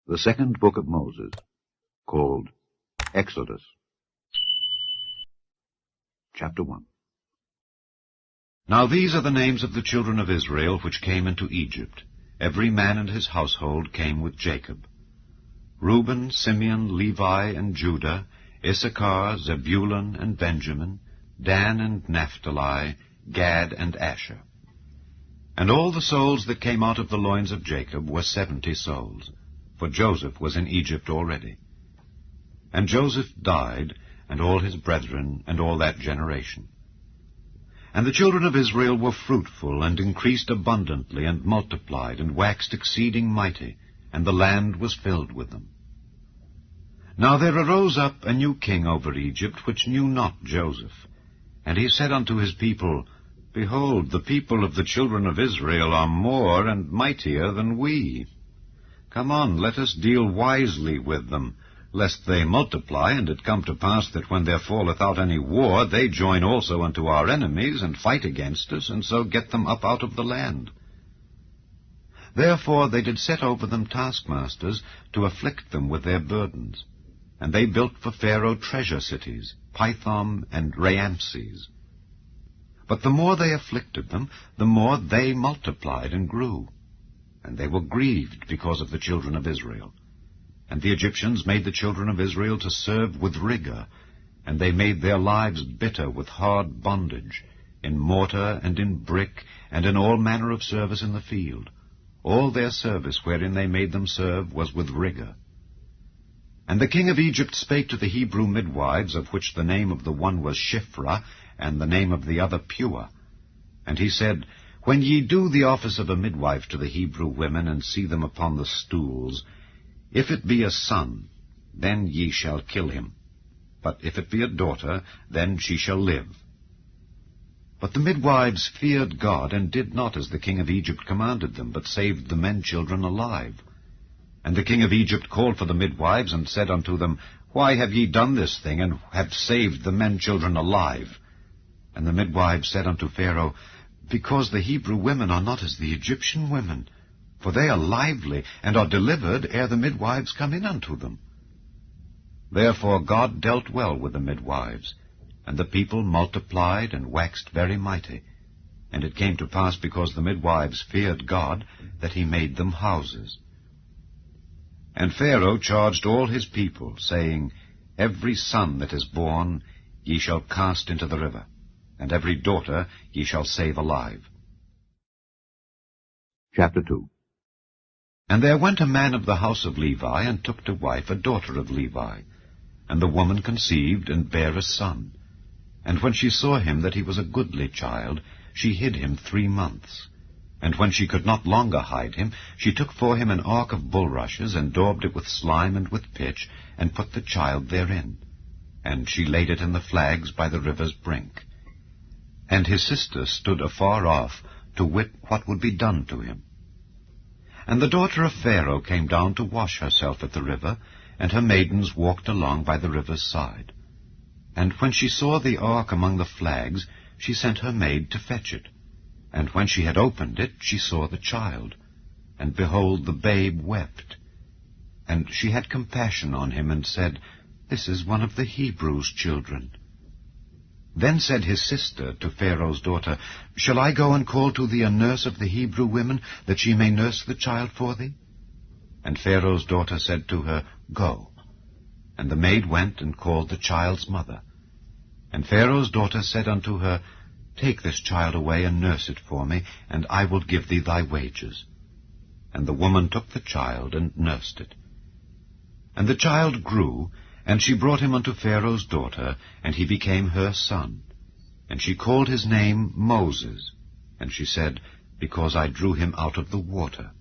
The second book of Moses, called Exodus. Chapter 1. Now these are the names of the children of Israel which came into Egypt. Every man and his household came with Jacob. Reuben, Simeon, Levi, and Judah, Issachar, Zebulun, and Benjamin, Dan and Naphtali, Gad and Asher. And all the souls that came out of the loins of Jacob were 70 souls, for Joseph was in Egypt already. And Joseph died, and all his brethren, and all that generation. And the children of Israel were fruitful, and increased abundantly, and multiplied, and waxed exceeding mighty, and the land was filled with them. Now there arose up a new king over Egypt, which knew not Joseph. And he said unto his people, Behold, the people of the children of Israel are more and mightier than we. Come on, let us deal wisely with them, lest they multiply, and it come to pass that when there falleth out any war, they join also unto our enemies, and fight against us, and so get them up out of the land. Therefore they did set over them taskmasters, to afflict them with their burdens. And they built for Pharaoh treasure cities, Pithom and Raamses. But the more they afflicted them, the more they multiplied and grew. And they were grieved because of the children of Israel. And the Egyptians made the children of Israel to serve with rigor, and they made their lives bitter with hard bondage, in mortar and in brick, and in all manner of service in the field. All their service wherein they made them serve was with rigor. And the king of Egypt spake to the Hebrew midwives, of which the name of the one was Shiphrah, and the name of the other Puah. And he said, When ye do the office of a midwife to the Hebrew women, and see them upon the stools, if it be a son, then ye shall kill him. But if it be a daughter, then she shall live. But the midwives feared God, and did not as the king of Egypt commanded them, but saved the men children alive. And the king of Egypt called for the midwives, and said unto them, Why have ye done this thing, and have saved the men children alive? And the midwives said unto Pharaoh, Because the Hebrew women are not as the Egyptian women, for they are lively, and are delivered ere the midwives come in unto them. Therefore God dealt well with the midwives, and the people multiplied and waxed very mighty. And it came to pass, because the midwives feared God, that he made them houses. And Pharaoh charged all his people, saying, Every son that is born ye shall cast into the river, and every daughter ye shall save alive. Chapter 2. And there went a man of the house of Levi, and took to wife a daughter of Levi. And the woman conceived, and bare a son. And when she saw him that he was a goodly child, she hid him 3 months. And when she could not longer hide him, she took for him an ark of bulrushes, and daubed it with slime and with pitch, and put the child therein. And she laid it in the flags by the river's brink. And his sister stood afar off, to wit what would be done to him. And the daughter of Pharaoh came down to wash herself at the river, and her maidens walked along by the river's side. And when she saw the ark among the flags, she sent her maid to fetch it. And when she had opened it, she saw the child. And behold, the babe wept. And she had compassion on him, and said, This is one of the Hebrews' children. Then said his sister to Pharaoh's daughter, Shall I go and call to thee a nurse of the Hebrew women, that she may nurse the child for thee? And Pharaoh's daughter said to her, Go. And the maid went and called the child's mother. And Pharaoh's daughter said unto her, Take this child away, and nurse it for me, and I will give thee thy wages. And the woman took the child, and nursed it. And the child grew, and she brought him unto Pharaoh's daughter, and he became her son. And she called his name Moses. And she said, Because I drew him out of the water.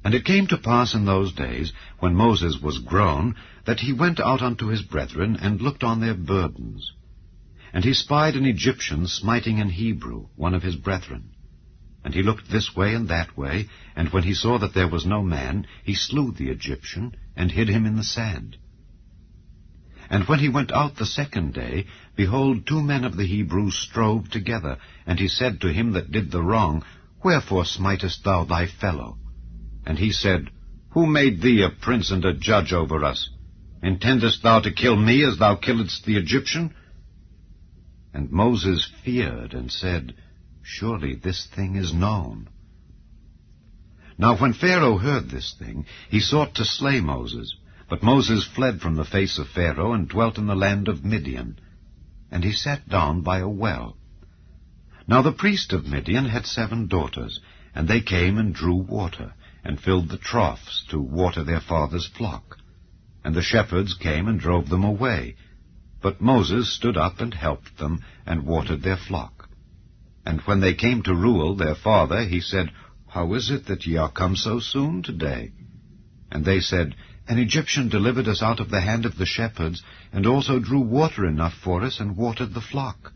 And it came to pass in those days, when Moses was grown, that he went out unto his brethren, and looked on their burdens. And he spied an Egyptian smiting an Hebrew, one of his brethren. And he looked this way and that way, and when he saw that there was no man, he slew the Egyptian, and hid him in the sand. And when he went out the second day, behold, 2 men of the Hebrews strove together. And he said to him that did the wrong, Wherefore smitest thou thy fellow? And he said, Who made thee a prince and a judge over us? Intendest thou to kill me as thou killedst the Egyptian? And Moses feared and said, Surely this thing is known. Now when Pharaoh heard this thing, he sought to slay Moses. But Moses fled from the face of Pharaoh and dwelt in the land of Midian. And he sat down by a well. Now the priest of Midian had 7 daughters, and they came and drew water, and filled the troughs to water their father's flock. And the shepherds came and drove them away. But Moses stood up and helped them, and watered their flock. And when they came to Reuel their father, he said, How is it that ye are come so soon today? And they said, An Egyptian delivered us out of the hand of the shepherds, and also drew water enough for us, and watered the flock.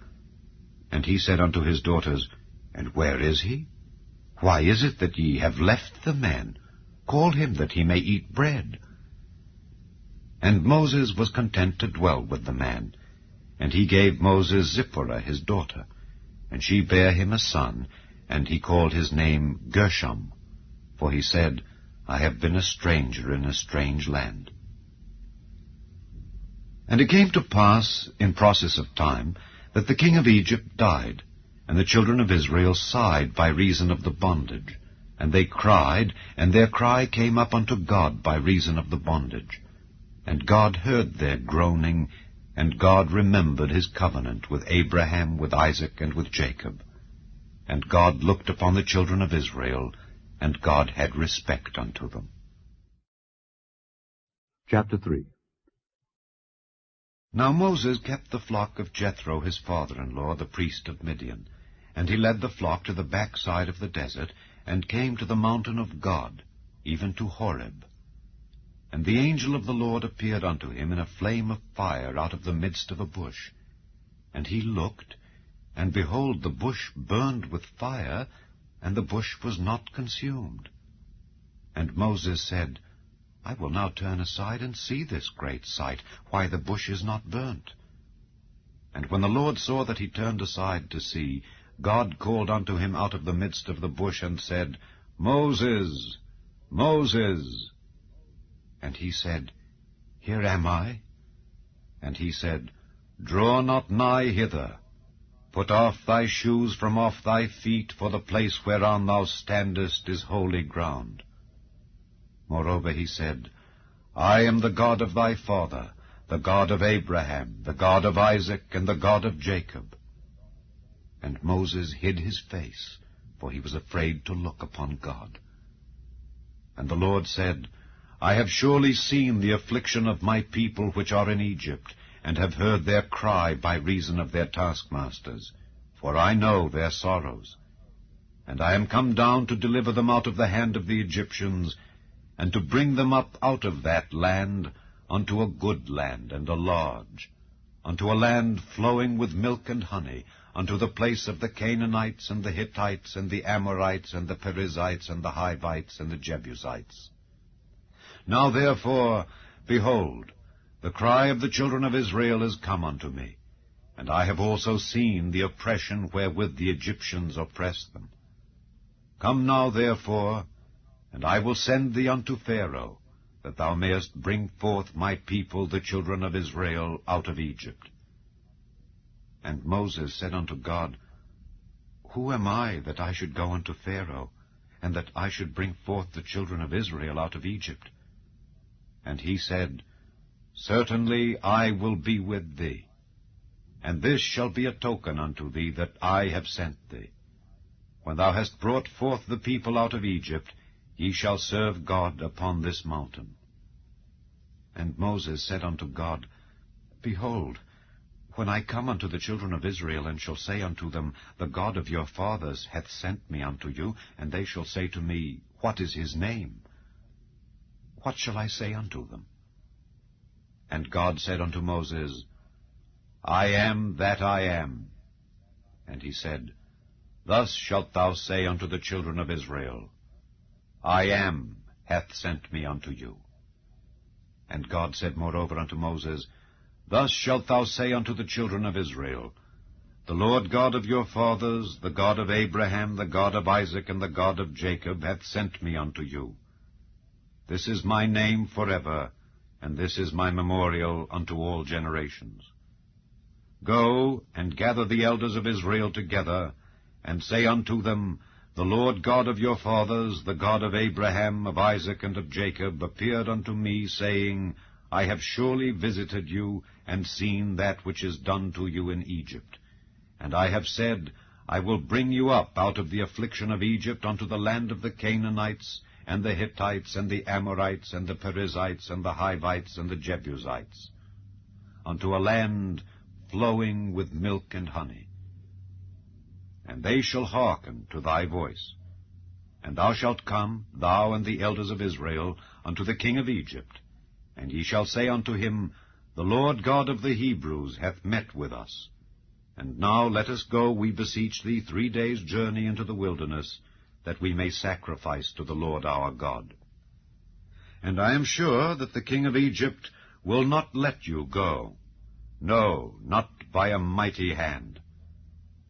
And he said unto his daughters, And where is he? Why is it that ye have left the man? Call him that he may eat bread. And Moses was content to dwell with the man. And he gave Moses Zipporah his daughter. And she bare him a son, and he called his name Gershom. For he said, I have been a stranger in a strange land. And it came to pass, in process of time, that the king of Egypt died, and the children of Israel sighed by reason of the bondage. And they cried, and their cry came up unto God by reason of the bondage. And God heard their groaning, and God remembered his covenant with Abraham, with Isaac, and with Jacob. And God looked upon the children of Israel, and God had respect unto them. Chapter 3. Now Moses kept the flock of Jethro his father-in-law, the priest of Midian. And he led the flock to the backside of the desert, and came to the mountain of God, even to Horeb. And the angel of the Lord appeared unto him in a flame of fire out of the midst of a bush. And he looked, and behold, the bush burned with fire, and the bush was not consumed. And Moses said, I will now turn aside and see this great sight, why the bush is not burnt. And when the Lord saw that he turned aside to see, God called unto him out of the midst of the bush, and said, Moses, Moses. And he said, Here am I. And he said, Draw not nigh hither. Put off thy shoes from off thy feet, for the place whereon thou standest is holy ground. Moreover he said, I am the God of thy father, the God of Abraham, the God of Isaac, and the God of Jacob. And Moses hid his face, for he was afraid to look upon God. And the Lord said, I have surely seen the affliction of my people which are in Egypt, and have heard their cry by reason of their taskmasters, for I know their sorrows. And I am come down to deliver them out of the hand of the Egyptians, and to bring them up out of that land unto a good land and a large, unto a land flowing with milk and honey, unto the place of the Canaanites and the Hittites and the Amorites and the Perizzites and the Hivites and the Jebusites. Now therefore, behold, the cry of the children of Israel is come unto me, and I have also seen the oppression wherewith the Egyptians oppress them. Come now therefore, and I will send thee unto Pharaoh, that thou mayest bring forth my people the children of Israel out of Egypt. And Moses said unto God, Who am I that I should go unto Pharaoh, and that I should bring forth the children of Israel out of Egypt? And he said, Certainly I will be with thee, and this shall be a token unto thee that I have sent thee. When thou hast brought forth the people out of Egypt, ye shall serve God upon this mountain. And Moses said unto God, Behold, when I come unto the children of Israel, and shall say unto them, The God of your fathers hath sent me unto you, and they shall say to me, What is his name? What shall I say unto them? And God said unto Moses, I am that I am. And he said, Thus shalt thou say unto the children of Israel, I am hath sent me unto you. And God said moreover unto Moses, Thus shalt thou say unto the children of Israel, The Lord God of your fathers, the God of Abraham, the God of Isaac, and the God of Jacob, hath sent me unto you. This is my name forever, and this is my memorial unto all generations. Go and gather the elders of Israel together, and say unto them, The Lord God of your fathers, the God of Abraham, of Isaac, and of Jacob, appeared unto me, saying, I have surely visited you, and seen that which is done to you in Egypt. And I have said, I will bring you up out of the affliction of Egypt unto the land of the Canaanites, and the Hittites, and the Amorites, and the Perizzites, and the Hivites, and the Jebusites, unto a land flowing with milk and honey. And they shall hearken to thy voice. And thou shalt come, thou and the elders of Israel, unto the king of Egypt, and ye shall say unto him, The Lord God of the Hebrews hath met with us. And now let us go, we beseech thee, 3 days' journey into the wilderness, that we may sacrifice to the Lord our God. And I am sure that the king of Egypt will not let you go, no, not by a mighty hand.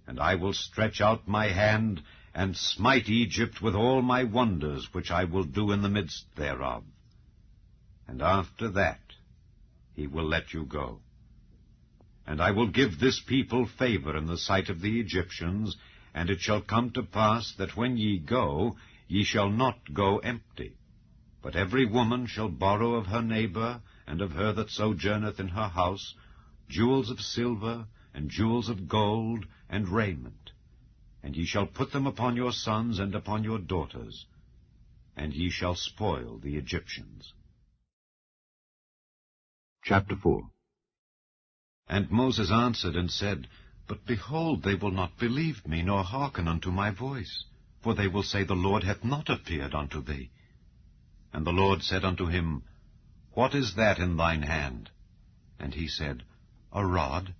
And I will stretch out my hand, and smite Egypt with all my wonders, which I will do in the midst thereof. And after that he will let you go. And I will give this people favor in the sight of the Egyptians, and it shall come to pass that when ye go, ye shall not go empty. But every woman shall borrow of her neighbor, and of her that sojourneth in her house, jewels of silver, and jewels of gold, and raiment. And ye shall put them upon your sons and upon your daughters, and ye shall spoil the Egyptians. Chapter 4. And Moses answered and said, But behold, they will not believe me, nor hearken unto my voice. For they will say, The Lord hath not appeared unto thee. And the Lord said unto him, What is that in thine hand? And he said, A rod.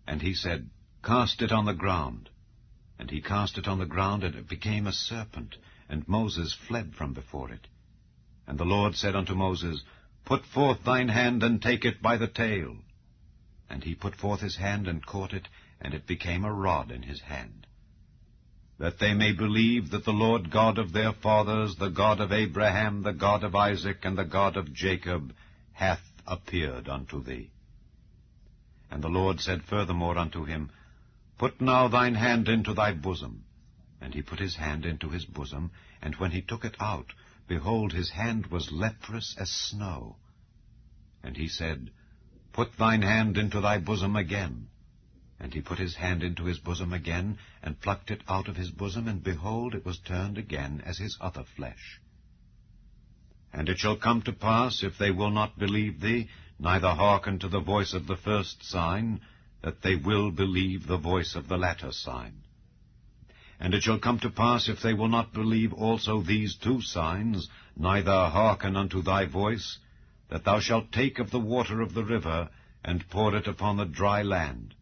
And he said, Cast it on the ground. And he cast it on the ground, and it became a serpent, and Moses fled from before it. And the Lord said unto Moses, Put forth thine hand, and take it by the tail. And he put forth his hand, and caught it, and it became a rod in his hand. That they may believe that the Lord God of their fathers, the God of Abraham, the God of Isaac, and the God of Jacob, hath appeared unto thee. And the Lord said furthermore unto him, Put now thine hand into thy bosom. And he put his hand into his bosom, and when he took it out, behold, his hand was leprous as snow. And he said, Put thine hand into thy bosom again. And he put his hand into his bosom again, and plucked it out of his bosom, and behold, it was turned again as his other flesh. And it shall come to pass, if they will not believe thee, neither hearken to the voice of the first sign, that they will believe the voice of the latter sign. And it shall come to pass, if they will not believe also these 2 signs, neither hearken unto thy voice, that thou shalt take of the water of the river, and pour it upon the dry land,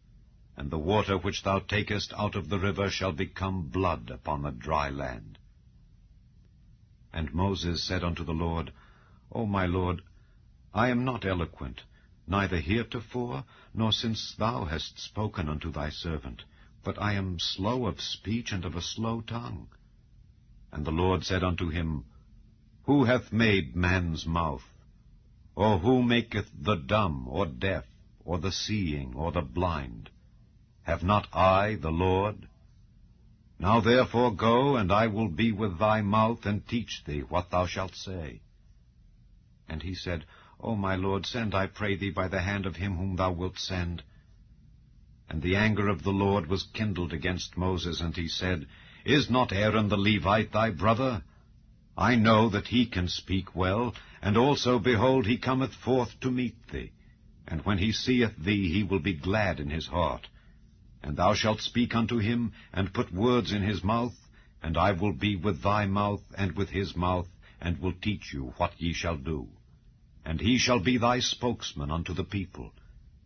and the water which thou takest out of the river shall become blood upon the dry land. And Moses said unto the Lord, O my Lord, I am not eloquent, neither heretofore, nor since thou hast spoken unto thy servant, but I am slow of speech and of a slow tongue. And the Lord said unto him, Who hath made man's mouth? Or who maketh the dumb, or deaf, or the seeing, or the blind? Have not I, the Lord? Now therefore go, and I will be with thy mouth, and teach thee what thou shalt say. And he said, O my Lord, send, I pray thee, by the hand of him whom thou wilt send. And the anger of the Lord was kindled against Moses, and he said, Is not Aaron the Levite thy brother? I know that he can speak well, and also, behold, he cometh forth to meet thee. And when he seeth thee, he will be glad in his heart. And thou shalt speak unto him, and put words in his mouth, and I will be with thy mouth, and with his mouth, and will teach you what ye shall do. And he shall be thy spokesman unto the people,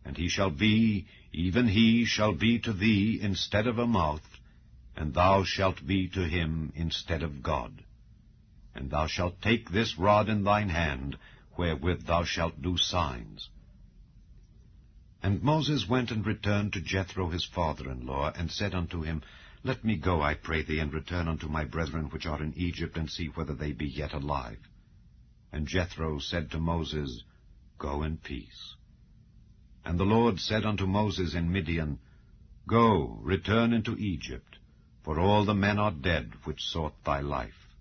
and he shall be, even he shall be to thee instead of a mouth, and thou shalt be to him instead of God. And thou shalt take this rod in thine hand, wherewith thou shalt do signs. And Moses went and returned to Jethro his father-in-law, and said unto him, Let me go, I pray thee, and return unto my brethren which are in Egypt, and see whether they be yet alive. And Jethro said to Moses, Go in peace. And the Lord said unto Moses in Midian, Go, return into Egypt, for all the men are dead which sought thy life.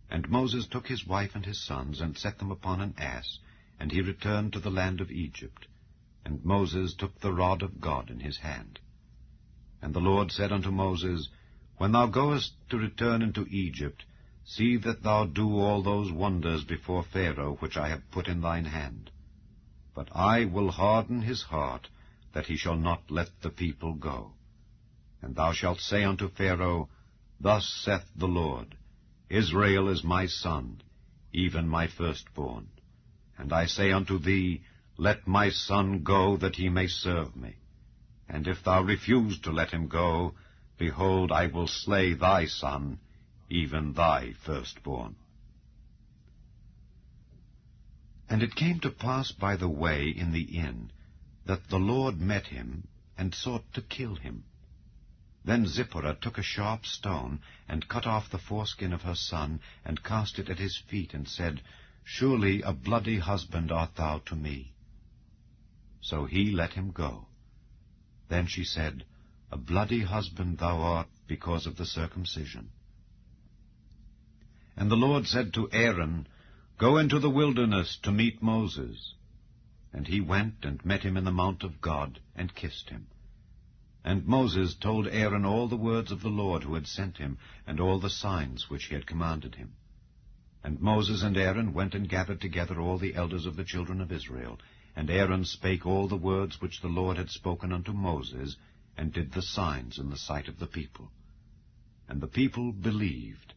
And Moses took his wife and his sons, and set them upon an ass, and he returned to the land of Egypt. And Moses took the rod of God in his hand. And the Lord said unto Moses, When thou goest to return into Egypt, see that thou do all those wonders before Pharaoh which I have put in thine hand. But I will harden his heart, that he shall not let the people go. And thou shalt say unto Pharaoh, Thus saith the Lord, Israel is my son, even my firstborn. And I say unto thee, Let my son go, that he may serve me. And if thou refuse to let him go, behold, I will slay thy son, even thy firstborn. And it came to pass by the way in the inn, that the Lord met him, and sought to kill him. Then Zipporah took a sharp stone, and cut off the foreskin of her son, and cast it at his feet, and said, Surely a bloody husband art thou to me. So he let him go. Then she said, A bloody husband thou art, because of the circumcision. And the Lord said to Aaron, Go into the wilderness to meet Moses. And he went and met him in the mount of God, and kissed him. And Moses told Aaron all the words of the Lord who had sent him, and all the signs which he had commanded him. And Moses and Aaron went and gathered together all the elders of the children of Israel. And Aaron spake all the words which the Lord had spoken unto Moses, and did the signs in the sight of the people. And the people believed.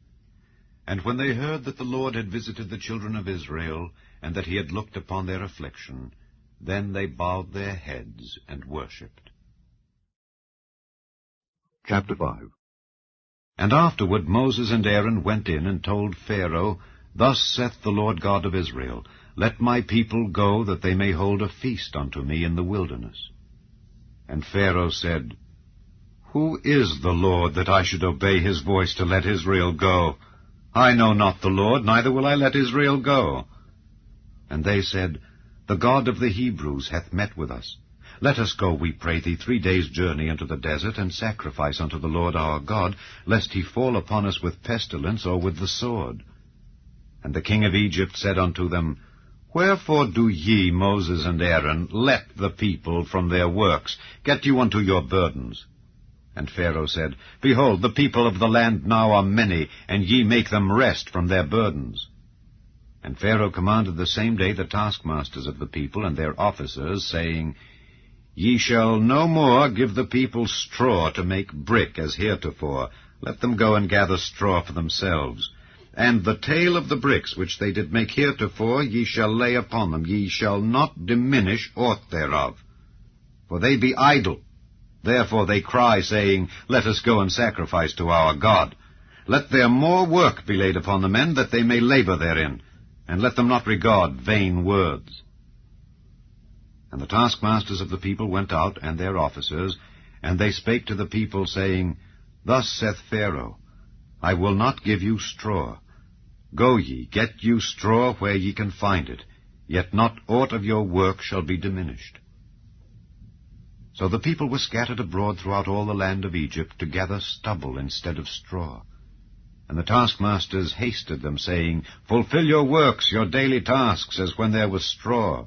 And when they heard that the Lord had visited the children of Israel, and that he had looked upon their affliction, then they bowed their heads and worshipped. Chapter 5. And afterward Moses and Aaron went in and told Pharaoh, Thus saith the Lord God of Israel, Let my people go, that they may hold a feast unto me in the wilderness. And Pharaoh said, Who is the Lord, that I should obey his voice to let Israel go? I know not the Lord, neither will I let Israel go. And they said, The God of the Hebrews hath met with us. Let us go, we pray thee, 3 days' journey into the desert, and sacrifice unto the Lord our God, lest he fall upon us with pestilence or with the sword. And the king of Egypt said unto them, Wherefore do ye, Moses and Aaron, let the people from their works? Get you unto your burdens. And Pharaoh said, Behold, the people of the land now are many, and ye make them rest from their burdens. And Pharaoh commanded the same day the taskmasters of the people and their officers, saying, Ye shall no more give the people straw to make brick as heretofore. Let them go and gather straw for themselves. And the tale of the bricks which they did make heretofore ye shall lay upon them. Ye shall not diminish aught thereof. For they be idle. Therefore they cry, saying, Let us go and sacrifice to our God. Let their more work be laid upon the men, that they may labor therein, and let them not regard vain words. And the taskmasters of the people went out, and their officers, and they spake to the people, saying, Thus saith Pharaoh, I will not give you straw. Go ye, get you straw where ye can find it, yet not aught of your work shall be diminished. So the people were scattered abroad throughout all the land of Egypt, to gather stubble instead of straw. And the taskmasters hasted them, saying, Fulfill your works, your daily tasks, as when there was straw.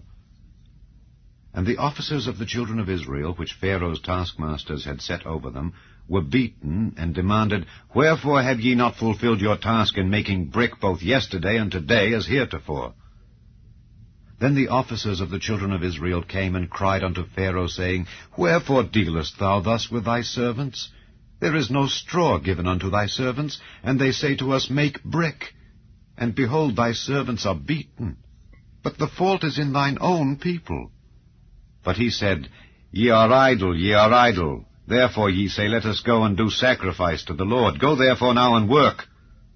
And the officers of the children of Israel, which Pharaoh's taskmasters had set over them, were beaten, and demanded, Wherefore have ye not fulfilled your task in making brick both yesterday and today as heretofore? Then the officers of the children of Israel came and cried unto Pharaoh, saying, Wherefore dealest thou thus with thy servants? There is no straw given unto thy servants, and they say to us, Make brick. And behold, thy servants are beaten. But the fault is in thine own people. But he said, Ye are idle, ye are idle. Therefore ye say, Let us go and do sacrifice to the Lord. Go therefore now and work.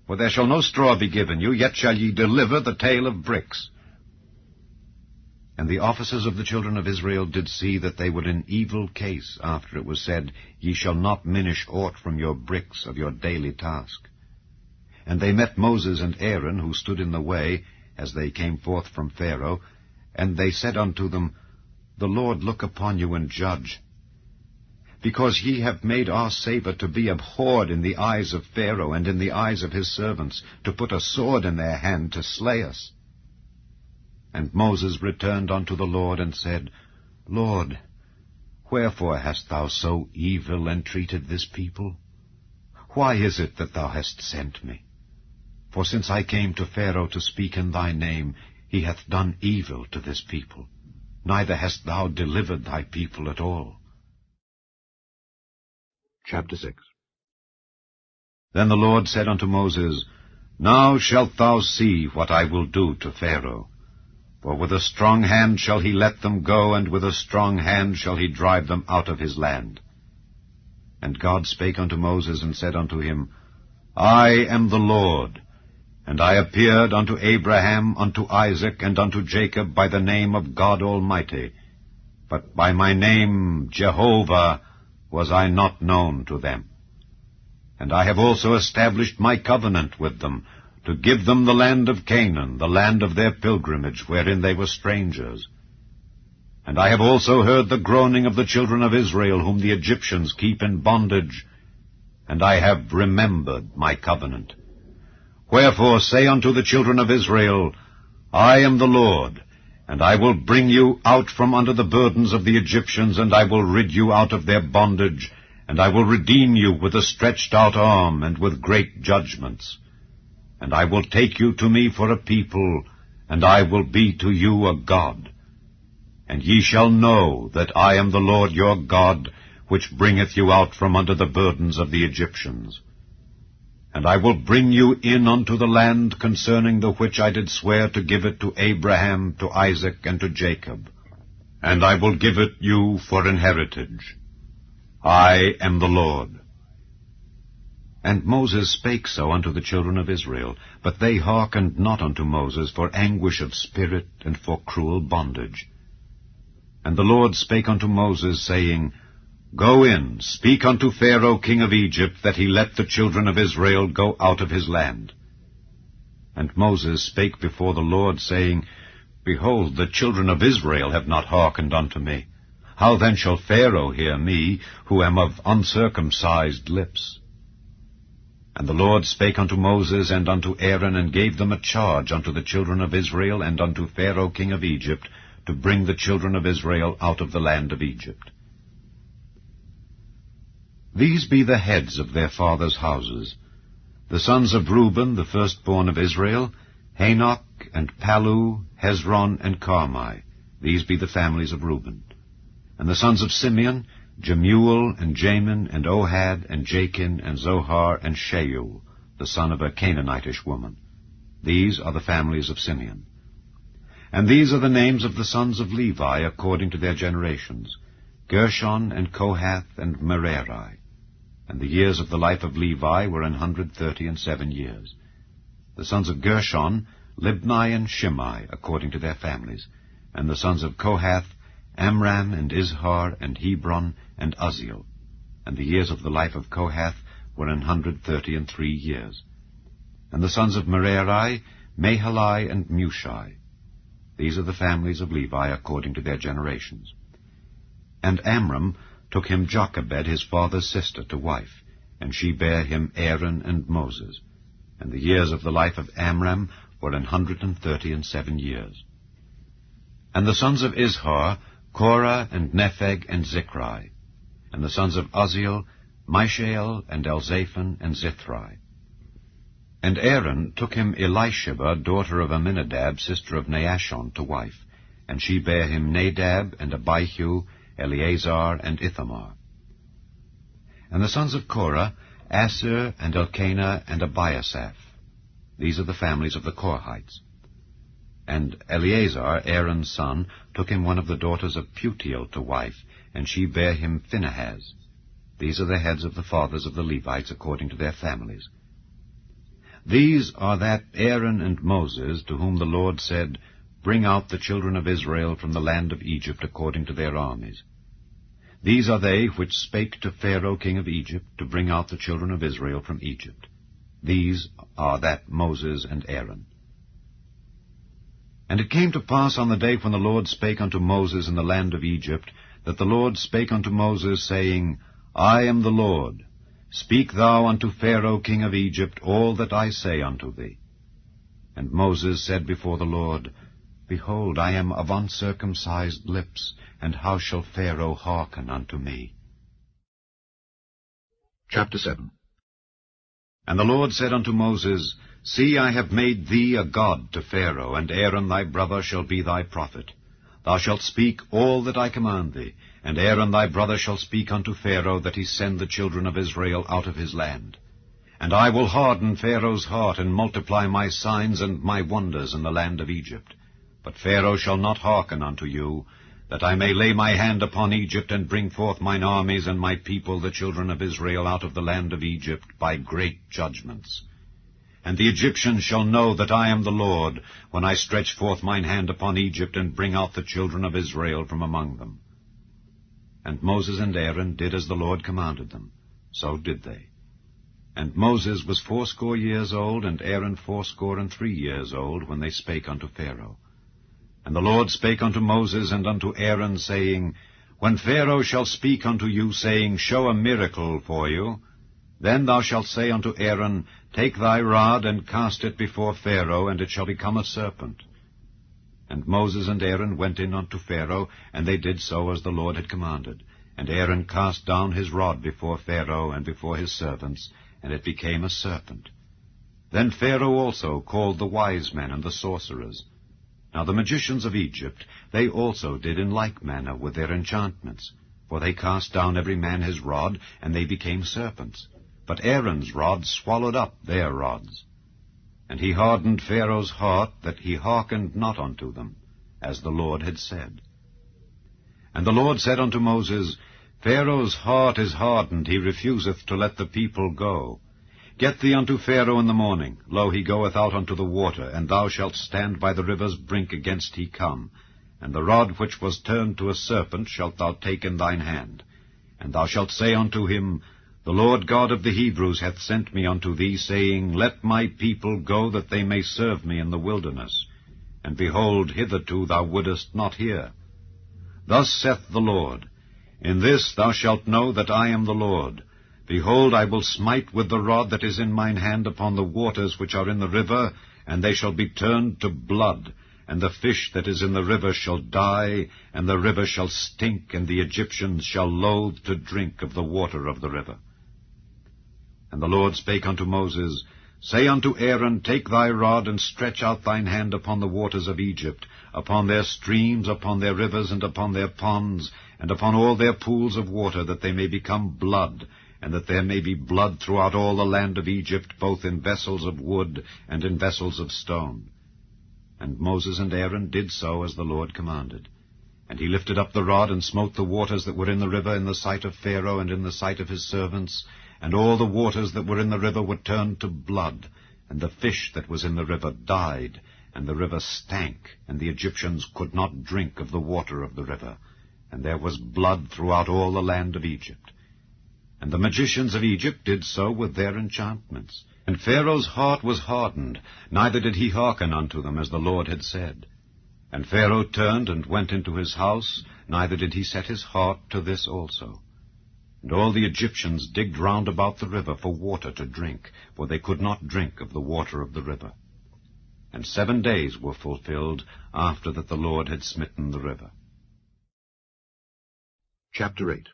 For there shall no straw be given you, yet shall ye deliver the tale of bricks. And the officers of the children of Israel did see that they were in evil case, after it was said, Ye shall not minish aught from your bricks of your daily task. And they met Moses and Aaron, who stood in the way, as they came forth from Pharaoh, and they said unto them, The Lord look upon you and judge. Because ye have made our savor to be abhorred in the eyes of Pharaoh and in the eyes of his servants, to put a sword in their hand to slay us. And Moses returned unto the Lord and said, Lord, wherefore hast thou so evil entreated this people? Why is it that thou hast sent me? For since I came to Pharaoh to speak in thy name, he hath done evil to this people. Neither hast thou delivered thy people at all. Chapter 6. Then the Lord said unto Moses, Now shalt thou see what I will do to Pharaoh. For with a strong hand shall he let them go, and with a strong hand shall he drive them out of his land. And God spake unto Moses, and said unto him, I am the Lord, and I appeared unto Abraham, unto Isaac, and unto Jacob by the name of God Almighty, but by my name Jehovah was I not known to them. And I have also established my covenant with them, to give them the land of Canaan, the land of their pilgrimage, wherein they were strangers. And I have also heard the groaning of the children of Israel, whom the Egyptians keep in bondage, and I have remembered my covenant. Wherefore say unto the children of Israel, I am the Lord, and I will bring you out from under the burdens of the Egyptians, and I will rid you out of their bondage, and I will redeem you with a stretched out arm, and with great judgments. And I will take you to me for a people, and I will be to you a God. And ye shall know that I am the Lord your God, which bringeth you out from under the burdens of the Egyptians. And I will bring you in unto the land concerning the which I did swear to give it to Abraham, to Isaac, and to Jacob. And I will give it you for an heritage. I am the Lord. And Moses spake so unto the children of Israel, but they hearkened not unto Moses for anguish of spirit and for cruel bondage. And the Lord spake unto Moses, saying, Go in, speak unto Pharaoh king of Egypt, that he let the children of Israel go out of his land. And Moses spake before the Lord, saying, Behold, the children of Israel have not hearkened unto me. How then shall Pharaoh hear me, who am of uncircumcised lips? And the Lord spake unto Moses and unto Aaron, and gave them a charge unto the children of Israel and unto Pharaoh king of Egypt, to bring the children of Israel out of the land of Egypt. These be the heads of their fathers' houses. The sons of Reuben, the firstborn of Israel, Hanok, and Palu, Hezron, and Carmi. These be the families of Reuben. And the sons of Simeon, Jemuel, and Jamin, and Ohad, and Jachin, and Zohar, and Shaul, the son of a Canaanitish woman. These are the families of Simeon. And these are the names of the sons of Levi according to their generations, Gershon, and Kohath, and Merari. And the years of the life of Levi were 137 years. The sons of Gershon, Libni and Shimei, according to their families. And the sons of Kohath, Amram, and Izhar, and Hebron, and Uzziel. And the years of the life of Kohath were 133 years. And the sons of Merari, Mahali, and Mushi. These are the families of Levi according to their generations. And Amram took him Jochebed, his father's sister, to wife, and she bare him Aaron and Moses. And the years of the life of Amram were 137 years. And the sons of Izhar, Korah, and Nepheg, and Zichri. And the sons of Uzziel, Mishael, and Elzaphan, and Zithri. And Aaron took him Elisheba, daughter of Amminadab, sister of Naashon, to wife, and she bare him Nadab, and Abihu, Eleazar, and Ithamar. And the sons of Korah, Assir, and Elkanah, and Abiasaph. These are the families of the Korhites. And Eleazar, Aaron's son, took him one of the daughters of Putiel to wife, and she bare him Phinehas. These are the heads of the fathers of the Levites according to their families. These are that Aaron and Moses, to whom the Lord said, Bring out the children of Israel from the land of Egypt according to their armies. These are they which spake to Pharaoh king of Egypt, to bring out the children of Israel from Egypt. These are that Moses and Aaron. And it came to pass on the day when the Lord spake unto Moses in the land of Egypt, that the Lord spake unto Moses, saying, I am the Lord. Speak thou unto Pharaoh king of Egypt all that I say unto thee. And Moses said before the Lord, Behold, I am of uncircumcised lips, and how shall Pharaoh hearken unto me? Chapter 7. And the Lord said unto Moses, See, I have made thee a god to Pharaoh, and Aaron thy brother shall be thy prophet. Thou shalt speak all that I command thee, and Aaron thy brother shall speak unto Pharaoh, that he send the children of Israel out of his land. And I will harden Pharaoh's heart, and multiply my signs and my wonders in the land of Egypt. But Pharaoh shall not hearken unto you, that I may lay my hand upon Egypt, and bring forth mine armies and my people, the children of Israel, out of the land of Egypt, by great judgments. And the Egyptians shall know that I am the Lord, when I stretch forth mine hand upon Egypt, and bring out the children of Israel from among them. And Moses and Aaron did as the Lord commanded them. So did they. And Moses was 80 years old, and Aaron 83 years old, when they spake unto Pharaoh. And the Lord spake unto Moses and unto Aaron, saying, When Pharaoh shall speak unto you, saying, Show a miracle for you, then thou shalt say unto Aaron, Take thy rod, and cast it before Pharaoh, and it shall become a serpent. And Moses and Aaron went in unto Pharaoh, and they did so as the Lord had commanded. And Aaron cast down his rod before Pharaoh and before his servants, and it became a serpent. Then Pharaoh also called the wise men and the sorcerers. Now the magicians of Egypt, they also did in like manner with their enchantments. For they cast down every man his rod, and they became serpents. But Aaron's rod swallowed up their rods. And he hardened Pharaoh's heart, that he hearkened not unto them, as the Lord had said. And the Lord said unto Moses, Pharaoh's heart is hardened, he refuseth to let the people go. Get thee unto Pharaoh in the morning. Lo, he goeth out unto the water, and thou shalt stand by the river's brink against he come. And the rod which was turned to a serpent shalt thou take in thine hand. And thou shalt say unto him, The Lord God of the Hebrews hath sent me unto thee, saying, Let my people go, that they may serve me in the wilderness. And behold, hitherto thou wouldest not hear. Thus saith the Lord, In this thou shalt know that I am the Lord. Behold, I will smite with the rod that is in mine hand upon the waters which are in the river, and they shall be turned to blood, and the fish that is in the river shall die, and the river shall stink, and the Egyptians shall loathe to drink of the water of the river. And the Lord spake unto Moses, Say unto Aaron, Take thy rod, and stretch out thine hand upon the waters of Egypt, upon their streams, upon their rivers, and upon their ponds, and upon all their pools of water, that they may become blood, and that there may be blood throughout all the land of Egypt, both in vessels of wood and in vessels of stone. And Moses and Aaron did so as the Lord commanded. And he lifted up the rod, and smote the waters that were in the river in the sight of Pharaoh and in the sight of his servants, and all the waters that were in the river were turned to blood, and the fish that was in the river died, and the river stank, and the Egyptians could not drink of the water of the river, and there was blood throughout all the land of Egypt. And the magicians of Egypt did so with their enchantments. And Pharaoh's heart was hardened, neither did he hearken unto them, as the Lord had said. And Pharaoh turned and went into his house, neither did he set his heart to this also. And all the Egyptians digged round about the river for water to drink, for they could not drink of the water of the river. And 7 days were fulfilled after that the Lord had smitten the river. Chapter 8.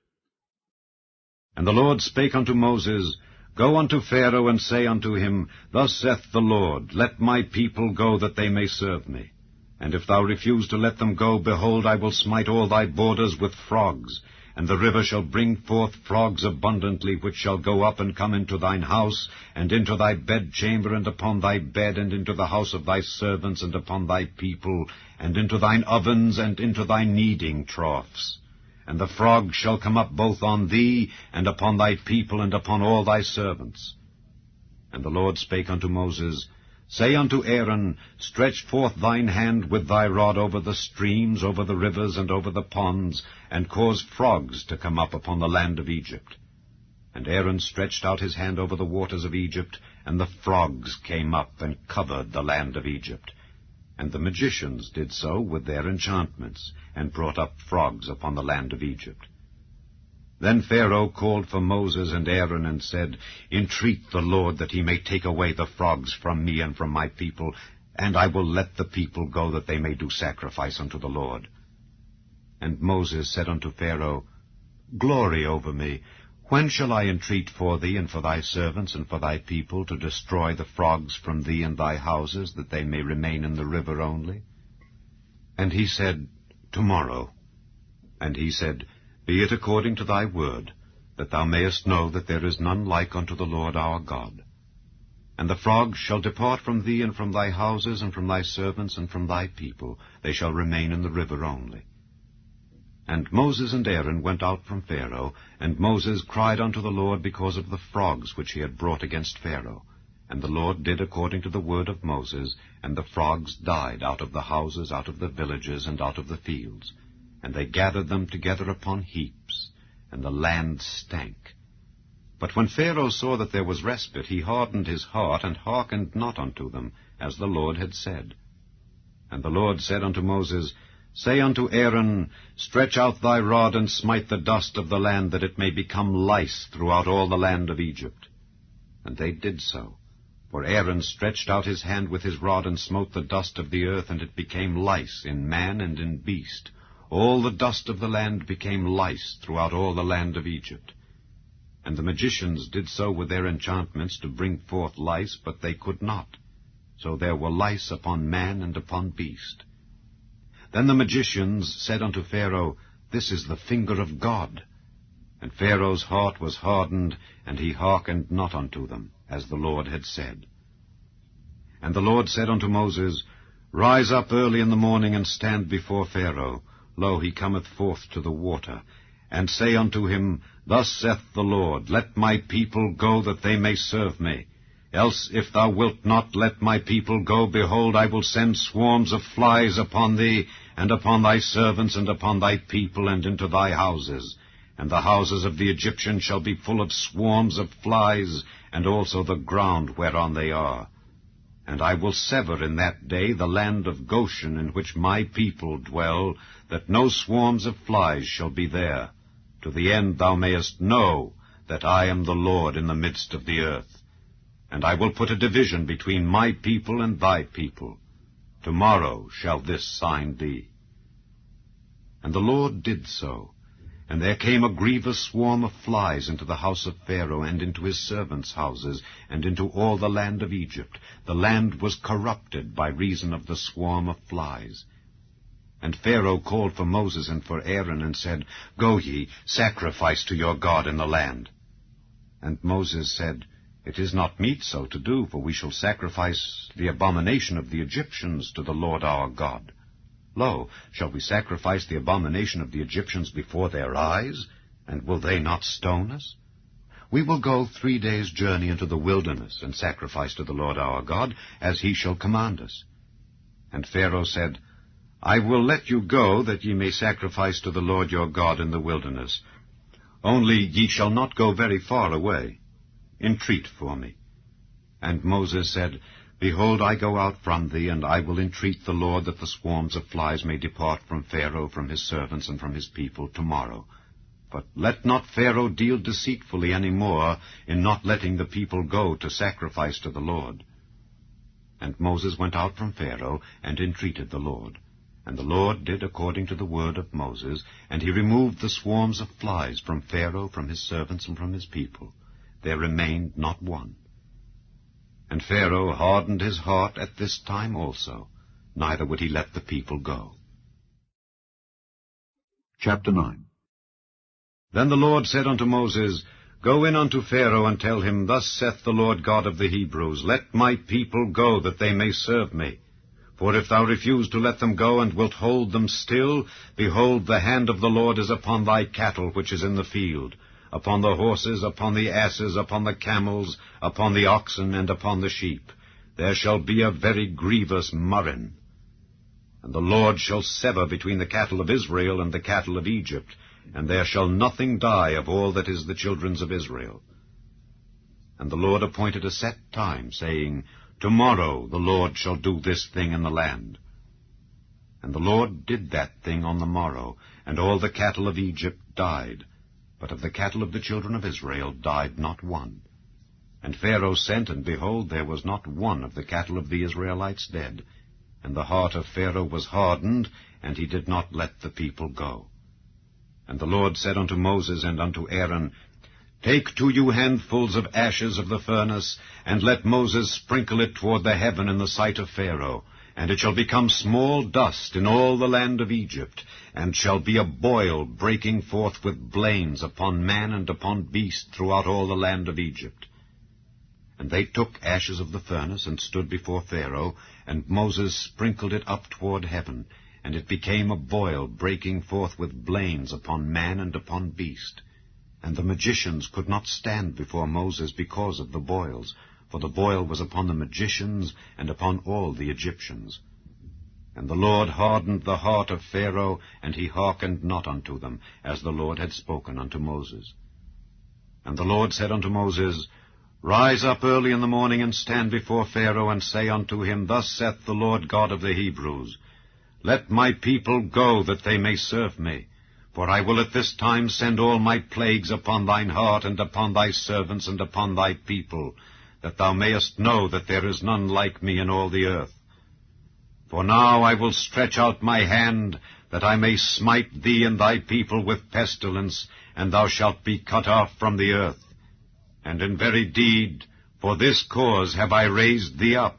And the Lord spake unto Moses, Go unto Pharaoh, and say unto him, Thus saith the Lord, Let my people go, that they may serve me. And if thou refuse to let them go, behold, I will smite all thy borders with frogs, and the river shall bring forth frogs abundantly, which shall go up and come into thine house, and into thy bedchamber, and upon thy bed, and into the house of thy servants, and upon thy people, and into thine ovens, and into thy kneading troughs. And the frogs shall come up both on thee, and upon thy people, and upon all thy servants. And the Lord spake unto Moses, Say unto Aaron, Stretch forth thine hand with thy rod over the streams, over the rivers, and over the ponds, and cause frogs to come up upon the land of Egypt. And Aaron stretched out his hand over the waters of Egypt, and the frogs came up and covered the land of Egypt. And the magicians did so with their enchantments, and brought up frogs upon the land of Egypt. Then Pharaoh called for Moses and Aaron, and said, Entreat the Lord that he may take away the frogs from me and from my people, and I will let the people go, that they may do sacrifice unto the Lord. And Moses said unto Pharaoh, Glory over me. When shall I entreat for thee and for thy servants and for thy people, to destroy the frogs from thee and thy houses, that they may remain in the river only? And he said, Tomorrow. And he said, Be it according to thy word, that thou mayest know that there is none like unto the Lord our God. And the frogs shall depart from thee and from thy houses and from thy servants and from thy people. They shall remain in the river only. And Moses and Aaron went out from Pharaoh, and Moses cried unto the Lord because of the frogs which he had brought against Pharaoh. And the Lord did according to the word of Moses, and the frogs died out of the houses, out of the villages, and out of the fields. And they gathered them together upon heaps, and the land stank. But when Pharaoh saw that there was respite, he hardened his heart, and hearkened not unto them, as the Lord had said. And the Lord said unto Moses, Say unto Aaron, Stretch out thy rod, and smite the dust of the land, that it may become lice throughout all the land of Egypt. And they did so. For Aaron stretched out his hand with his rod, and smote the dust of the earth, and it became lice in man and in beast. All the dust of the land became lice throughout all the land of Egypt. And the magicians did so with their enchantments to bring forth lice, but they could not. So there were lice upon man and upon beast. Then the magicians said unto Pharaoh, This is the finger of God. And Pharaoh's heart was hardened, and he hearkened not unto them, as the Lord had said. And the Lord said unto Moses, Rise up early in the morning, and stand before Pharaoh. Lo, he cometh forth to the water. And say unto him, Thus saith the Lord, Let my people go, that they may serve me. Else, if thou wilt not let my people go, behold, I will send swarms of flies upon thee, and upon thy servants, and upon thy people, and into thy houses. And the houses of the Egyptians shall be full of swarms of flies, and also the ground whereon they are. And I will sever in that day the land of Goshen, in which my people dwell, that no swarms of flies shall be there, to the end thou mayest know that I am the Lord in the midst of the earth. And I will put a division between my people and thy people. Tomorrow shall this sign be. And the Lord did so. And there came a grievous swarm of flies into the house of Pharaoh, and into his servants' houses, and into all the land of Egypt. The land was corrupted by reason of the swarm of flies. And Pharaoh called for Moses and for Aaron, and said, Go ye, sacrifice to your God in the land. And Moses said, It is not meet so to do, for we shall sacrifice the abomination of the Egyptians to the Lord our God. Lo, shall we sacrifice the abomination of the Egyptians before their eyes? And will they not stone us? We will go 3 days' journey into the wilderness, and sacrifice to the Lord our God, as he shall command us. And Pharaoh said, I will let you go, that ye may sacrifice to the Lord your God in the wilderness. Only ye shall not go very far away. Entreat for me. And Moses said, Behold, I go out from thee, and I will entreat the Lord that the swarms of flies may depart from Pharaoh, from his servants, and from his people tomorrow. But let not Pharaoh deal deceitfully any more in not letting the people go to sacrifice to the Lord. And Moses went out from Pharaoh, and entreated the Lord. And the Lord did according to the word of Moses, and he removed the swarms of flies from Pharaoh, from his servants, and from his people. There remained not one. And Pharaoh hardened his heart at this time also, neither would he let the people go. Chapter 9. Then the Lord said unto Moses, Go in unto Pharaoh, and tell him, Thus saith the Lord God of the Hebrews, Let my people go, that they may serve me. For if thou refuse to let them go, and wilt hold them still, behold, the hand of the Lord is upon thy cattle which is in the field, upon the horses, upon the asses, upon the camels, upon the oxen, and upon the sheep. There shall be a very grievous murrain. And the Lord shall sever between the cattle of Israel and the cattle of Egypt, and there shall nothing die of all that is the children's of Israel. And the Lord appointed a set time, saying, Tomorrow the Lord shall do this thing in the land. And the Lord did that thing on the morrow, and all the cattle of Egypt died. But of the cattle of the children of Israel died not one. And Pharaoh sent, and behold, there was not one of the cattle of the Israelites dead. And the heart of Pharaoh was hardened, and he did not let the people go. And the Lord said unto Moses and unto Aaron, Take to you handfuls of ashes of the furnace, and let Moses sprinkle it toward the heaven in the sight of Pharaoh. And it shall become small dust in all the land of Egypt, and shall be a boil breaking forth with blains upon man and upon beast throughout all the land of Egypt. And they took ashes of the furnace, and stood before Pharaoh, and Moses sprinkled it up toward heaven, and it became a boil breaking forth with blains upon man and upon beast. And the magicians could not stand before Moses because of the boils, for the boil was upon the magicians and upon all the Egyptians. And the Lord hardened the heart of Pharaoh, and he hearkened not unto them, as the Lord had spoken unto Moses. And the Lord said unto Moses, Rise up early in the morning, and stand before Pharaoh, and say unto him, Thus saith the Lord God of the Hebrews, Let my people go, that they may serve me. For I will at this time send all my plagues upon thine heart, and upon thy servants, and upon thy people, that thou mayest know that there is none like me in all the earth. For now I will stretch out my hand, that I may smite thee and thy people with pestilence, and thou shalt be cut off from the earth. And in very deed, for this cause have I raised thee up,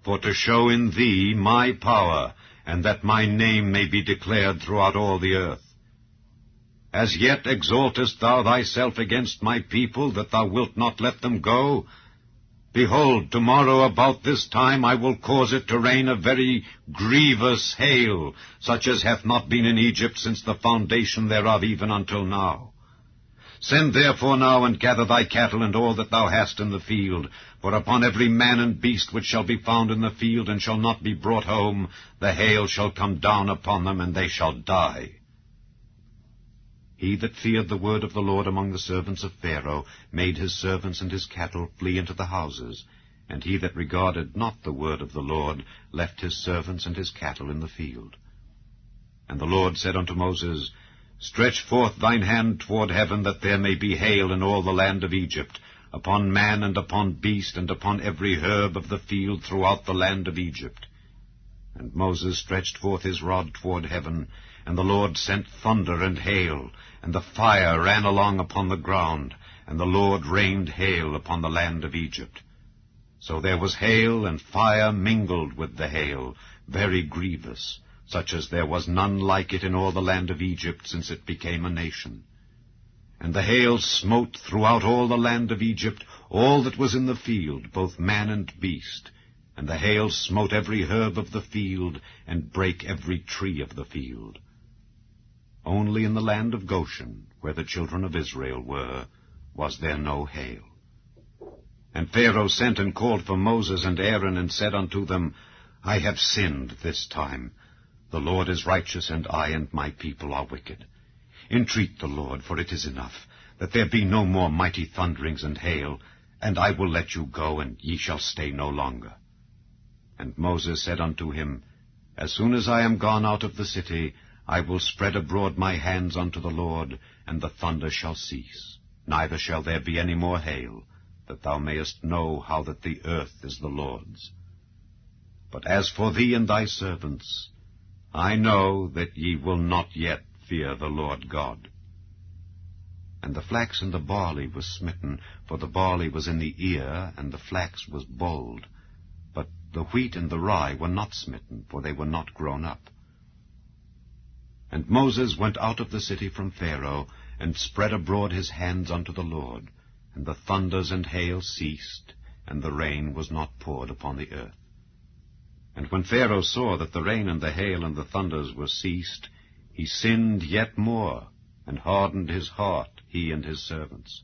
for to show in thee my power, and that my name may be declared throughout all the earth. As yet exaltest thou thyself against my people, that thou wilt not let them go? Behold, tomorrow about this time I will cause it to rain a very grievous hail, such as hath not been in Egypt since the foundation thereof even until now. Send therefore now, and gather thy cattle and all that thou hast in the field, for upon every man and beast which shall be found in the field, and shall not be brought home, the hail shall come down upon them, and they shall die. He that feared the word of the Lord among the servants of Pharaoh made his servants and his cattle flee into the houses, and he that regarded not the word of the Lord left his servants and his cattle in the field. And the Lord said unto Moses, Stretch forth thine hand toward heaven, that there may be hail in all the land of Egypt, upon man and upon beast, and upon every herb of the field throughout the land of Egypt. And Moses stretched forth his rod toward heaven, and the Lord sent thunder and hail, and the fire ran along upon the ground, and the Lord rained hail upon the land of Egypt. So there was hail and fire mingled with the hail, very grievous, such as there was none like it in all the land of Egypt since it became a nation. And the hail smote throughout all the land of Egypt all that was in the field, both man and beast. And the hail smote every herb of the field, and brake every tree of the field. Only in the land of Goshen, where the children of Israel were, was there no hail. And Pharaoh sent and called for Moses and Aaron, and said unto them, I have sinned this time. The Lord is righteous, and I and my people are wicked. Entreat the Lord, for it is enough, that there be no more mighty thunderings and hail, and I will let you go, and ye shall stay no longer. And Moses said unto him, As soon as I am gone out of the city, I will spread abroad my hands unto the Lord, and the thunder shall cease, neither shall there be any more hail, that thou mayest know how that the earth is the Lord's. But as for thee and thy servants, I know that ye will not yet fear the Lord God. And the flax and the barley was smitten, for the barley was in the ear, and the flax was bold. But the wheat and the rye were not smitten, for they were not grown up. And Moses went out of the city from Pharaoh, and spread abroad his hands unto the Lord, and the thunders and hail ceased, and the rain was not poured upon the earth. And when Pharaoh saw that the rain and the hail and the thunders were ceased, he sinned yet more, and hardened his heart, he and his servants.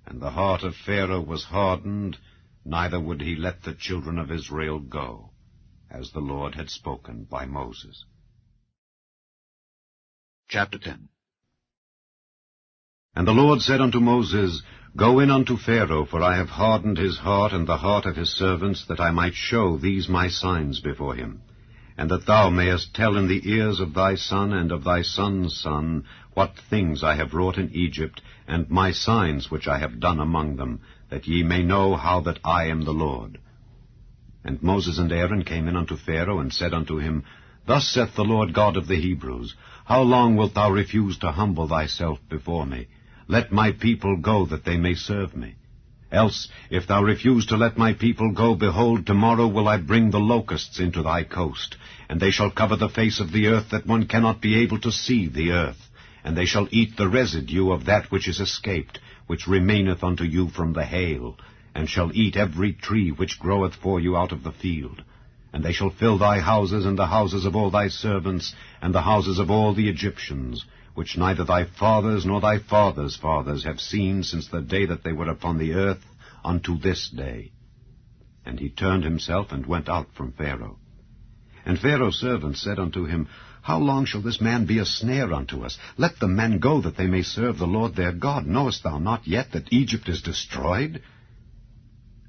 And the heart of Pharaoh was hardened, neither would he let the children of Israel go, as the Lord had spoken by Moses. Chapter 10. And the Lord said unto Moses, Go in unto Pharaoh, for I have hardened his heart and the heart of his servants, that I might show these my signs before him. and that thou mayest tell in the ears of thy son and of thy son's son what things I have wrought in Egypt, and my signs which I have done among them, that ye may know how that I am the Lord. And Moses and Aaron came in unto Pharaoh, and said unto him, Thus saith the Lord God of the Hebrews, How long wilt thou refuse to humble thyself before me? Let my people go, that they may serve me. Else, if thou refuse to let my people go, behold, tomorrow will I bring the locusts into thy coast, and they shall cover the face of the earth, that one cannot be able to see the earth. And they shall eat the residue of that which is escaped, which remaineth unto you from the hail, and shall eat every tree which groweth for you out of the field. And they shall fill thy houses, and the houses of all thy servants, and the houses of all the Egyptians, which neither thy fathers nor thy fathers' fathers have seen since the day that they were upon the earth unto this day. And he turned himself and went out from Pharaoh. And Pharaoh's servants said unto him, How long shall this man be a snare unto us? Let the men go, that they may serve the Lord their God. Knowest thou not yet that Egypt is destroyed?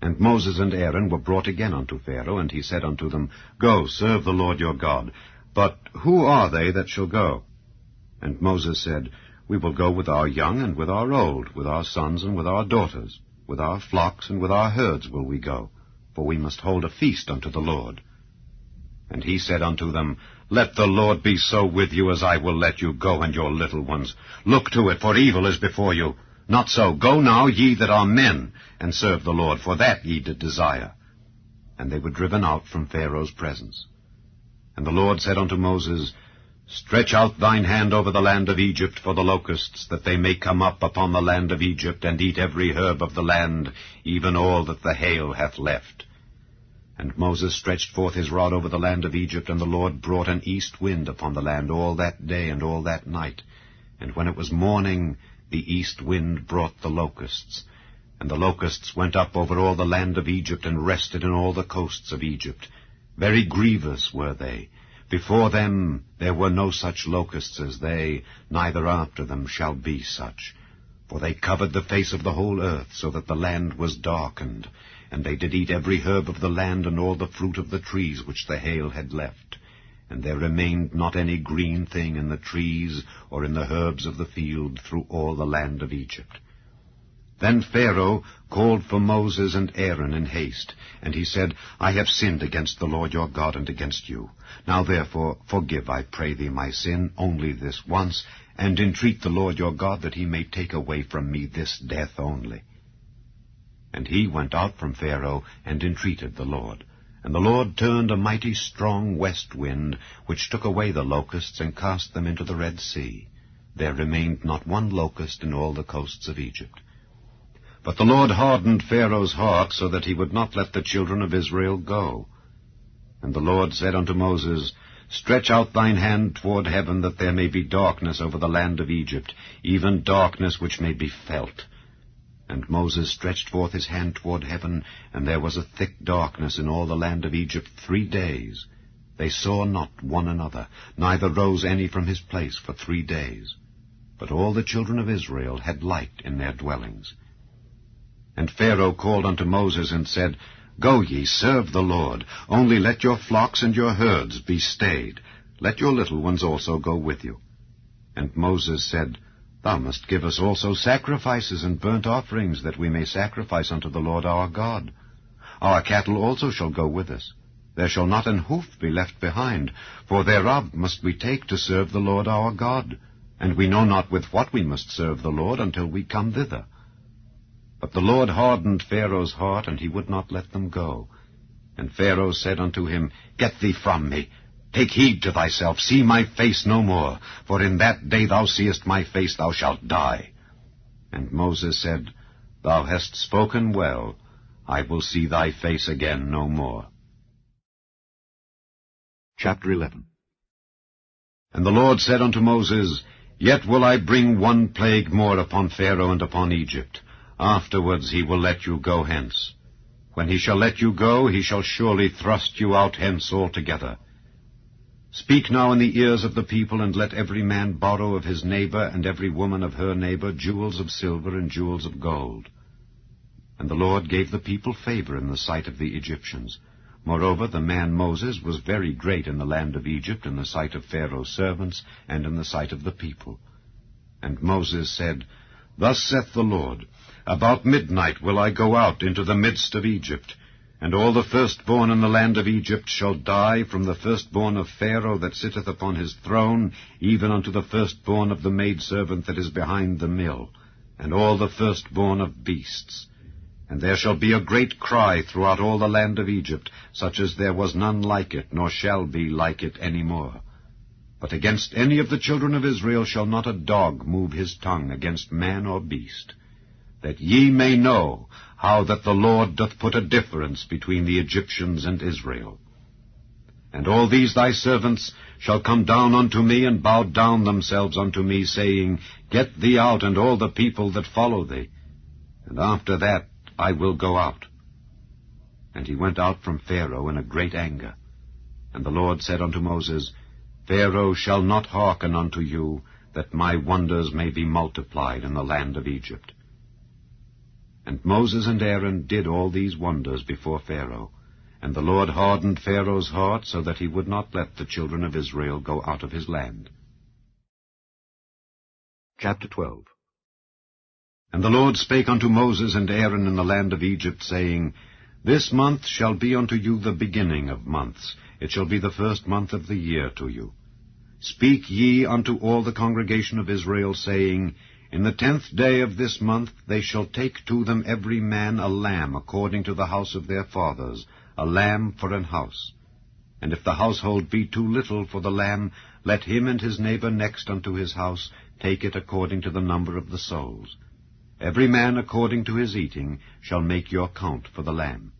And Moses and Aaron were brought again unto Pharaoh, and he said unto them, Go, serve the Lord your God. But who are they that shall go? And Moses said, We will go with our young and with our old, with our sons and with our daughters, with our flocks and with our herds will we go, for we must hold a feast unto the Lord. And he said unto them, Let the Lord be so with you as I will let you go and your little ones. Look to it, for evil is before you. Not so. Go now, ye that are men, and serve the Lord, for that ye did desire. And they were driven out from Pharaoh's presence. And the Lord said unto Moses, Stretch out thine hand over the land of Egypt for the locusts, that they may come up upon the land of Egypt, and eat every herb of the land, even all that the hail hath left. And Moses stretched forth his rod over the land of Egypt, and the Lord brought an east wind upon the land all that day and all that night. And when it was morning, the east wind brought the locusts. And the locusts went up over all the land of Egypt, and rested in all the coasts of Egypt. Very grievous were they. Before them there were no such locusts as they, neither after them shall be such. For they covered the face of the whole earth, so that the land was darkened. And they did eat every herb of the land, and all the fruit of the trees which the hail had left. And there remained not any green thing in the trees, or in the herbs of the field, through all the land of Egypt. Then Pharaoh called for Moses and Aaron in haste, and he said, I have sinned against the Lord your God and against you. Now therefore forgive, I pray thee, my sin, only this once, and entreat the Lord your God that he may take away from me this death only. And he went out from Pharaoh and entreated the Lord. And the Lord turned a mighty strong west wind, which took away the locusts and cast them into the Red Sea. There remained not one locust in all the coasts of Egypt. But the Lord hardened Pharaoh's heart, so that he would not let the children of Israel go. And the Lord said unto Moses, Stretch out thine hand toward heaven, that there may be darkness over the land of Egypt, even darkness which may be felt. And Moses stretched forth his hand toward heaven, and there was a thick darkness in all the land of Egypt 3 days. They saw not one another, neither rose any from his place for 3 days. But all the children of Israel had light in their dwellings. And Pharaoh called unto Moses and said, Go ye, serve the Lord. Only let your flocks and your herds be stayed. Let your little ones also go with you. And Moses said, Thou must give us also sacrifices and burnt offerings, that we may sacrifice unto the Lord our God. Our cattle also shall go with us. There shall not an hoof be left behind, for thereof must we take to serve the Lord our God. And we know not with what we must serve the Lord until we come thither. But the Lord hardened Pharaoh's heart, and he would not let them go. And Pharaoh said unto him, Get thee from me. Take heed to thyself, see my face no more, for in that day thou seest my face thou shalt die. And Moses said, Thou hast spoken well. I will see thy face again no more. Chapter 11. And the Lord said unto Moses, Yet will I bring one plague more upon Pharaoh and upon Egypt. Afterwards he will let you go hence. When he shall let you go, he shall surely thrust you out hence altogether. Speak now in the ears of the people, and let every man borrow of his neighbor, and every woman of her neighbor, jewels of silver and jewels of gold. And the Lord gave the people favor in the sight of the Egyptians. Moreover, the man Moses was very great in the land of Egypt, in the sight of Pharaoh's servants, and in the sight of the people. And Moses said, Thus saith the Lord, About midnight will I go out into the midst of Egypt, and all the firstborn in the land of Egypt shall die, from the firstborn of Pharaoh that sitteth upon his throne, even unto the firstborn of the maidservant that is behind the mill, and all the firstborn of beasts. And there shall be a great cry throughout all the land of Egypt, such as there was none like it, nor shall be like it any more. But against any of the children of Israel shall not a dog move his tongue against man or beast, that ye may know how that the Lord doth put a difference between the Egyptians and Israel. And all these thy servants shall come down unto me, and bow down themselves unto me, saying, Get thee out, and all the people that follow thee. And after that I will go out. And he went out from Pharaoh in a great anger. And the Lord said unto Moses, Pharaoh shall not hearken unto you, that my wonders may be multiplied in the land of Egypt. And Moses and Aaron did all these wonders before Pharaoh. And the Lord hardened Pharaoh's heart, so that he would not let the children of Israel go out of his land. Chapter 12. And the Lord spake unto Moses and Aaron in the land of Egypt, saying, This month shall be unto you the beginning of months. It shall be the first month of the year to you. Speak ye unto all the congregation of Israel, saying, In the 10th day of this month they shall take to them every man a lamb according to the house of their fathers, a lamb for an house. And if the household be too little for the lamb, let him and his neighbor next unto his house take it according to the number of the souls. Every man according to his eating shall make your count for the lamb.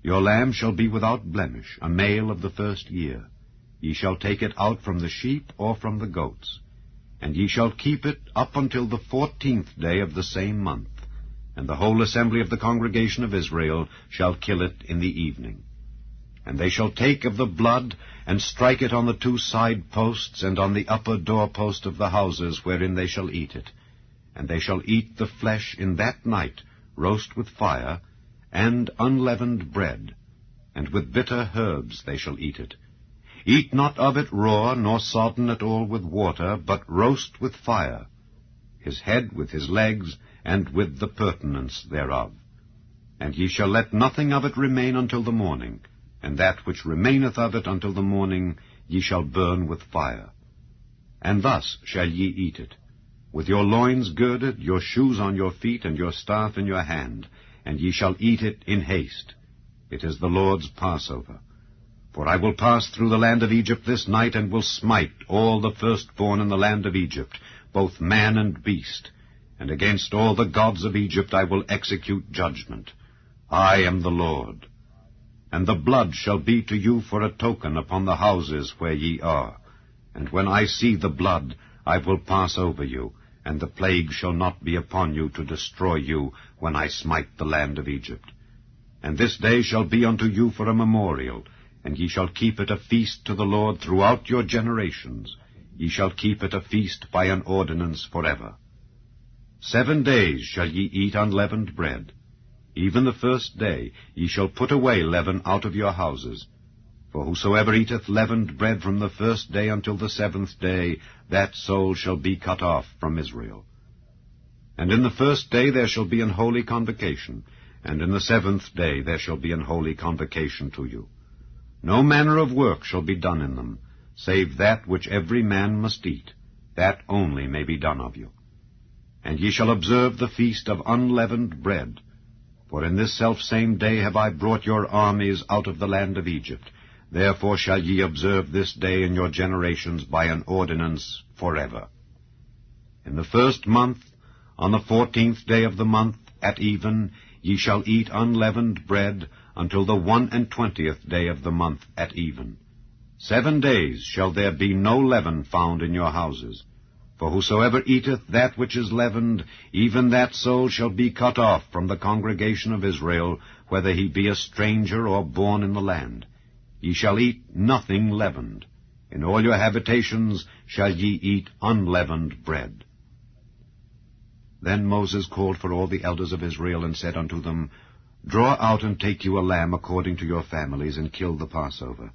Your lamb shall be without blemish, a male of the first year. Ye shall take it out from the sheep or from the goats. And ye shall keep it up until the 14th day of the same month. And the whole assembly of the congregation of Israel shall kill it in the evening. And they shall take of the blood, and strike it on the 2 side posts, and on the upper doorpost of the houses wherein they shall eat it. And they shall eat the flesh in that night, roast with fire, and unleavened bread, and with bitter herbs they shall eat it. Eat not of it raw, nor sodden at all with water, but roast with fire, his head with his legs, and with the purtenance thereof. And ye shall let nothing of it remain until the morning, and that which remaineth of it until the morning ye shall burn with fire. And thus shall ye eat it, with your loins girded, your shoes on your feet, and your staff in your hand, and ye shall eat it in haste. It is the Lord's Passover. For I will pass through the land of Egypt this night, and will smite all the firstborn in the land of Egypt, both man and beast. And against all the gods of Egypt I will execute judgment. I am the Lord. And the blood shall be to you for a token upon the houses where ye are. And when I see the blood, I will pass over you, and the plague shall not be upon you to destroy you when I smite the land of Egypt. And this day shall be unto you for a memorial, and ye shall keep it a feast to the Lord throughout your generations. Ye shall keep it a feast by an ordinance forever. 7 days shall ye eat unleavened bread. Even the first day ye shall put away leaven out of your houses. For whosoever eateth leavened bread from the first day until the 7th day, that soul shall be cut off from Israel. And in the first day there shall be an holy convocation, and in the 7th day there shall be an holy convocation to you. No manner of work shall be done in them, save that which every man must eat. That only may be done of you. And ye shall observe the feast of unleavened bread. For in this selfsame day have I brought your armies out of the land of Egypt. Therefore shall ye observe this day in your generations by an ordinance forever. In the 1st month, on the 14th day of the month, at even, ye shall eat unleavened bread until the 21st day of the month at even. 7 days shall there be no leaven found in your houses. For whosoever eateth that which is leavened, even that soul shall be cut off from the congregation of Israel, whether he be a stranger or born in the land. Ye shall eat nothing leavened. In all your habitations shall ye eat unleavened bread. Then Moses called for all the elders of Israel, and said unto them, Draw out and take you a lamb according to your families, and kill the Passover.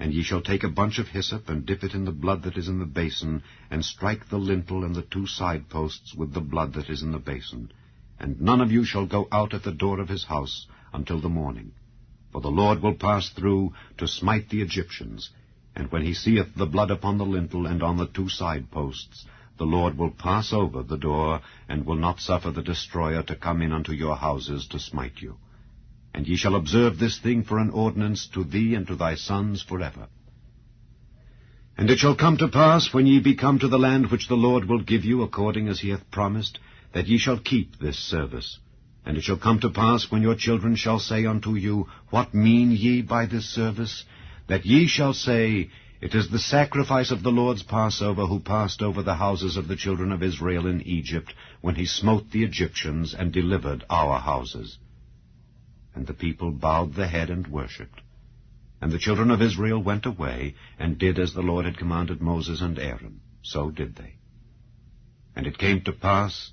And ye shall take a bunch of hyssop, and dip it in the blood that is in the basin, and strike the lintel and the 2 side posts with the blood that is in the basin. And none of you shall go out at the door of his house until the morning. For the Lord will pass through to smite the Egyptians. And when he seeth the blood upon the lintel and on the 2 side posts, the Lord will pass over the door, and will not suffer the destroyer to come in unto your houses to smite you. And ye shall observe this thing for an ordinance to thee and to thy sons forever. And it shall come to pass, when ye be come to the land which the Lord will give you, according as he hath promised, that ye shall keep this service. And it shall come to pass, when your children shall say unto you, What mean ye by this service? That ye shall say, It is the sacrifice of the Lord's Passover, who passed over the houses of the children of Israel in Egypt, when he smote the Egyptians and delivered our houses. And the people bowed the head and worshipped. And the children of Israel went away, and did as the Lord had commanded Moses and Aaron. So did they. And it came to pass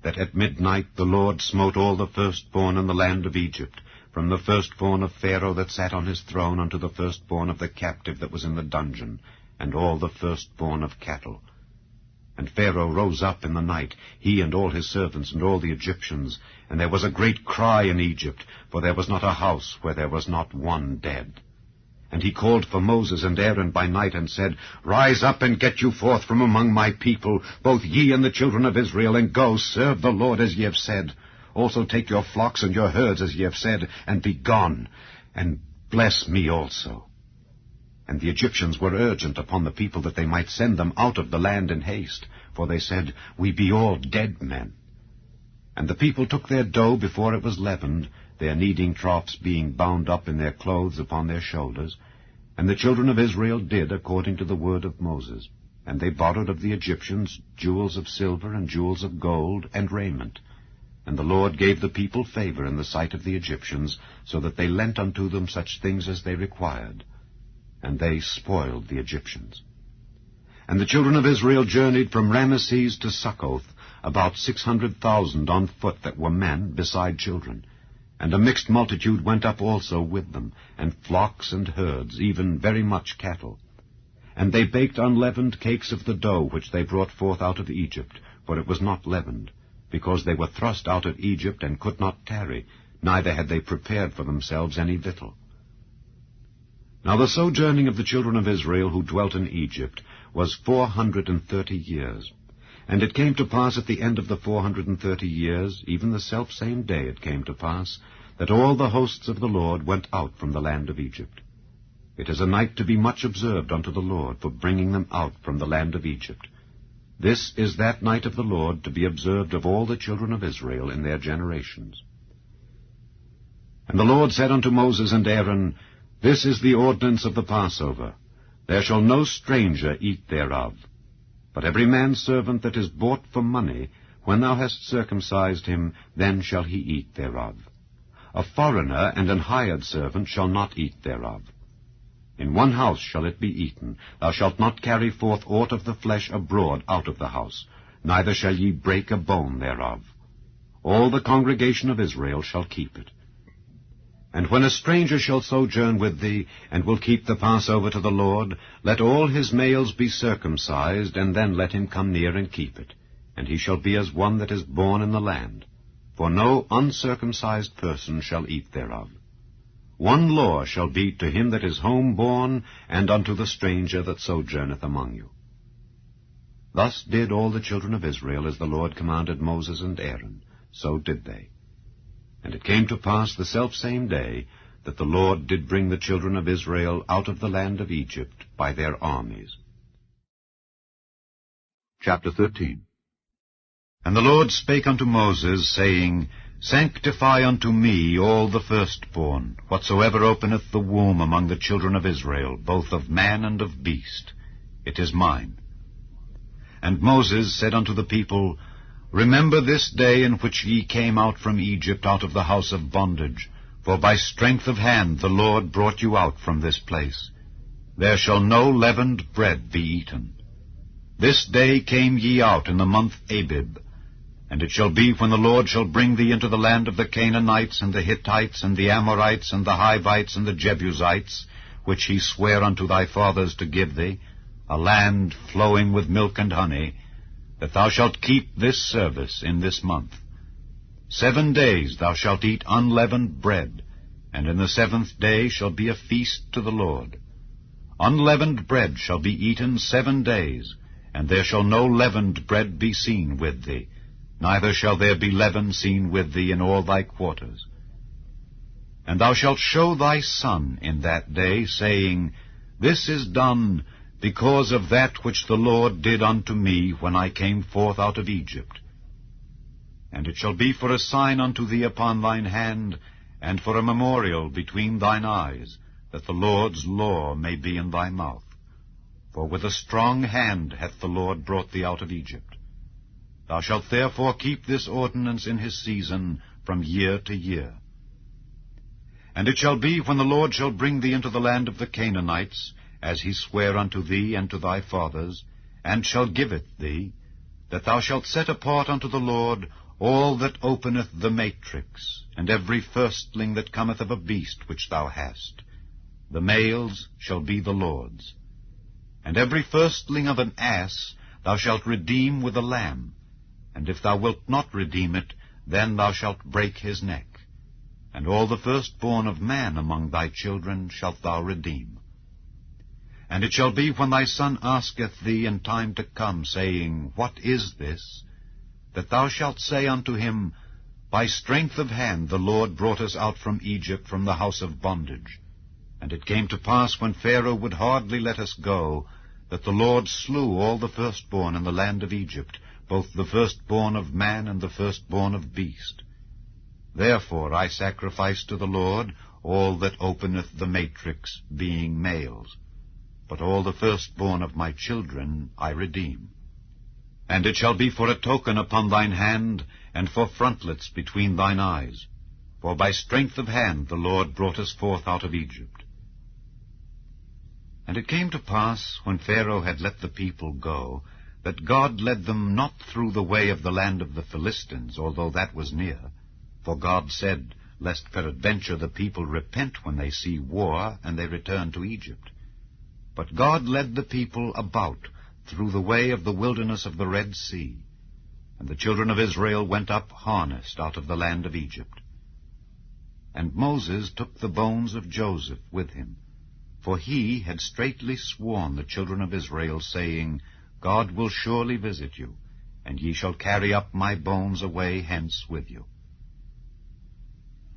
that at midnight the Lord smote all the firstborn in the land of Egypt, from the firstborn of Pharaoh that sat on his throne unto the firstborn of the captive that was in the dungeon, and all the firstborn of cattle. And Pharaoh rose up in the night, he and all his servants and all the Egyptians, and there was a great cry in Egypt, for there was not a house where there was not one dead. And he called for Moses and Aaron by night, and said, Rise up and get you forth from among my people, both ye and the children of Israel, and go, serve the Lord as ye have said. Also take your flocks and your herds as ye have said, and be gone, and bless me also. And the Egyptians were urgent upon the people that they might send them out of the land in haste, for they said, We be all dead men. And the people took their dough before it was leavened, their kneading troughs being bound up in their clothes upon their shoulders. And the children of Israel did according to the word of Moses. And they borrowed of the Egyptians jewels of silver and jewels of gold and raiment. And the Lord gave the people favor in the sight of the Egyptians, so that they lent unto them such things as they required. And they spoiled the Egyptians. And the children of Israel journeyed from Ramesses to Succoth, about 600,000 on foot that were men, beside children. And a mixed multitude went up also with them, and flocks and herds, even very much cattle. And they baked unleavened cakes of the dough which they brought forth out of Egypt, for it was not leavened, because they were thrust out of Egypt, and could not tarry, neither had they prepared for themselves any victual. Now the sojourning of the children of Israel who dwelt in Egypt was 430 years. And it came to pass at the end of the 430 years, even the selfsame day it came to pass, that all the hosts of the Lord went out from the land of Egypt. It is a night to be much observed unto the Lord, for bringing them out from the land of Egypt. This is that night of the Lord, to be observed of all the children of Israel in their generations. And the Lord said unto Moses and Aaron, This is the ordinance of the Passover. There shall no stranger eat thereof. But every man's servant that is bought for money, when thou hast circumcised him, then shall he eat thereof. A foreigner and an hired servant shall not eat thereof. In one house shall it be eaten. Thou shalt not carry forth aught of the flesh abroad out of the house, neither shall ye break a bone thereof. All the congregation of Israel shall keep it. And when a stranger shall sojourn with thee, and will keep the Passover to the Lord, let all his males be circumcised, and then let him come near and keep it. And he shall be as one that is born in the land. For no uncircumcised person shall eat thereof. One law shall be to him that is home-born, and unto the stranger that sojourneth among you. Thus did all the children of Israel, as the Lord commanded Moses and Aaron. So did they. And it came to pass the selfsame day, that the Lord did bring the children of Israel out of the land of Egypt by their armies. Chapter 13. And the Lord spake unto Moses, saying, Sanctify unto me all the firstborn, whatsoever openeth the womb among the children of Israel, both of man and of beast. It is mine. And Moses said unto the people, Remember this day in which ye came out from Egypt, out of the house of bondage, for by strength of hand the Lord brought you out from this place. There shall no leavened bread be eaten. This day came ye out in the month Abib. And it shall be, when the Lord shall bring thee into the land of the Canaanites, and the Hittites, and the Amorites, and the Hivites, and the Jebusites, which he sware unto thy fathers to give thee, a land flowing with milk and honey, that thou shalt keep this service in this month. 7 days thou shalt eat unleavened bread, and in the 7th day shall be a feast to the Lord. Unleavened bread shall be eaten 7 days, and there shall no leavened bread be seen with thee, neither shall there be leaven seen with thee in all thy quarters. And thou shalt show thy son in that day, saying, This is done because of that which the Lord did unto me when I came forth out of Egypt. And it shall be for a sign unto thee upon thine hand, and for a memorial between thine eyes, that the Lord's law may be in thy mouth. For with a strong hand hath the Lord brought thee out of Egypt. Thou shalt therefore keep this ordinance in his season from year to year. And it shall be, when the Lord shall bring thee into the land of the Canaanites, as he sware unto thee and to thy fathers, and shall give it thee, that thou shalt set apart unto the Lord all that openeth the matrix, and every firstling that cometh of a beast which thou hast. The males shall be the Lord's. And every firstling of an ass thou shalt redeem with a lamb, and if thou wilt not redeem it, then thou shalt break his neck. And all the firstborn of man among thy children shalt thou redeem. And it shall be, when thy son asketh thee in time to come, saying, What is this? That thou shalt say unto him, By strength of hand the Lord brought us out from Egypt, from the house of bondage. And it came to pass, when Pharaoh would hardly let us go, that the Lord slew all the firstborn in the land of Egypt, both the firstborn of man and the firstborn of beast. Therefore I sacrifice to the Lord all that openeth the matrix, being males. But all the firstborn of my children I redeem. And it shall be for a token upon thine hand, and for frontlets between thine eyes. For by strength of hand the Lord brought us forth out of Egypt. And it came to pass, when Pharaoh had let the people go, that God led them not through the way of the land of the Philistines, although that was near. For God said, Lest peradventure the people repent when they see war, and they return to Egypt. But God led the people about through the way of the wilderness of the Red Sea. And the children of Israel went up harnessed out of the land of Egypt. And Moses took the bones of Joseph with him, for he had straitly sworn the children of Israel, saying, God will surely visit you, and ye shall carry up my bones away hence with you.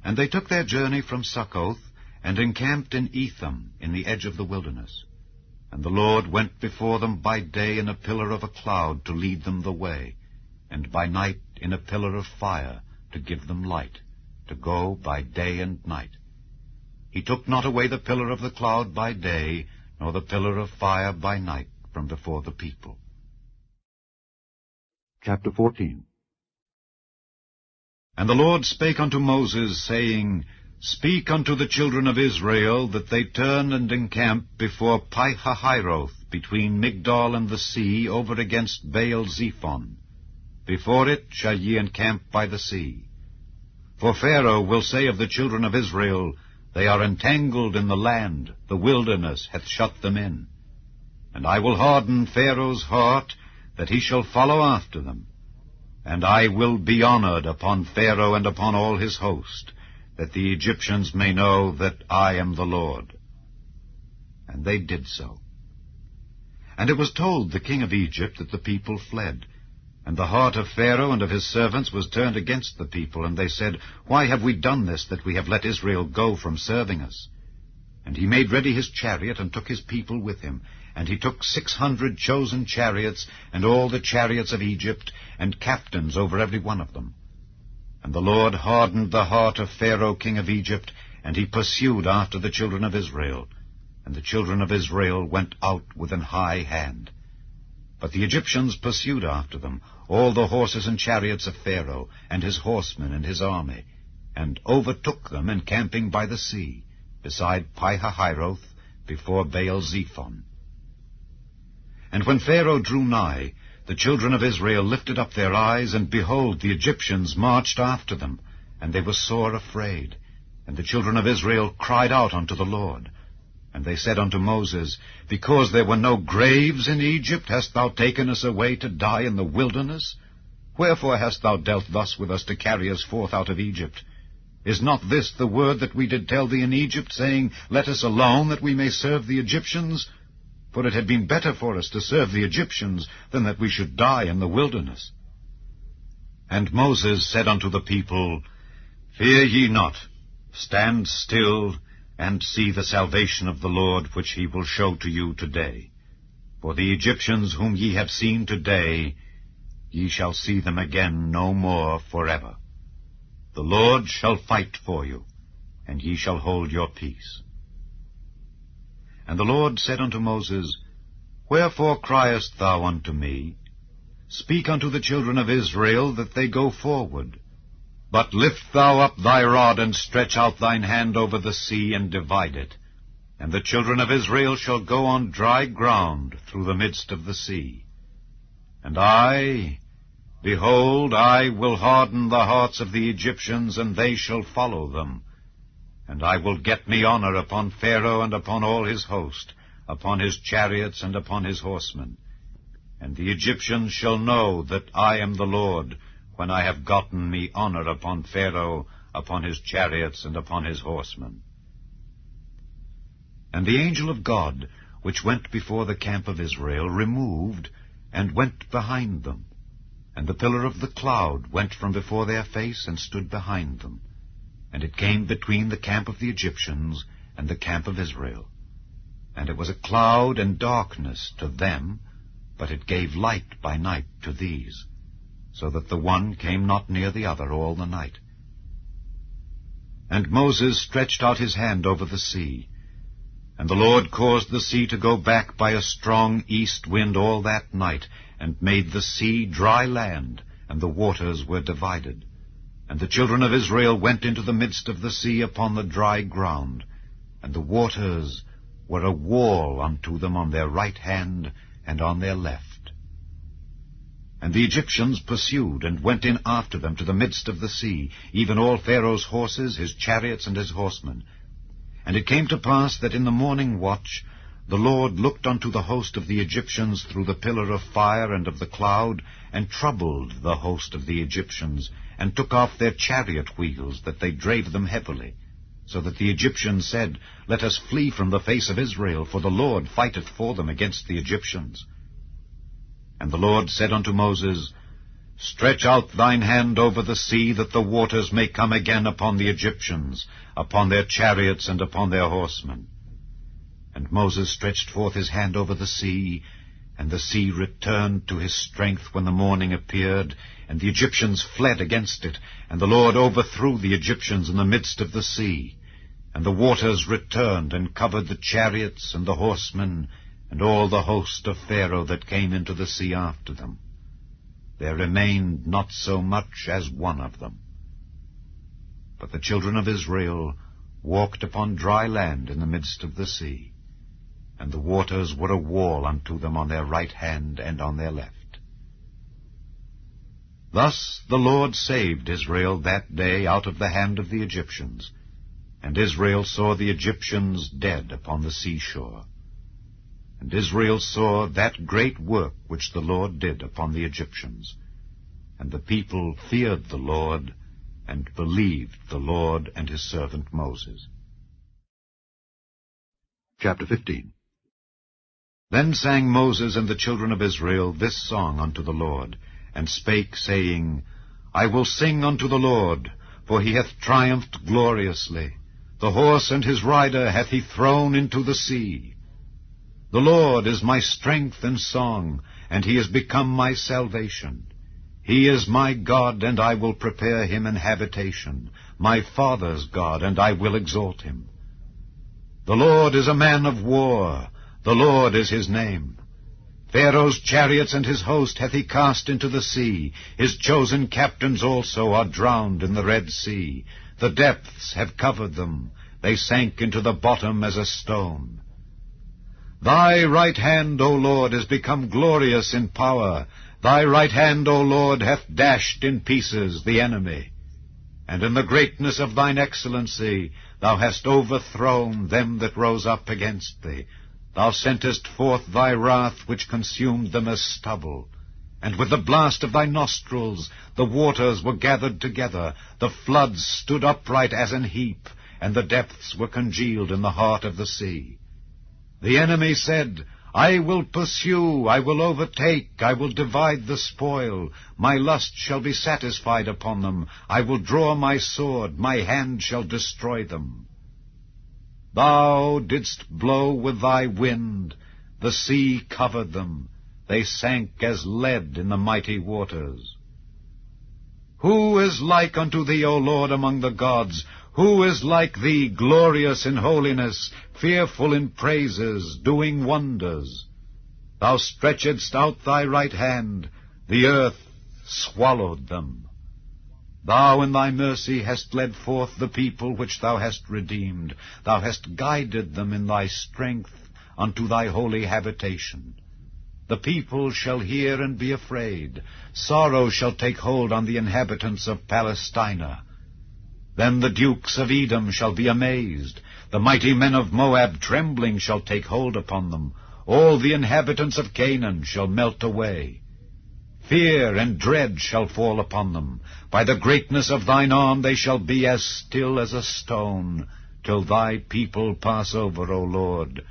And they took their journey from Succoth, and encamped in Etham, in the edge of the wilderness. And the Lord went before them by day in a pillar of a cloud to lead them the way, and by night in a pillar of fire to give them light, to go by day and night. He took not away the pillar of the cloud by day, nor the pillar of fire by night from before the people. Chapter 14. And the Lord spake unto Moses, saying, Speak unto the children of Israel, that they turn and encamp before Pi-hahiroth, between Migdol and the sea, over against Baal-zephon. Before it shall ye encamp by the sea. For Pharaoh will say of the children of Israel, They are entangled in the land, the wilderness hath shut them in. And I will harden Pharaoh's heart, that he shall follow after them. And I will be honored upon Pharaoh and upon all his host, that the Egyptians may know that I am the Lord. And they did so. And it was told the king of Egypt that the people fled. And the heart of Pharaoh and of his servants was turned against the people, and they said, Why have we done this, that we have let Israel go from serving us? And he made ready his chariot, and took his people with him. And he took 600 chosen chariots, and all the chariots of Egypt, and captains over every one of them. And the Lord hardened the heart of Pharaoh king of Egypt, and he pursued after the children of Israel. And the children of Israel went out with an high hand. But the Egyptians pursued after them, all the horses and chariots of Pharaoh, and his horsemen and his army, and overtook them encamping by the sea, beside Pi-hahiroth, before Baal-zephon. And when Pharaoh drew nigh, the children of Israel lifted up their eyes, and behold, the Egyptians marched after them, and they were sore afraid. And the children of Israel cried out unto the Lord. And they said unto Moses, Because there were no graves in Egypt, hast thou taken us away to die in the wilderness? Wherefore hast thou dealt thus with us to carry us forth out of Egypt? Is not this the word that we did tell thee in Egypt, saying, Let us alone, that we may serve the Egyptians? For it had been better for us to serve the Egyptians than that we should die in the wilderness. And Moses said unto the people, Fear ye not, stand still, and see the salvation of the Lord, which he will show to you today. For the Egyptians whom ye have seen today, ye shall see them again no more forever. The Lord shall fight for you, and ye shall hold your peace. And the Lord said unto Moses, Wherefore criest thou unto me? Speak unto the children of Israel that they go forward. But lift thou up thy rod, and stretch out thine hand over the sea, and divide it. And the children of Israel shall go on dry ground through the midst of the sea. And I, behold, I will harden the hearts of the Egyptians, and they shall follow them. And I will get me honor upon Pharaoh and upon all his host, upon his chariots and upon his horsemen. And the Egyptians shall know that I am the Lord, when I have gotten me honor upon Pharaoh, upon his chariots, and upon his horsemen. And the angel of God, which went before the camp of Israel, removed, and went behind them. And the pillar of the cloud went from before their face, and stood behind them. And it came between the camp of the Egyptians and the camp of Israel. And it was a cloud and darkness to them, but it gave light by night to these, so that the one came not near the other all the night. And Moses stretched out his hand over the sea, and the Lord caused the sea to go back by a strong east wind all that night, and made the sea dry land, and the waters were divided. And the children of Israel went into the midst of the sea upon the dry ground, and the waters were a wall unto them on their right hand and on their left. And the Egyptians pursued, and went in after them to the midst of the sea, even all Pharaoh's horses, his chariots, and his horsemen. And it came to pass that in the morning watch the Lord looked unto the host of the Egyptians through the pillar of fire and of the cloud, and troubled the host of the Egyptians, and took off their chariot wheels, that they drave them heavily. So that the Egyptians said, Let us flee from the face of Israel, for the Lord fighteth for them against the Egyptians. And the Lord said unto Moses, Stretch out thine hand over the sea, that the waters may come again upon the Egyptians, upon their chariots, and upon their horsemen. And Moses stretched forth his hand over the sea, and the sea returned to his strength when the morning appeared, and the Egyptians fled against it, and the Lord overthrew the Egyptians in the midst of the sea. And the waters returned, and covered the chariots and the horsemen, and all the host of Pharaoh that came into the sea after them. There remained not so much as one of them. But the children of Israel walked upon dry land in the midst of the sea, and the waters were a wall unto them on their right hand and on their left. Thus the Lord saved Israel that day out of the hand of the Egyptians, and Israel saw the Egyptians dead upon the seashore. And Israel saw that great work which the Lord did upon the Egyptians. And the people feared the Lord, and believed the Lord and his servant Moses. Chapter 15. Then sang Moses and the children of Israel this song unto the Lord, and spake, saying, I will sing unto the Lord, for he hath triumphed gloriously. The horse and his rider hath he thrown into the sea. The Lord is my strength and song, and he is become my salvation. He is my God, and I will prepare him an habitation, my father's God, and I will exalt him. The Lord is a man of war, the Lord is his name. Pharaoh's chariots and his host hath he cast into the sea. His chosen captains also are drowned in the Red Sea. The depths have covered them. They sank into the bottom as a stone. Thy right hand, O Lord, is become glorious in power. Thy right hand, O Lord, hath dashed in pieces the enemy, and in the greatness of thine excellency thou hast overthrown them that rose up against thee. Thou sentest forth thy wrath, which consumed them as stubble. And with the blast of thy nostrils the waters were gathered together, the floods stood upright as an heap, and the depths were congealed in the heart of the sea. The enemy said, I will pursue, I will overtake, I will divide the spoil. My lust shall be satisfied upon them. I will draw my sword, my hand shall destroy them. Thou didst blow with thy wind, the sea covered them. They sank as lead in the mighty waters. Who is like unto thee, O Lord, among the gods? Who is like thee, glorious in holiness, fearful in praises, doing wonders? Thou stretchedst out thy right hand, the earth swallowed them. Thou in thy mercy hast led forth the people which thou hast redeemed. Thou hast guided them in thy strength unto thy holy habitation. The people shall hear and be afraid. Sorrow shall take hold on the inhabitants of Palestina. Then the dukes of Edom shall be amazed. The mighty men of Moab trembling shall take hold upon them. All the inhabitants of Canaan shall melt away. Fear and dread shall fall upon them. By the greatness of thine arm they shall be as still as a stone, till thy people pass over, O Lord,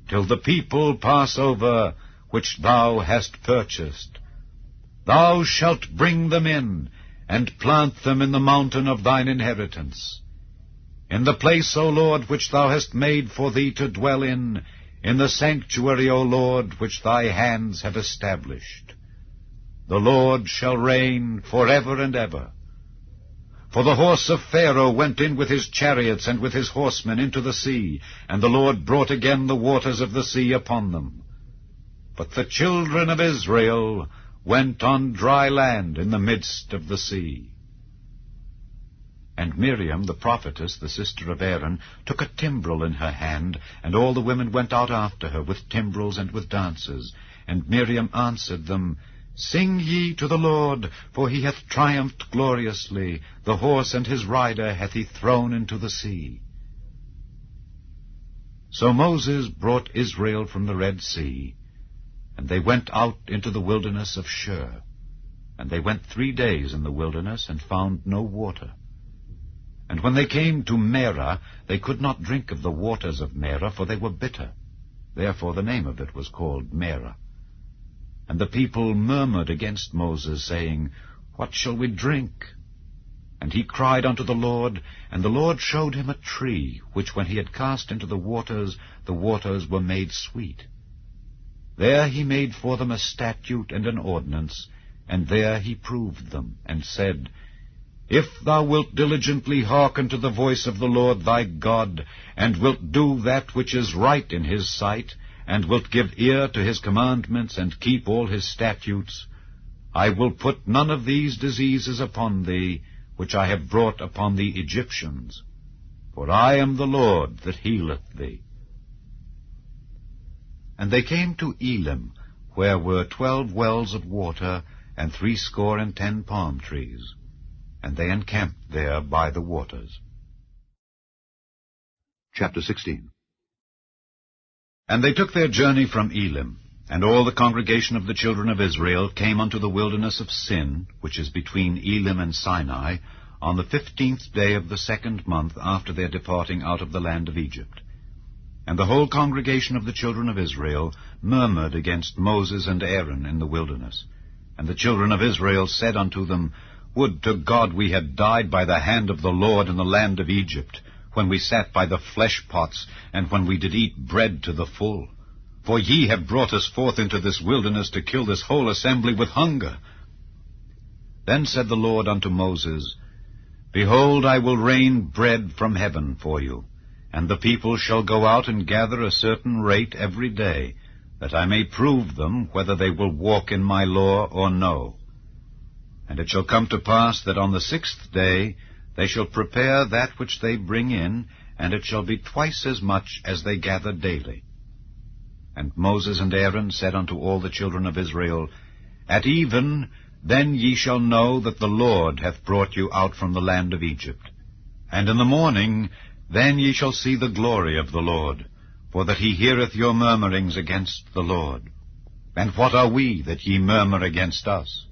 till the people pass over which thou hast purchased. Thou shalt bring them in, and plant them in the mountain of thine inheritance. In the place, O Lord, which thou hast made for thee to dwell in the sanctuary, O Lord, which thy hands have established. The Lord shall reign forever and ever. For the horse of Pharaoh went in with his chariots and with his horsemen into the sea, and the Lord brought again the waters of the sea upon them. But the children of Israel went on dry land in the midst of the sea. And Miriam, the prophetess, the sister of Aaron, took a timbrel in her hand, and all the women went out after her with timbrels and with dances. And Miriam answered them, Sing ye to the Lord, for he hath triumphed gloriously. The horse and his rider hath he thrown into the sea. So Moses brought Israel from the Red Sea, and they went out into the wilderness of Shur. And they went 3 days in the wilderness, and found no water. And when they came to Marah, they could not drink of the waters of Marah, for they were bitter. Therefore the name of it was called Marah. And the people murmured against Moses, saying, What shall we drink? And he cried unto the Lord, and the Lord showed him a tree, which when he had cast into the waters were made sweet. There he made for them a statute and an ordinance, and there he proved them, and said, If thou wilt diligently hearken to the voice of the Lord thy God, and wilt do that which is right in his sight, and wilt give ear to his commandments, and keep all his statutes, I will put none of these diseases upon thee, which I have brought upon the Egyptians. For I am the Lord that healeth thee. And they came to Elim, where were 12 wells of water, and 70 palm trees. And they encamped there by the waters. Chapter 16. And they took their journey from Elim, and all the congregation of the children of Israel came unto the wilderness of Sin, which is between Elim and Sinai, on the 15th day of the 2nd month after their departing out of the land of Egypt. And the whole congregation of the children of Israel murmured against Moses and Aaron in the wilderness. And the children of Israel said unto them, Would to God we had died by the hand of the Lord in the land of Egypt, when we sat by the flesh pots, and when we did eat bread to the full. For ye have brought us forth into this wilderness to kill this whole assembly with hunger. Then said the Lord unto Moses, Behold, I will rain bread from heaven for you, and the people shall go out and gather a certain rate every day, that I may prove them whether they will walk in my law or no. And it shall come to pass that on the 6th day they shall prepare that which they bring in, and it shall be twice as much as they gather daily. And Moses and Aaron said unto all the children of Israel, At even, then ye shall know that the Lord hath brought you out from the land of Egypt. And in the morning, then ye shall see the glory of the Lord, for that he heareth your murmurings against the Lord. And what are we, that ye murmur against us?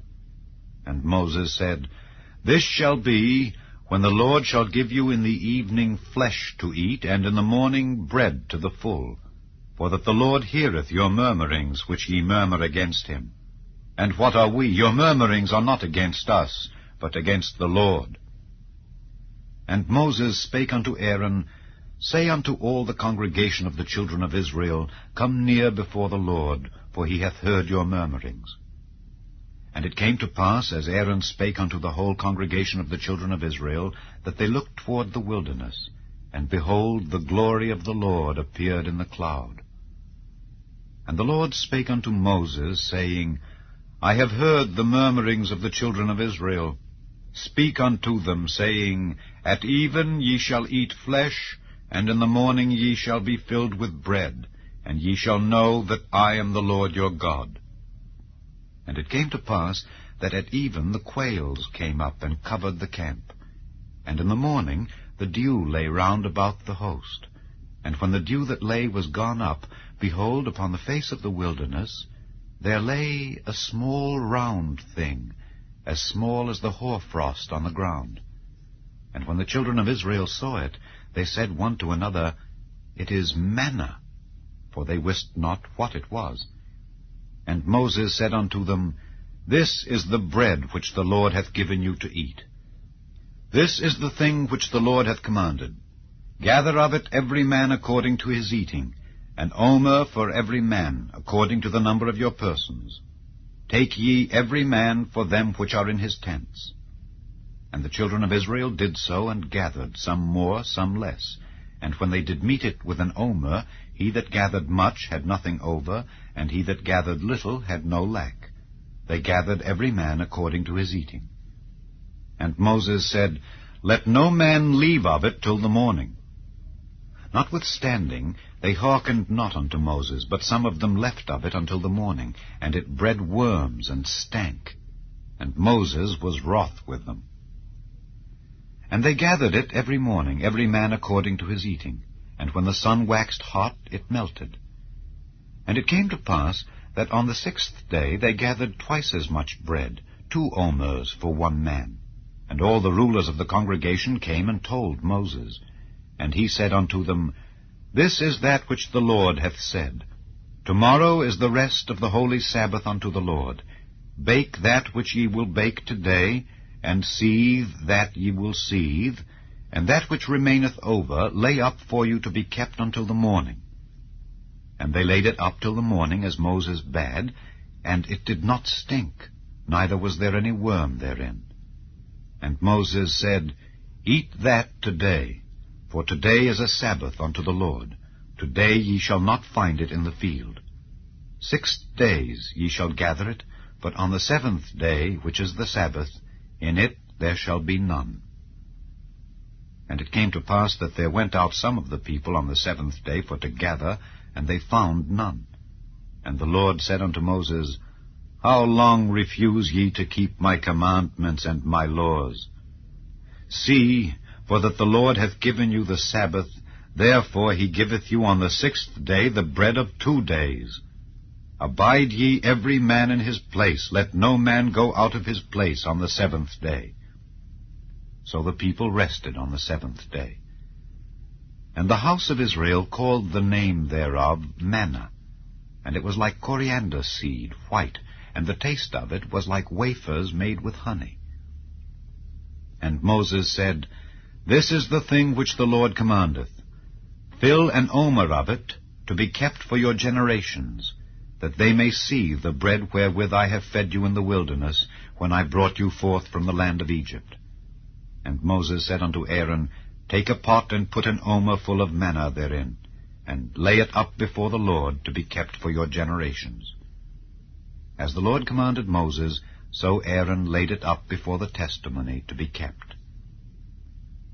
And Moses said, This shall be, when the Lord shall give you in the evening flesh to eat, and in the morning bread to the full, for that the Lord heareth your murmurings which ye murmur against him. And what are we? Your murmurings are not against us, but against the Lord. And Moses spake unto Aaron, Say unto all the congregation of the children of Israel, Come near before the Lord, for he hath heard your murmurings. And it came to pass, as Aaron spake unto the whole congregation of the children of Israel, that they looked toward the wilderness, and behold, the glory of the Lord appeared in the cloud. And the Lord spake unto Moses, saying, I have heard the murmurings of the children of Israel. Speak unto them, saying, At even ye shall eat flesh, and in the morning ye shall be filled with bread, and ye shall know that I am the Lord your God. And it came to pass that at even the quails came up and covered the camp. And in the morning the dew lay round about the host. And when the dew that lay was gone up, behold, upon the face of the wilderness there lay a small round thing, as small as the hoarfrost on the ground. And when the children of Israel saw it, they said one to another, It is manna, for they wist not what it was. And Moses said unto them, This is the bread which the Lord hath given you to eat. This is the thing which the Lord hath commanded. Gather of it every man according to his eating, an omer for every man, according to the number of your persons. Take ye every man for them which are in his tents. And the children of Israel did so, and gathered, some more, some less. And when they did meet it with an omer, he that gathered much had nothing over, and he that gathered little had no lack. They gathered every man according to his eating. And Moses said, Let no man leave of it till the morning. Notwithstanding, they hearkened not unto Moses, but some of them left of it until the morning, and it bred worms and stank. And Moses was wroth with them. And they gathered it every morning, every man according to his eating. And when the sun waxed hot, it melted. And it came to pass that on the 6th day they gathered twice as much bread, 2 omers for one man. And all the rulers of the congregation came and told Moses. And he said unto them, This is that which the Lord hath said. Tomorrow is the rest of the holy Sabbath unto the Lord. Bake that which ye will bake today, and seethe that ye will seethe, and that which remaineth over lay up for you to be kept until the morning. And they laid it up till the morning, as Moses bade, and it did not stink, neither was there any worm therein. And Moses said, Eat that today, for today is a Sabbath unto the Lord. Today ye shall not find it in the field. 6 days ye shall gather it, but on the 7th day, which is the Sabbath, in it there shall be none. And it came to pass that there went out some of the people on the 7th day for to gather, and they found none. And the Lord said unto Moses, How long refuse ye to keep my commandments and my laws? See, for that the Lord hath given you the Sabbath, therefore he giveth you on the 6th day the bread of 2 days. Abide ye every man in his place, let no man go out of his place on the 7th day. So the people rested on the 7th day. And the house of Israel called the name thereof manna, and it was like coriander seed, white, and the taste of it was like wafers made with honey. And Moses said, This is the thing which the Lord commandeth. Fill an omer of it, to be kept for your generations, that they may see the bread wherewith I have fed you in the wilderness, when I brought you forth from the land of Egypt. And Moses said unto Aaron, Take a pot, and put an omer full of manna therein, and lay it up before the Lord, to be kept for your generations. As the Lord commanded Moses, so Aaron laid it up before the testimony, to be kept.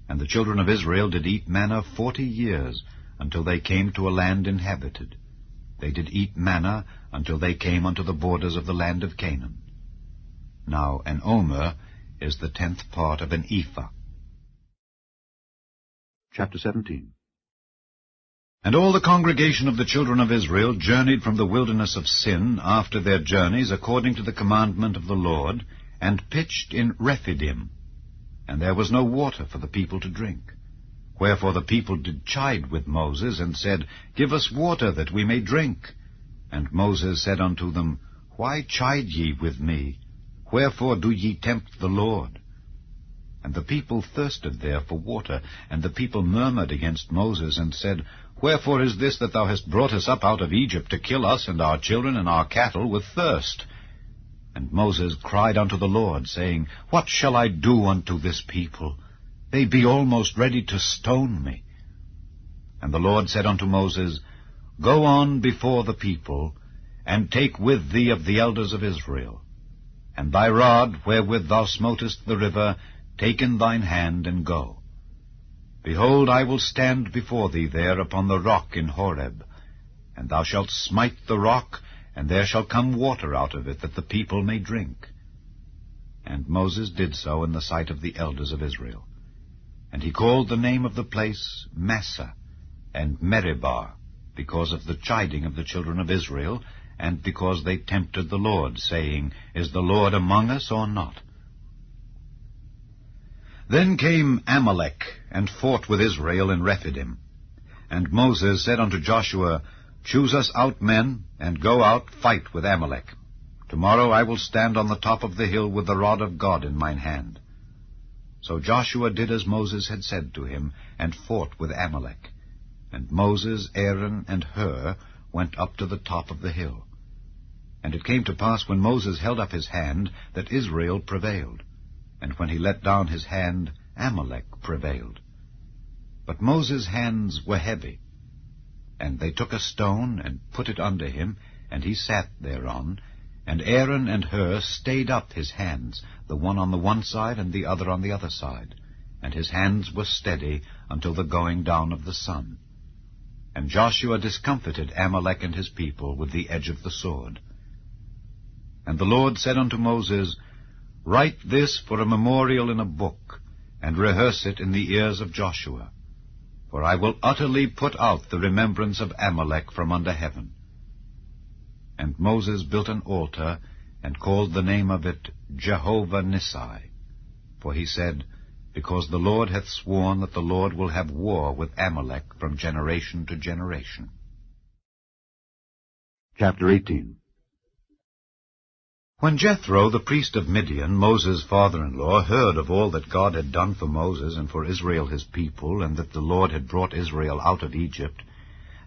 And the children of Israel did eat manna 40 years, until they came to a land inhabited. They did eat manna until they came unto the borders of the land of Canaan. Now an omer is the 10th part of an ephah. Chapter 17. And all the congregation of the children of Israel journeyed from the wilderness of Sin after their journeys according to the commandment of the Lord, and pitched in Rephidim. And there was no water for the people to drink. Wherefore the people did chide with Moses, and said, Give us water, that we may drink. And Moses said unto them, Why chide ye with me? Wherefore do ye tempt the Lord? And the people thirsted there for water, and the people murmured against Moses, and said, Wherefore is this that thou hast brought us up out of Egypt to kill us and our children and our cattle with thirst? And Moses cried unto the Lord, saying, What shall I do unto this people? They be almost ready to stone me. And the Lord said unto Moses, Go on before the people, and take with thee of the elders of Israel. And thy rod, wherewith thou smotest the river, take in thine hand, and go. Behold, I will stand before thee there upon the rock in Horeb, and thou shalt smite the rock, and there shall come water out of it, that the people may drink. And Moses did so in the sight of the elders of Israel. And he called the name of the place Massah, and Meribah, because of the chiding of the children of Israel, and because they tempted the Lord, saying, Is the Lord among us or not? Then came Amalek, and fought with Israel in Rephidim. And Moses said unto Joshua, Choose us out men, and go out, fight with Amalek. Tomorrow I will stand on the top of the hill with the rod of God in mine hand. So Joshua did as Moses had said to him, and fought with Amalek. And Moses, Aaron, and Hur went up to the top of the hill. And it came to pass, when Moses held up his hand, that Israel prevailed. And when he let down his hand, Amalek prevailed. But Moses' hands were heavy. And they took a stone, and put it under him, and he sat thereon. And Aaron and Hur stayed up his hands, the one on the one side, and the other on the other side. And his hands were steady until the going down of the sun. And Joshua discomfited Amalek and his people with the edge of the sword. And the Lord said unto Moses, Write this for a memorial in a book, and rehearse it in the ears of Joshua. For I will utterly put out the remembrance of Amalek from under heaven. And Moses built an altar, and called the name of it Jehovah Nissi. For he said, Because the Lord hath sworn that the Lord will have war with Amalek from generation to generation. Chapter 18. When Jethro, the priest of Midian, Moses' father-in-law, heard of all that God had done for Moses and for Israel his people, and that the Lord had brought Israel out of Egypt,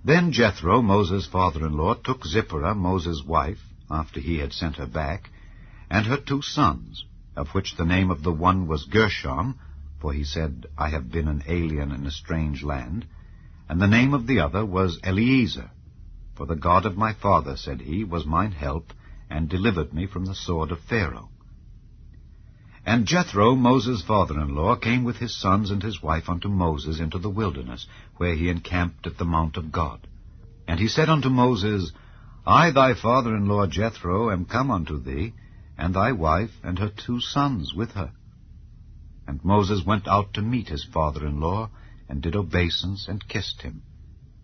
then Jethro, Moses' father-in-law, took Zipporah, Moses' wife, after he had sent her back, and her 2 sons, of which the name of the one was Gershom, for he said, I have been an alien in a strange land, and the name of the other was Eliezer, for the God of my father, said he, was mine help, and delivered me from the sword of Pharaoh. And Jethro, Moses' father-in-law, came with his sons and his wife unto Moses into the wilderness, where he encamped at the mount of God. And he said unto Moses, I, thy father-in-law Jethro, am come unto thee, and thy wife and her 2 sons with her. And Moses went out to meet his father-in-law, and did obeisance, and kissed him.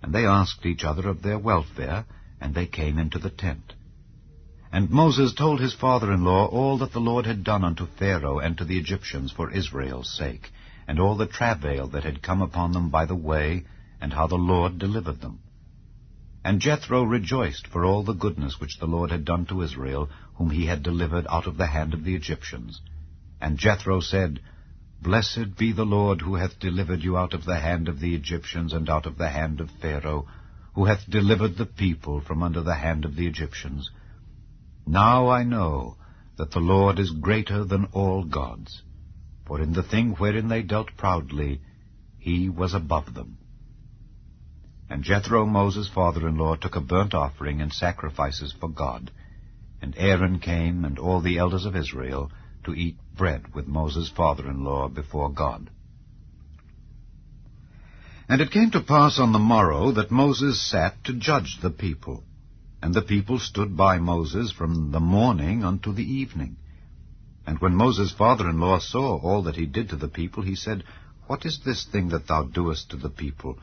And they asked each other of their welfare, and they came into the tent. And Moses told his father-in-law all that the Lord had done unto Pharaoh and to the Egyptians for Israel's sake, and all the travail that had come upon them by the way, and how the Lord delivered them. And Jethro rejoiced for all the goodness which the Lord had done to Israel, whom he had delivered out of the hand of the Egyptians. And Jethro said, Blessed be the Lord, who hath delivered you out of the hand of the Egyptians and out of the hand of Pharaoh, who hath delivered the people from under the hand of the Egyptians. Now I know that the Lord is greater than all gods, for in the thing wherein they dealt proudly, he was above them. And Jethro, Moses' father-in-law, took a burnt offering and sacrifices for God. And Aaron came, and all the elders of Israel, to eat bread with Moses' father-in-law before God. And it came to pass on the morrow that Moses sat to judge the people. And the people stood by Moses from the morning unto the evening. And when Moses' father-in-law saw all that he did to the people, he said, What is this thing that thou doest to the people?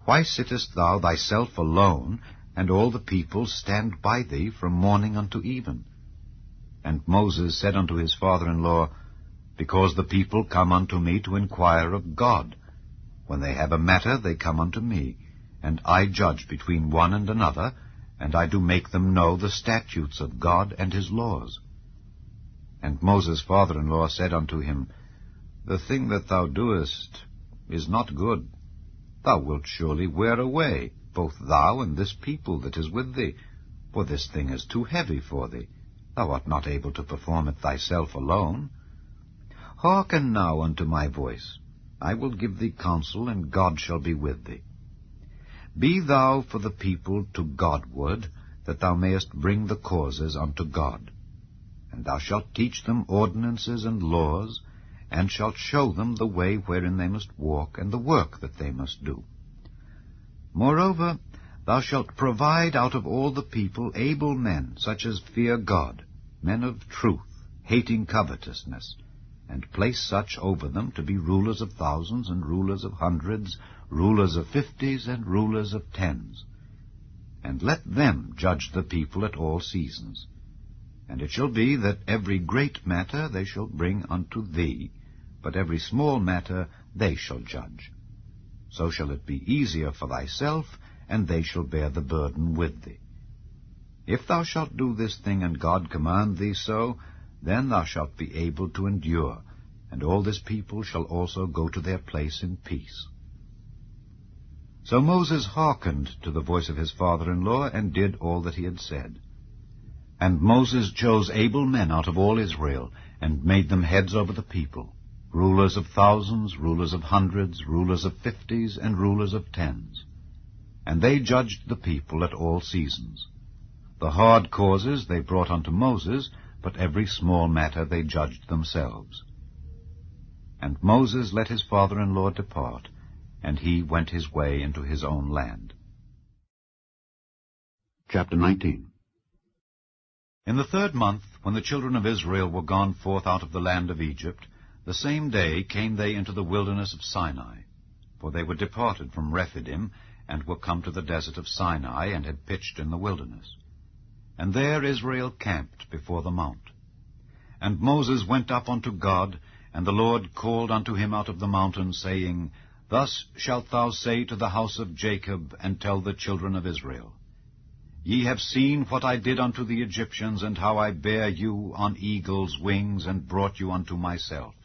Why sittest thou thyself alone, and all the people stand by thee from morning unto even? And Moses said unto his father-in-law, Because the people come unto me to inquire of God. When they have a matter, they come unto me, and I judge between one and another, and I do make them know the statutes of God and his laws. And Moses' father-in-law said unto him, The thing that thou doest is not good. Thou wilt surely wear away, both thou and this people that is with thee, for this thing is too heavy for thee. Thou art not able to perform it thyself alone. Hearken now unto my voice. I will give thee counsel, and God shall be with thee. Be thou for the people to Godward, that thou mayest bring the causes unto God. And thou shalt teach them ordinances and laws, and shalt show them the way wherein they must walk, and the work that they must do. Moreover, thou shalt provide out of all the people able men, such as fear God, men of truth, hating covetousness, and place such over them to be rulers of thousands, and rulers of hundreds, rulers of 50s, and rulers of 10s. And let them judge the people at all seasons. And it shall be that every great matter they shall bring unto thee, but every small matter they shall judge. So shall it be easier for thyself, and they shall bear the burden with thee. If thou shalt do this thing, and God command thee so, then thou shalt be able to endure, and all this people shall also go to their place in peace. So Moses hearkened to the voice of his father-in-law, and did all that he had said. And Moses chose able men out of all Israel, and made them heads over the people, rulers of thousands, rulers of hundreds, rulers of 50s, and rulers of 10s. And they judged the people at all seasons. The hard causes they brought unto Moses, but every small matter they judged themselves. And Moses let his father-in-law depart, and he went his way into his own land. Chapter 19. In the 3rd month, when the children of Israel were gone forth out of the land of Egypt, the same day came they into the wilderness of Sinai. For they were departed from Rephidim, and were come to the desert of Sinai, and had pitched in the wilderness. And there Israel camped before the mount. And Moses went up unto God, and the Lord called unto him out of the mountain, saying, Thus shalt thou say to the house of Jacob, and tell the children of Israel, Ye have seen what I did unto the Egyptians, and how I bare you on eagle's wings, and brought you unto myself.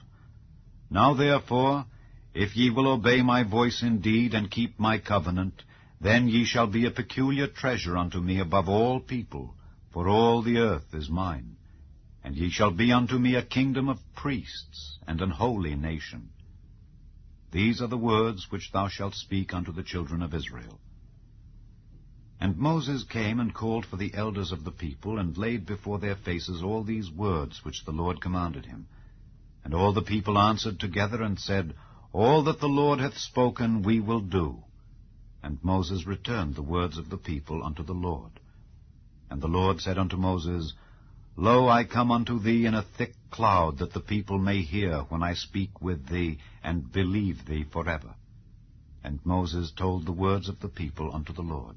Now therefore, if ye will obey my voice indeed, and keep my covenant, then ye shall be a peculiar treasure unto me above all people, for all the earth is mine. And ye shall be unto me a kingdom of priests, and an holy nation. These are the words which thou shalt speak unto the children of Israel. And Moses came and called for the elders of the people, and laid before their faces all these words which the Lord commanded him. And all the people answered together, and said, All that the Lord hath spoken we will do. And Moses returned the words of the people unto the Lord. And the Lord said unto Moses, Lo, I come unto thee in a thick cloud, that the people may hear when I speak with thee, and believe thee forever. And Moses told the words of the people unto the Lord.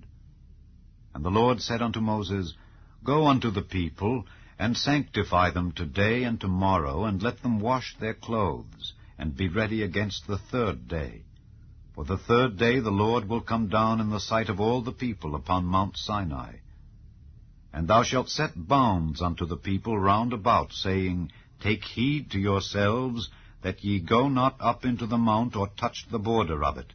And the Lord said unto Moses, Go unto the people, and sanctify them today and tomorrow, and let them wash their clothes, and be ready against the 3rd day. For the 3rd day the Lord will come down in the sight of all the people upon Mount Sinai. And thou shalt set bounds unto the people round about, saying, Take heed to yourselves, that ye go not up into the mount, or touch the border of it.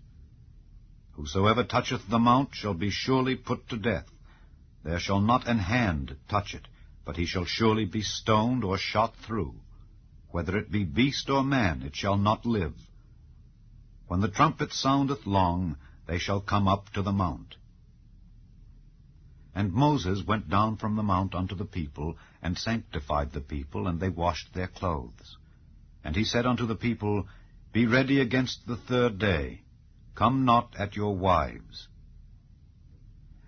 Whosoever toucheth the mount shall be surely put to death. There shall not an hand touch it, but he shall surely be stoned or shot through. Whether it be beast or man, it shall not live. When the trumpet soundeth long, they shall come up to the mount. And Moses went down from the mount unto the people, and sanctified the people, and they washed their clothes. And he said unto the people, Be ready against the 3rd day. Come not at your wives.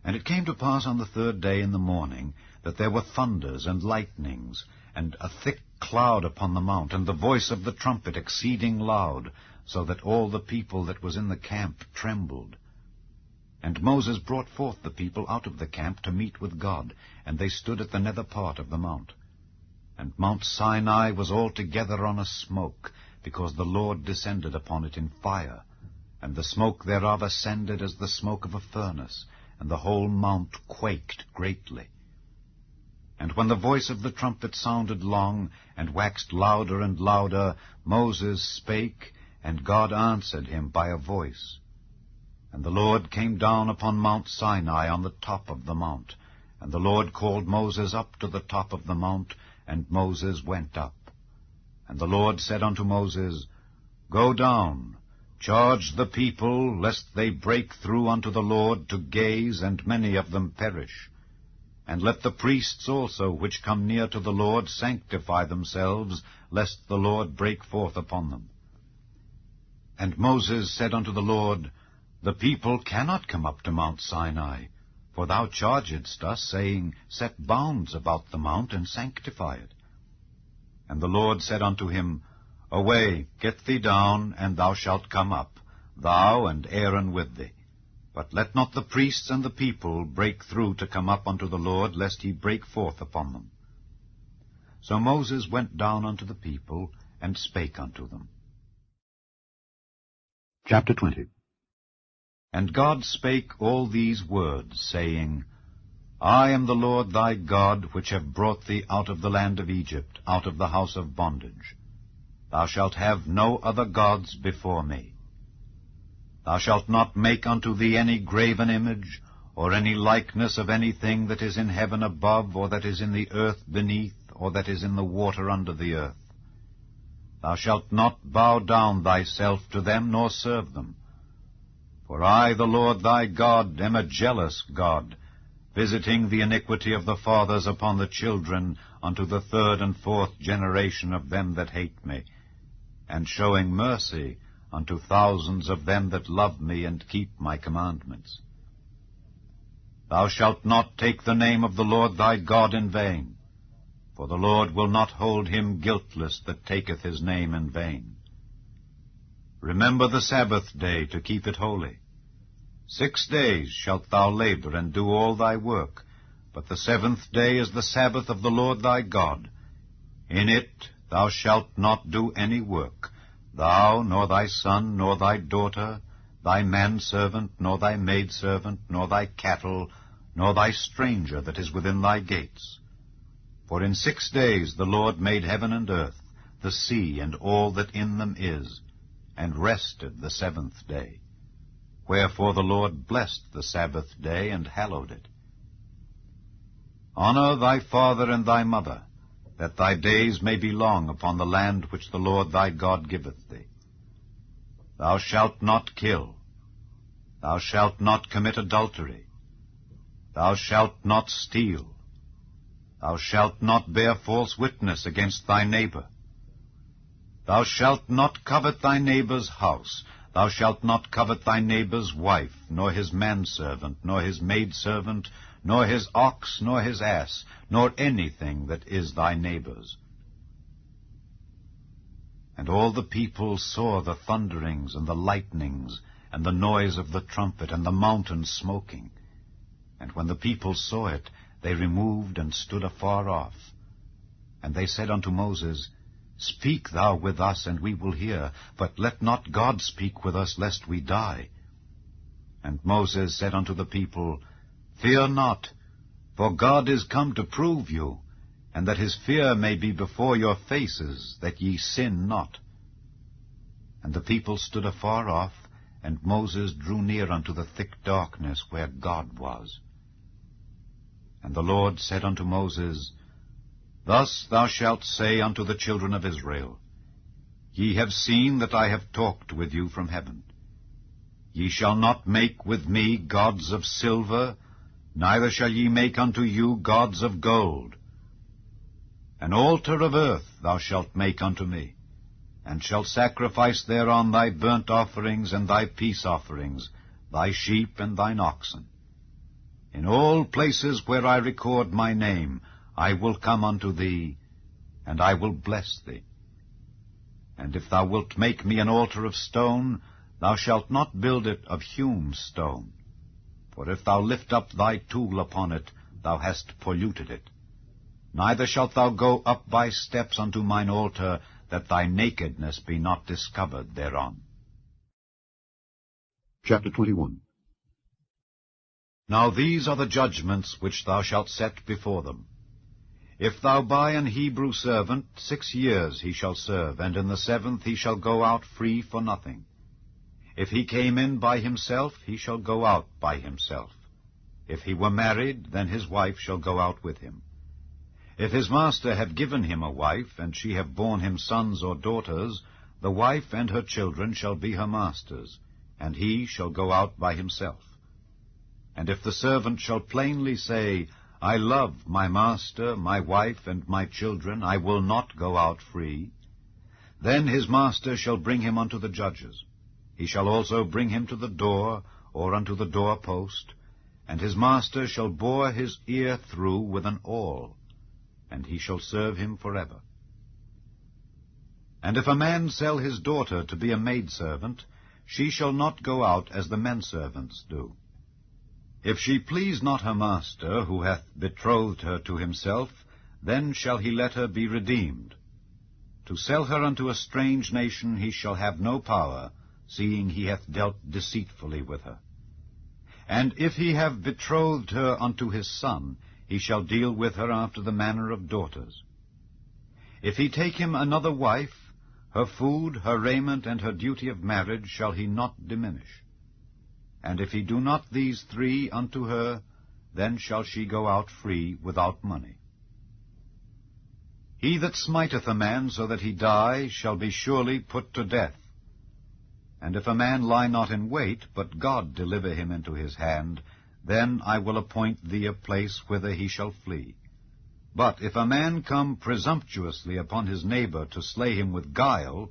And it came to pass on the 3rd day in the morning, that there were thunders and lightnings, and a thick cloud upon the mount, and the voice of the trumpet exceeding loud, so that all the people that was in the camp trembled. And Moses brought forth the people out of the camp to meet with God, and they stood at the nether part of the mount. And Mount Sinai was altogether on a smoke, because the Lord descended upon it in fire, and the smoke thereof ascended as the smoke of a furnace, and the whole mount quaked greatly. And when the voice of the trumpet sounded long, and waxed louder and louder, Moses spake, and God answered him by a voice. And the Lord came down upon Mount Sinai on the top of the mount. And the Lord called Moses up to the top of the mount, and Moses went up. And the Lord said unto Moses, Go down, charge the people, lest they break through unto the Lord to gaze, and many of them perish. And let the priests also which come near to the Lord sanctify themselves, lest the Lord break forth upon them. And Moses said unto the Lord, The people cannot come up to Mount Sinai, for thou chargedst us, saying, Set bounds about the mount, and sanctify it. And the Lord said unto him, Away, get thee down, and thou shalt come up, thou and Aaron with thee. But let not the priests and the people break through to come up unto the Lord, lest he break forth upon them. So Moses went down unto the people, and spake unto them. Chapter 20. And God spake all these words, saying, I am the Lord thy God, which have brought thee out of the land of Egypt, out of the house of bondage. Thou shalt have no other gods before me. Thou shalt not make unto thee any graven image, or any likeness of anything that is in heaven above, or that is in the earth beneath, or that is in the water under the earth. Thou shalt not bow down thyself to them, nor serve them. For I, the Lord thy God, am a jealous God, visiting the iniquity of the fathers upon the children, unto the third and fourth generation of them that hate me, and showing mercy unto thousands of them that love me and keep my commandments. Thou shalt not take the name of the Lord thy God in vain, for the Lord will not hold him guiltless that taketh his name in vain. Remember the Sabbath day to keep it holy. 6 days shalt thou labor and do all thy work, but the 7th day is the Sabbath of the Lord thy God. In it thou shalt not do any work, thou, nor thy son, nor thy daughter, thy manservant, nor thy maidservant, nor thy cattle, nor thy stranger that is within thy gates. For in 6 days the Lord made heaven and earth, the sea, and all that in them is, and rested the 7th day. Wherefore the Lord blessed the Sabbath day, and hallowed it. Honor thy father and thy mother, that thy days may be long upon the land which the Lord thy God giveth thee. Thou shalt not kill. Thou shalt not commit adultery. Thou shalt not steal. Thou shalt not bear false witness against thy neighbor. Thou shalt not covet thy neighbor's house. Thou shalt not covet thy neighbor's wife, nor his manservant, nor his maidservant, nor his ox, nor his ass, nor anything that is thy neighbor's. And all the people saw the thunderings and the lightnings, and the noise of the trumpet, and the mountain smoking. And when the people saw it, they removed and stood afar off. And they said unto Moses, Speak thou with us, and we will hear, but let not God speak with us, lest we die. And Moses said unto the people, Fear not, for God is come to prove you, and that his fear may be before your faces, that ye sin not. And the people stood afar off, and Moses drew near unto the thick darkness where God was. And the Lord said unto Moses, Thus thou shalt say unto the children of Israel, Ye have seen that I have talked with you from heaven. Ye shall not make with me gods of silver, neither shall ye make unto you gods of gold. An altar of earth thou shalt make unto me, and shalt sacrifice thereon thy burnt offerings and thy peace offerings, thy sheep and thine oxen. In all places where I record my name, I will come unto thee, and I will bless thee. And if thou wilt make me an altar of stone, thou shalt not build it of hewn stone. For if thou lift up thy tool upon it, thou hast polluted it. Neither shalt thou go up by steps unto mine altar, that thy nakedness be not discovered thereon. Chapter 21. Now these are the judgments which thou shalt set before them. If thou buy an Hebrew servant, 6 years he shall serve, and in the 7th he shall go out free for nothing. If he came in by himself, he shall go out by himself. If he were married, then his wife shall go out with him. If his master have given him a wife, and she have borne him sons or daughters, the wife and her children shall be her master's, and he shall go out by himself. And if the servant shall plainly say, I love my master, my wife, and my children, I will not go out free, then his master shall bring him unto the judges. He shall also bring him to the door, or unto the doorpost, and his master shall bore his ear through with an awl, and he shall serve him forever. And if a man sell his daughter to be a maidservant, she shall not go out as the menservants do. If she please not her master, who hath betrothed her to himself, then shall he let her be redeemed. To sell her unto a strange nation he shall have no power, seeing he hath dealt deceitfully with her. And if he have betrothed her unto his son, he shall deal with her after the manner of daughters. If he take him another wife, her food, her raiment, and her duty of marriage shall he not diminish. And if he do not these 3 unto her, then shall she go out free without money. He that smiteth a man so that he die shall be surely put to death. And if a man lie not in wait, but God deliver him into his hand, then I will appoint thee a place whither he shall flee. But if a man come presumptuously upon his neighbor to slay him with guile,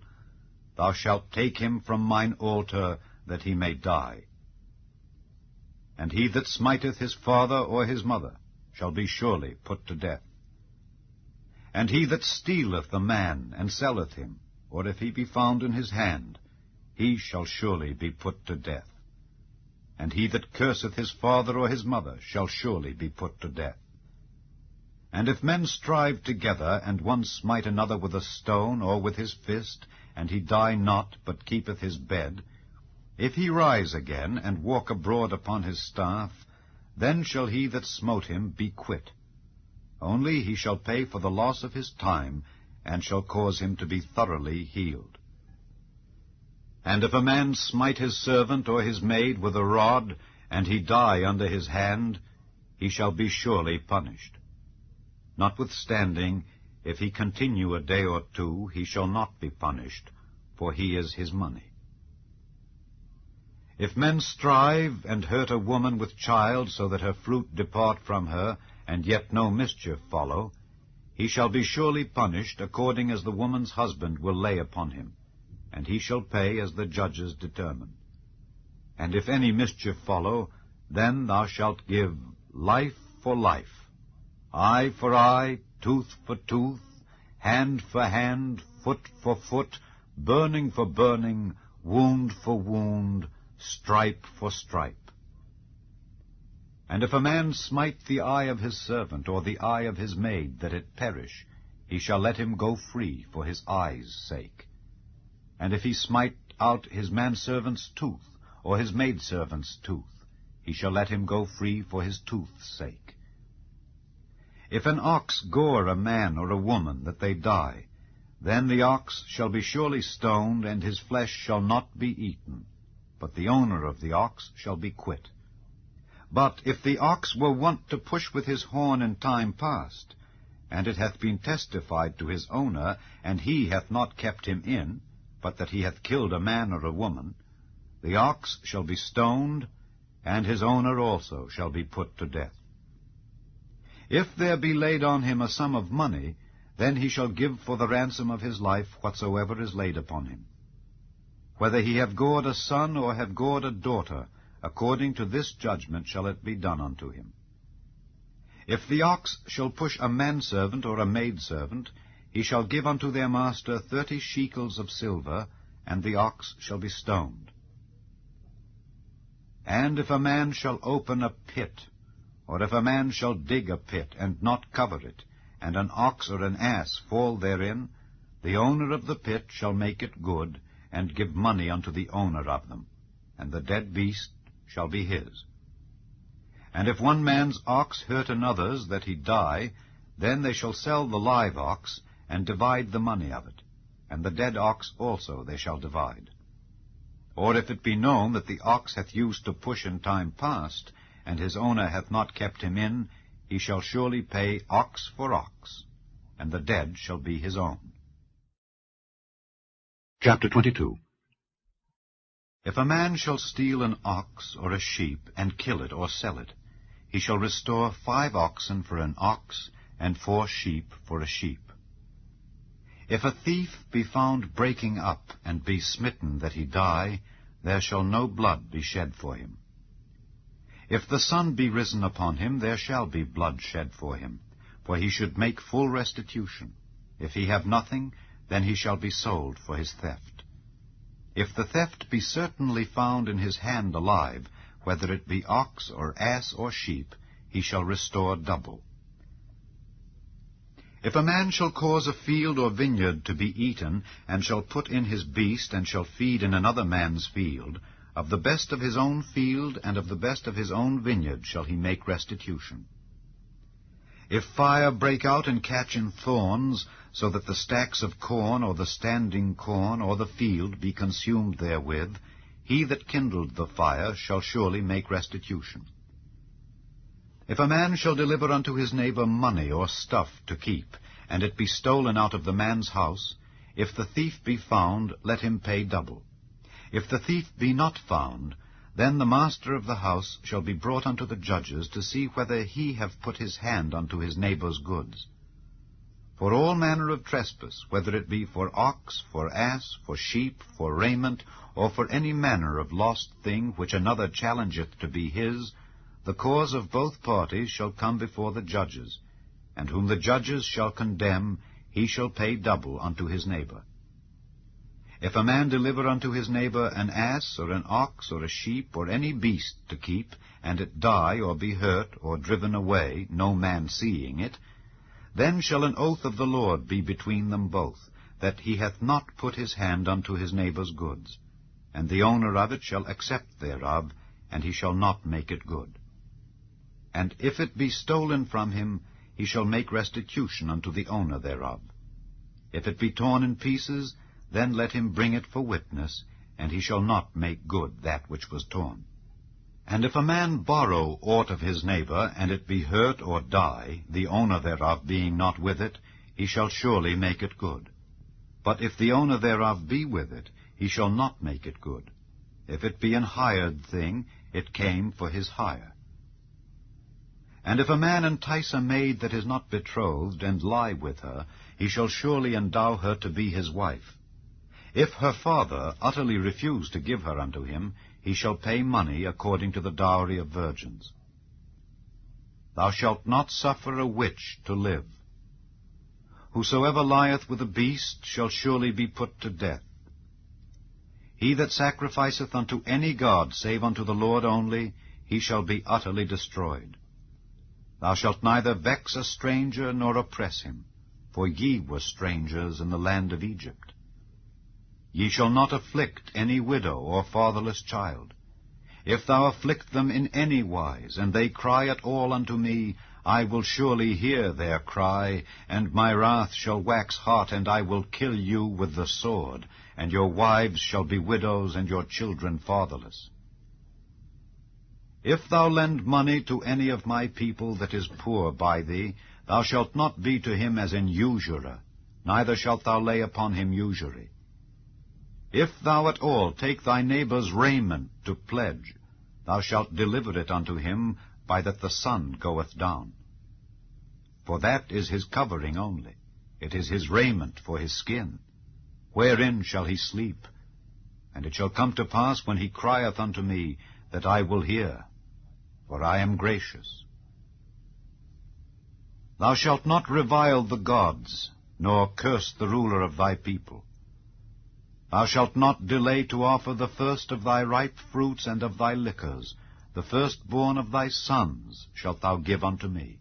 thou shalt take him from mine altar, that he may die. And he that smiteth his father or his mother shall be surely put to death. And he that stealeth a man and selleth him, or if he be found in his hand, he shall surely be put to death. And he that curseth his father or his mother shall surely be put to death. And if men strive together, and one smite another with a stone or with his fist, and he die not, but keepeth his bed, if he rise again, and walk abroad upon his staff, then shall he that smote him be quit. Only he shall pay for the loss of his time, and shall cause him to be thoroughly healed. And if a man smite his servant or his maid with a rod, and he die under his hand, he shall be surely punished. Notwithstanding, if he continue a day or 2, he shall not be punished, for he is his money. If men strive and hurt a woman with child, so that her fruit depart from her, and yet no mischief follow, he shall be surely punished according as the woman's husband will lay upon him, and he shall pay as the judges determine. And if any mischief follow, then thou shalt give life for life, eye for eye, tooth for tooth, hand for hand, foot for foot, burning for burning, wound for wound, stripe for stripe. And if a man smite the eye of his servant, or the eye of his maid, that it perish, he shall let him go free for his eye's sake. And if he smite out his manservant's tooth, or his maidservant's tooth, he shall let him go free for his tooth's sake. If an ox gore a man or a woman, that they die, then the ox shall be surely stoned, and his flesh shall not be eaten, but the owner of the ox shall be quit. But if the ox were wont to push with his horn in time past, and it hath been testified to his owner, and he hath not kept him in, but that he hath killed a man or a woman, the ox shall be stoned, and his owner also shall be put to death. If there be laid on him a sum of money, then he shall give for the ransom of his life whatsoever is laid upon him. Whether he have gored a son or have gored a daughter, according to this judgment shall it be done unto him. If the ox shall push a manservant or a maidservant, he shall give unto their master 30 shekels of silver, and the ox shall be stoned. And if a man shall open a pit, or if a man shall dig a pit, and not cover it, and an ox or an ass fall therein, the owner of the pit shall make it good, and give money unto the owner of them, and the dead beast shall be his. And if one man's ox hurt another's that he die, then they shall sell the live ox, and divide the money of it, and the dead ox also they shall divide. Or if it be known that the ox hath used to push in time past, and his owner hath not kept him in, he shall surely pay ox for ox, and the dead shall be his own. Chapter 22. If a man shall steal an ox or a sheep, and kill it or sell it, he shall restore 5 oxen for an ox, and 4 sheep for a sheep. If a thief be found breaking up, and be smitten that he die, there shall no blood be shed for him. If the sun be risen upon him, there shall be blood shed for him, for he should make full restitution. If he have nothing, then he shall be sold for his theft. If the theft be certainly found in his hand alive, whether it be ox or ass or sheep, he shall restore double. If a man shall cause a field or vineyard to be eaten, and shall put in his beast, and shall feed in another man's field, of the best of his own field and of the best of his own vineyard shall he make restitution. If fire break out and catch in thorns, so that the stacks of corn or the standing corn or the field be consumed therewith, he that kindled the fire shall surely make restitution. If a man shall deliver unto his neighbor money or stuff to keep, and it be stolen out of the man's house, if the thief be found, let him pay double. If the thief be not found, then the master of the house shall be brought unto the judges to see whether he have put his hand unto his neighbor's goods. For all manner of trespass, whether it be for ox, for ass, for sheep, for raiment, or for any manner of lost thing which another challengeth to be his, the cause of both parties shall come before the judges, and whom the judges shall condemn, he shall pay double unto his neighbor. If a man deliver unto his neighbor an ass, or an ox, or a sheep, or any beast to keep, and it die, or be hurt, or driven away, no man seeing it, then shall an oath of the Lord be between them both, that he hath not put his hand unto his neighbor's goods, and the owner of it shall accept thereof, and he shall not make it good. And if it be stolen from him, he shall make restitution unto the owner thereof. If it be torn in pieces, then let him bring it for witness, and he shall not make good that which was torn. And if a man borrow aught of his neighbor, and it be hurt or die, the owner thereof being not with it, he shall surely make it good. But if the owner thereof be with it, he shall not make it good. If it be an hired thing, it came for his hire. And if a man entice a maid that is not betrothed, and lie with her, he shall surely endow her to be his wife. If her father utterly refuse to give her unto him, he shall pay money according to the dowry of virgins. Thou shalt not suffer a witch to live. Whosoever lieth with a beast shall surely be put to death. He that sacrificeth unto any god save unto the Lord only, he shall be utterly destroyed. Thou shalt neither vex a stranger nor oppress him, for ye were strangers in the land of Egypt. Ye shall not afflict any widow or fatherless child. If thou afflict them in any wise, and they cry at all unto me, I will surely hear their cry, and my wrath shall wax hot, and I will kill you with the sword, and your wives shall be widows, and your children fatherless. If thou lend money to any of my people that is poor by thee, thou shalt not be to him as an usurer, neither shalt thou lay upon him usury. If thou at all take thy neighbor's raiment to pledge, thou shalt deliver it unto him by that the sun goeth down. For that is his covering only, it is his raiment for his skin. Wherein shall he sleep? And it shall come to pass, when he crieth unto me, that I will hear, for I am gracious. Thou shalt not revile the gods, nor curse the ruler of thy people. Thou shalt not delay to offer the first of thy ripe fruits and of thy liquors, the firstborn of thy sons shalt thou give unto me.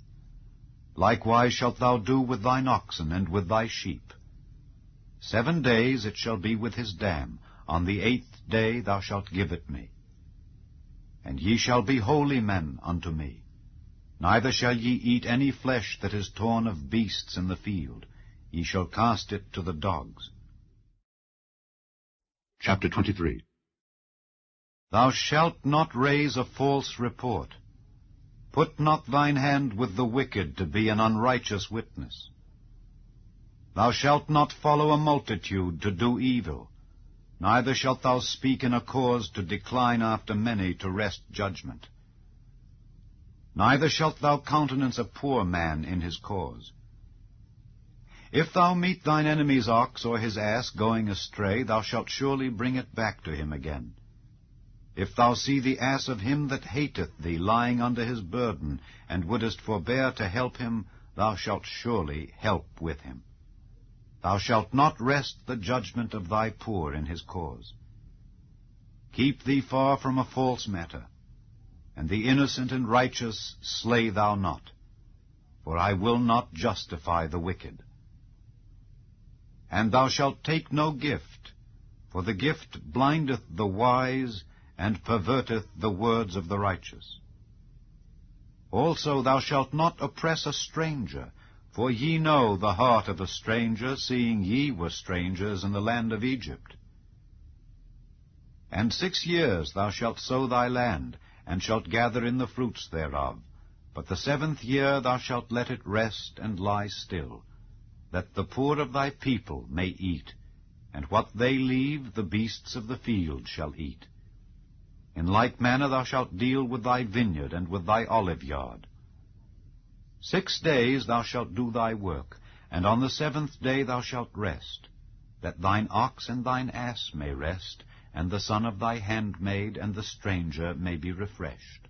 Likewise shalt thou do with thine oxen and with thy sheep. 7 days it shall be with his dam, on the 8th day thou shalt give it me. And ye shall be holy men unto me. Neither shall ye eat any flesh that is torn of beasts in the field. Ye shall cast it to the dogs. Chapter 23. Thou shalt not raise a false report. Put not thine hand with the wicked to be an unrighteous witness. Thou shalt not follow a multitude to do evil, neither shalt thou speak in a cause to decline after many to wrest judgment. Neither shalt thou countenance a poor man in his cause. If thou meet thine enemy's ox or his ass going astray, thou shalt surely bring it back to him again. If thou see the ass of him that hateth thee lying under his burden, and wouldest forbear to help him, thou shalt surely help with him. Thou shalt not wrest the judgment of thy poor in his cause. Keep thee far from a false matter, and the innocent and righteous slay thou not, for I will not justify the wicked. And thou shalt take no gift, for the gift blindeth the wise, and perverteth the words of the righteous. Also thou shalt not oppress a stranger, for ye know the heart of a stranger, seeing ye were strangers in the land of Egypt. And 6 years thou shalt sow thy land, and shalt gather in the fruits thereof. But the 7th year thou shalt let it rest and lie still, that the poor of thy people may eat, and what they leave the beasts of the field shall eat. In like manner thou shalt deal with thy vineyard and with thy olive yard. 6 days thou shalt do thy work, and on the 7th day thou shalt rest, that thine ox and thine ass may rest, and the son of thy handmaid and the stranger may be refreshed.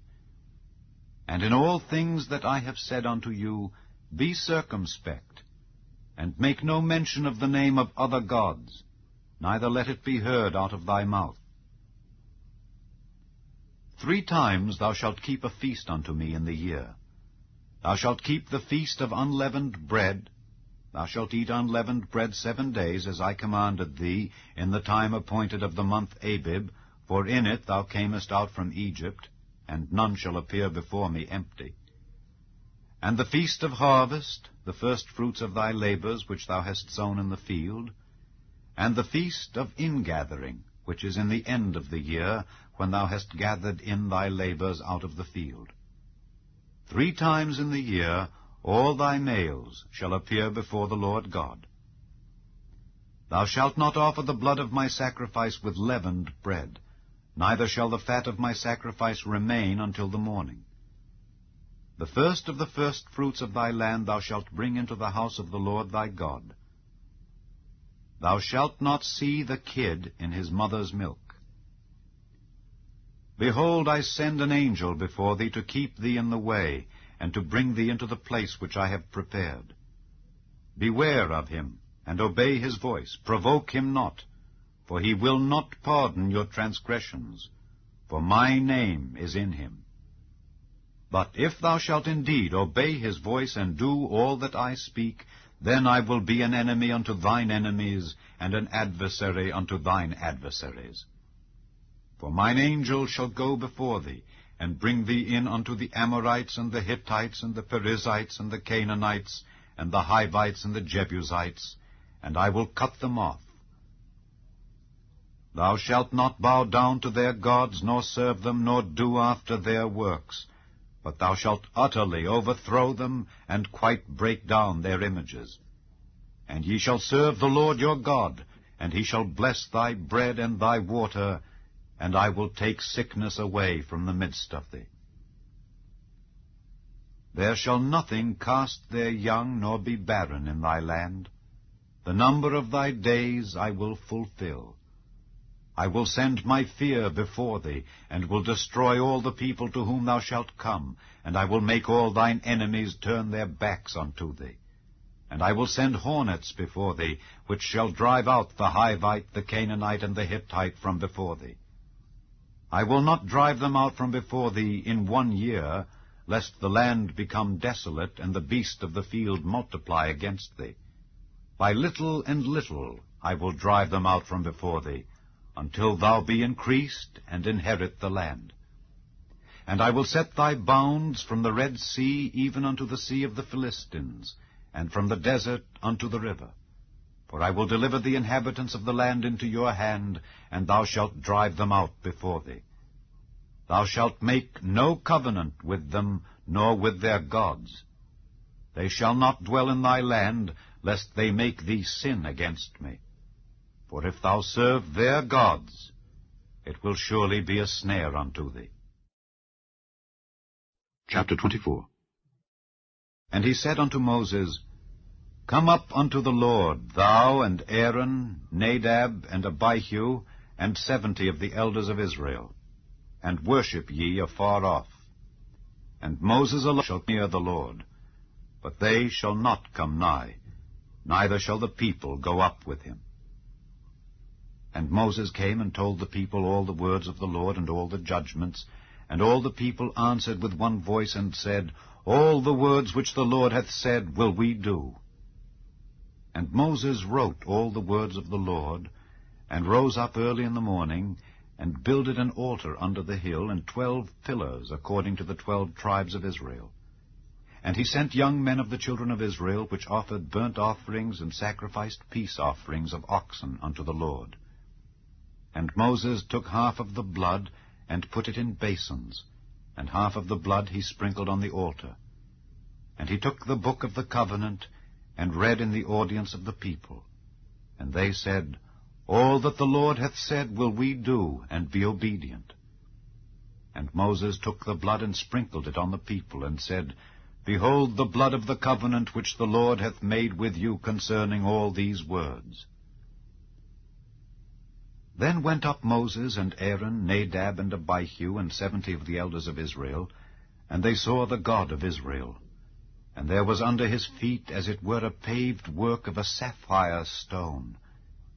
And in all things that I have said unto you, be circumspect, and make no mention of the name of other gods, neither let it be heard out of thy mouth. 3 times thou shalt keep a feast unto me in the year. Thou shalt keep the feast of unleavened bread. Thou shalt eat unleavened bread 7 days, as I commanded thee, in the time appointed of the month Abib, for in it thou camest out from Egypt, and none shall appear before me empty. And the feast of harvest, the firstfruits of thy labors which thou hast sown in the field, and the feast of ingathering, which is in the end of the year, when thou hast gathered in thy labors out of the field. 3 times in the year all thy males shall appear before the Lord God. Thou shalt not offer the blood of my sacrifice with leavened bread, neither shall the fat of my sacrifice remain until the morning. The first of the firstfruits of thy land thou shalt bring into the house of the Lord thy God. Thou shalt not see the kid in his mother's milk. Behold, I send an angel before thee to keep thee in the way, and to bring thee into the place which I have prepared. Beware of him, and obey his voice. Provoke him not, for he will not pardon your transgressions, for my name is in him. But if thou shalt indeed obey his voice, and do all that I speak, then I will be an enemy unto thine enemies, and an adversary unto thine adversaries. For mine angel shall go before thee, and bring thee in unto the Amorites, and the Hittites, and the Perizzites, and the Canaanites, and the Hivites, and the Jebusites, and I will cut them off. Thou shalt not bow down to their gods, nor serve them, nor do after their works, but thou shalt utterly overthrow them, and quite break down their images. And ye shall serve the Lord your God, and he shall bless thy bread and thy water, and I will take sickness away from the midst of thee. There shall nothing cast their young, nor be barren in thy land. The number of thy days I will fulfill. I will send my fear before thee, and will destroy all the people to whom thou shalt come, and I will make all thine enemies turn their backs unto thee. And I will send hornets before thee, which shall drive out the Hivite, the Canaanite, and the Hittite from before thee. I will not drive them out from before thee in 1 year, lest the land become desolate, and the beast of the field multiply against thee. By little and little I will drive them out from before thee, until thou be increased, and inherit the land. And I will set thy bounds from the Red Sea even unto the sea of the Philistines, and from the desert unto the river. For I will deliver the inhabitants of the land into your hand, and thou shalt drive them out before thee. Thou shalt make no covenant with them, nor with their gods. They shall not dwell in thy land, lest they make thee sin against me. For if thou serve their gods, it will surely be a snare unto thee. Chapter 24. And he said unto Moses, Come up unto the Lord, thou and Aaron, Nadab and Abihu, and 70 of the elders of Israel, and worship ye afar off. And Moses alone shall near the Lord, but they shall not come nigh, neither shall the people go up with him. And Moses came and told the people all the words of the Lord and all the judgments, and all the people answered with one voice and said, All the words which the Lord hath said will we do. And Moses wrote all the words of the Lord, and rose up early in the morning, and builded an altar under the hill, and 12 pillars, according to the 12 tribes of Israel. And he sent young men of the children of Israel, which offered burnt offerings and sacrificed peace offerings of oxen unto the Lord. And Moses took half of the blood, and put it in basins, and half of the blood he sprinkled on the altar. And he took the book of the covenant, and read in the audience of the people. And they said, All that the Lord hath said will we do, and be obedient. And Moses took the blood and sprinkled it on the people, and said, Behold the blood of the covenant which the Lord hath made with you concerning all these words. Then went up Moses and Aaron, Nadab and Abihu, and 70 of the elders of Israel, and they saw the God of Israel. And there was under his feet as it were a paved work of a sapphire stone,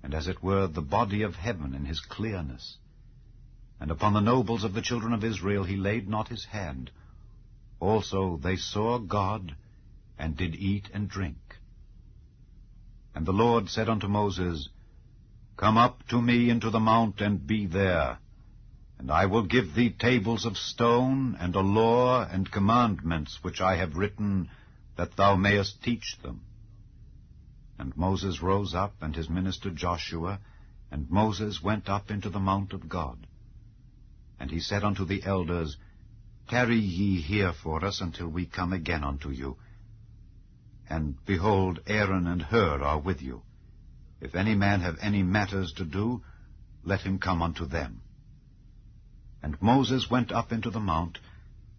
and as it were the body of heaven in his clearness. And upon the nobles of the children of Israel he laid not his hand. Also they saw God, and did eat and drink. And the Lord said unto Moses, Come up to me into the mount, and be there. And I will give thee tables of stone, and a law and commandments which I have written, that thou mayest teach them. And Moses rose up, and his minister Joshua, and Moses went up into the mount of God. And he said unto the elders, Tarry ye here for us until we come again unto you. And behold, Aaron and Hur are with you. If any man have any matters to do, let him come unto them. And Moses went up into the mount,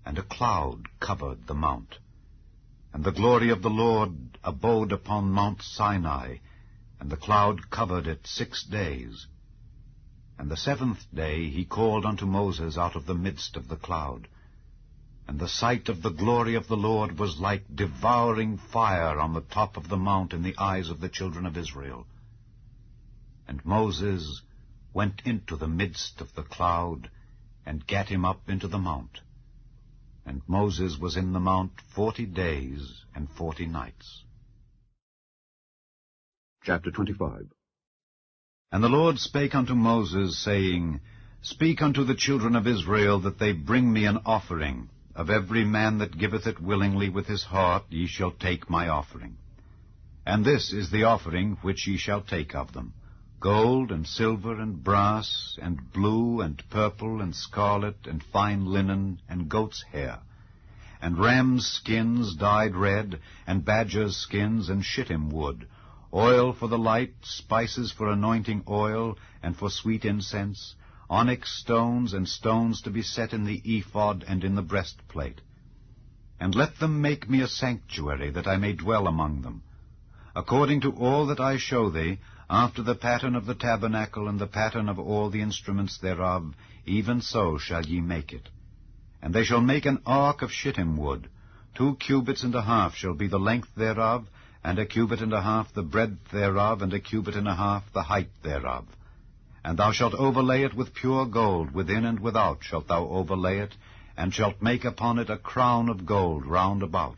and a cloud covered the mount. And the glory of the Lord abode upon Mount Sinai, and the cloud covered it 6 days. And the 7th day he called unto Moses out of the midst of the cloud. And the sight of the glory of the Lord was like devouring fire on the top of the mount in the eyes of the children of Israel. And Moses went into the midst of the cloud, and gat him up into the mount. And Moses was in the mount 40 days and 40 nights. Chapter 25. And the Lord spake unto Moses, saying, Speak unto the children of Israel, that they bring me an offering. Of every man that giveth it willingly with his heart ye shall take my offering. And this is the offering which ye shall take of them: gold, and silver, and brass, and blue, and purple, and scarlet, and fine linen, and goat's hair, and rams' skins dyed red, and badgers' skins, and shittim wood, oil for the light, spices for anointing oil, and for sweet incense, onyx stones, and stones to be set in the ephod and in the breastplate. And let them make me a sanctuary, that I may dwell among them. according to all that I show thee, after the pattern of the tabernacle and the pattern of all the instruments thereof, even so shall ye make it. And they shall make an ark of shittim wood. 2 cubits and a half shall be the length thereof, and 1 cubit and a half the breadth thereof, and 1 cubit and a half the height thereof. And thou shalt overlay it with pure gold, within and without shalt thou overlay it, and shalt make upon it a crown of gold round about.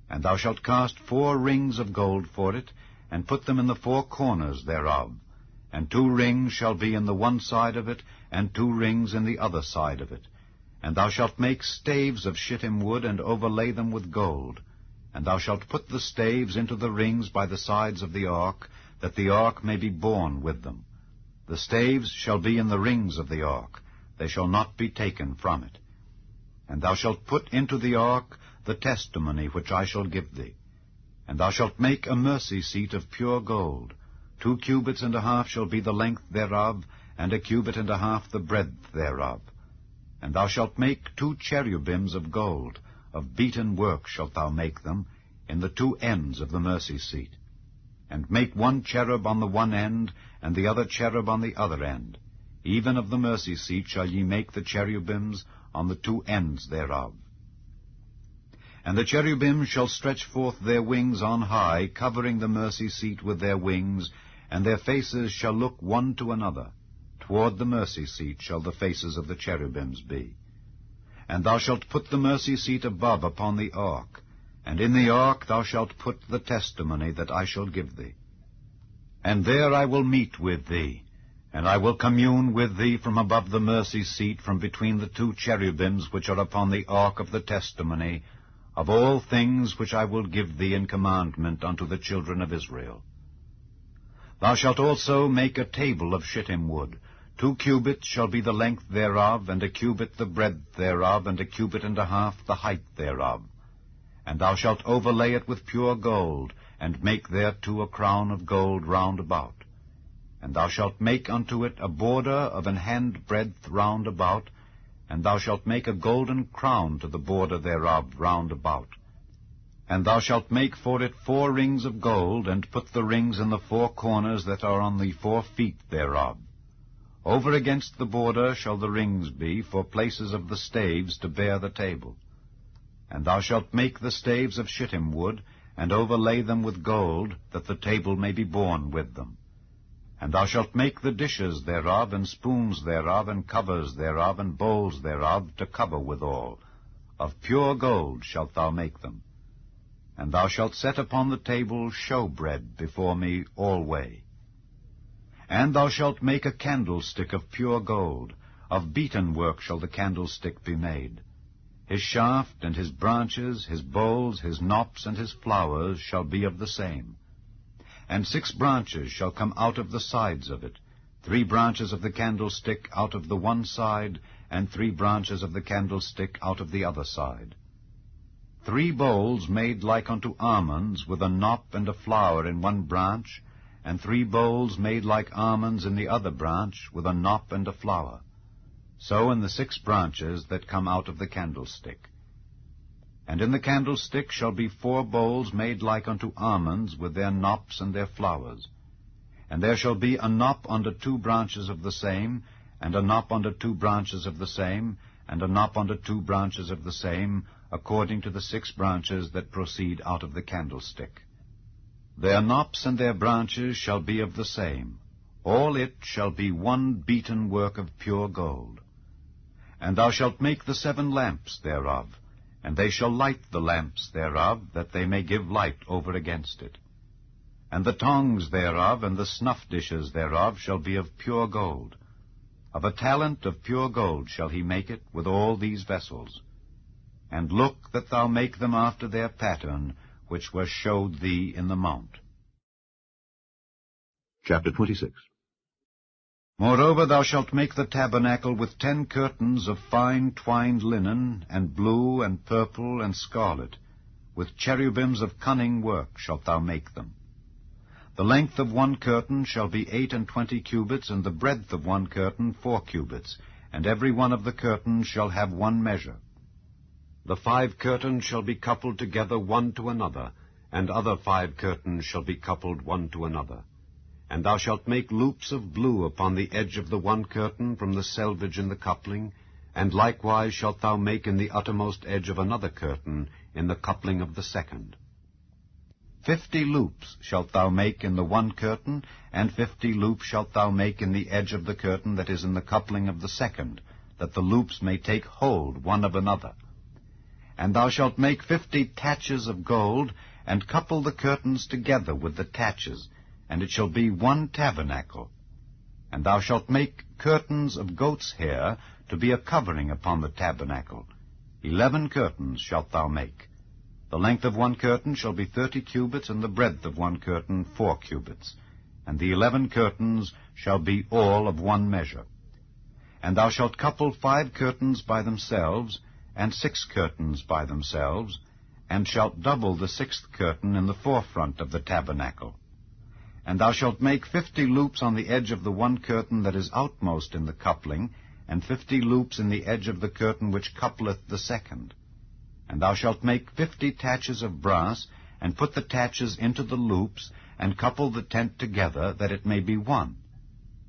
And thou shalt cast 4 rings of gold for it, and put them in the 4 corners thereof. And 2 rings shall be in the one side of it, and 2 rings in the other side of it. And thou shalt make staves of shittim wood, and overlay them with gold. And thou shalt put the staves into the rings by the sides of the ark, that the ark may be borne with them. The staves shall be in the rings of the ark, they shall not be taken from it. And thou shalt put into the ark the testimony which I shall give thee. And thou shalt make a mercy seat of pure gold. 2 cubits and a half shall be the length thereof, and 1 cubit and a half the breadth thereof. And thou shalt make 2 cherubims of gold, of beaten work shalt thou make them, in the 2 ends of the mercy seat. And make 1 cherub on the one end, and the other cherub on the other end. Even of the mercy seat shall ye make the cherubims on the 2 ends thereof. And the cherubim shall stretch forth their wings on high, covering the mercy seat with their wings, and their faces shall look one to another. Toward the mercy seat shall the faces of the cherubims be. And thou shalt put the mercy seat above upon the ark, and in the ark thou shalt put the testimony that I shall give thee. And there I will meet with thee, and I will commune with thee from above the mercy seat, from between the 2 cherubims which are upon the ark of the testimony, of all things which I will give thee in commandment unto the children of Israel. Thou shalt also make a table of shittim wood. 2 cubits shall be the length thereof, and 1 cubit the breadth thereof, and 1 cubit and a half the height thereof. And thou shalt overlay it with pure gold, and make thereto a crown of gold round about. And thou shalt make unto it a border of an hand breadth round about, and thou shalt make a golden crown to the border thereof round about. And thou shalt make for it 4 rings of gold, and put the rings in the 4 corners that are on the 4 feet thereof. Over against the border shall the rings be, for places of the staves to bear the table. And thou shalt make the staves of shittim wood, and overlay them with gold, that the table may be borne with them. And thou shalt make the dishes thereof, and spoons thereof, and covers thereof, and bowls thereof, to cover withal. Of pure gold shalt thou make them. And thou shalt set upon the table showbread before me alway. And thou shalt make a candlestick of pure gold. Of beaten work shall the candlestick be made. His shaft and his branches, his bowls, his knops, and his flowers shall be of the same. And 6 branches shall come out of the sides of it, 3 branches of the candlestick out of the one side, and 3 branches of the candlestick out of the other side. 3 bowls made like unto almonds, with a knop and a flower in one branch, and 3 bowls made like almonds in the other branch, with a knop and a flower. So in the 6 branches that come out of the candlestick. And in the candlestick shall be 4 bowls made like unto almonds, with their knops and their flowers. And there shall be a knop under 2 branches of the same, and a knop under 2 branches of the same, and a knop under 2 branches of the same, according to the 6 branches that proceed out of the candlestick. Their knops and their branches shall be of the same. All it shall be one beaten work of pure gold. And thou shalt make the 7 lamps thereof, and they shall light the lamps thereof, that they may give light over against it. And the tongs thereof and the snuff dishes thereof shall be of pure gold. Of a talent of pure gold shall he make it with all these vessels. And look that thou make them after their pattern, which was showed thee in the mount. Chapter 26. Moreover, thou shalt make the tabernacle with 10 curtains of fine twined linen, and blue, and purple, and scarlet. With cherubims of cunning work shalt thou make them. The length of 1 curtain shall be 28 cubits, and the breadth of 1 curtain 4 cubits, and every one of the curtains shall have 1 measure. The 5 curtains shall be coupled together one to another, and other 5 curtains shall be coupled one to another. And thou shalt make loops of blue upon the edge of the one curtain from the selvage in the coupling, and likewise shalt thou make in the uttermost edge of another curtain in the coupling of the second. 50 loops shalt thou make in the one curtain, and 50 loops shalt thou make in the edge of the curtain that is in the coupling of the second, that the loops may take hold one of another. And thou shalt make 50 taches of gold, and couple the curtains together with the taches, and it shall be one tabernacle. And thou shalt make curtains of goat's hair to be a covering upon the tabernacle. 11 curtains shalt thou make. The length of one curtain shall be 30 cubits, and the breadth of one curtain 4 cubits. And the 11 curtains shall be all of one measure. And thou shalt couple 5 curtains by themselves, and 6 curtains by themselves, and shalt double the 6th curtain in the forefront of the tabernacle. And thou shalt make 50 loops on the edge of the one curtain that is outmost in the coupling, and 50 loops in the edge of the curtain which coupleth the second. And thou shalt make 50 taches of brass, and put the taches into the loops, and couple the tent together, that it may be one.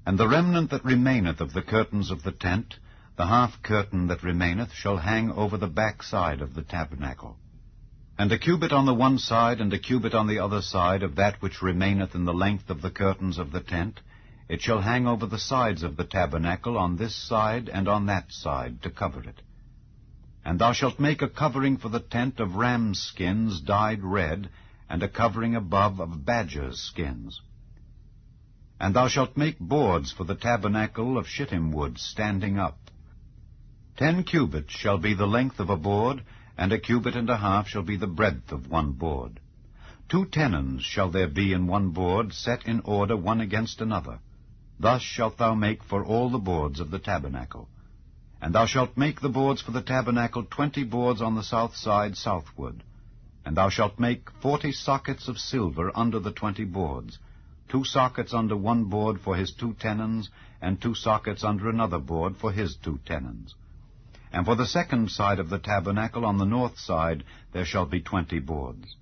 And the remnant that remaineth of the curtains of the tent, the half curtain that remaineth, shall hang over the back side of the tabernacle. And a cubit on the one side, and a cubit on the other side of that which remaineth in the length of the curtains of the tent, it shall hang over the sides of the tabernacle on this side and on that side, to cover it. And thou shalt make a covering for the tent of rams' skins dyed red, and a covering above of badgers' skins. And thou shalt make boards for the tabernacle of shittim wood standing up. 10 cubits shall be the length of a board, and a cubit and a half shall be the breadth of one board. 2 tenons shall there be in one board, set in order one against another. Thus shalt thou make for all the boards of the tabernacle. And thou shalt make the boards for the tabernacle 20 boards on the south side southward. And thou shalt make 40 sockets of silver under the 20 boards, 2 sockets under one board for his 2 tenons, and 2 sockets under another board for his 2 tenons. And for the second side of the tabernacle on the north side there shall be 20 boards.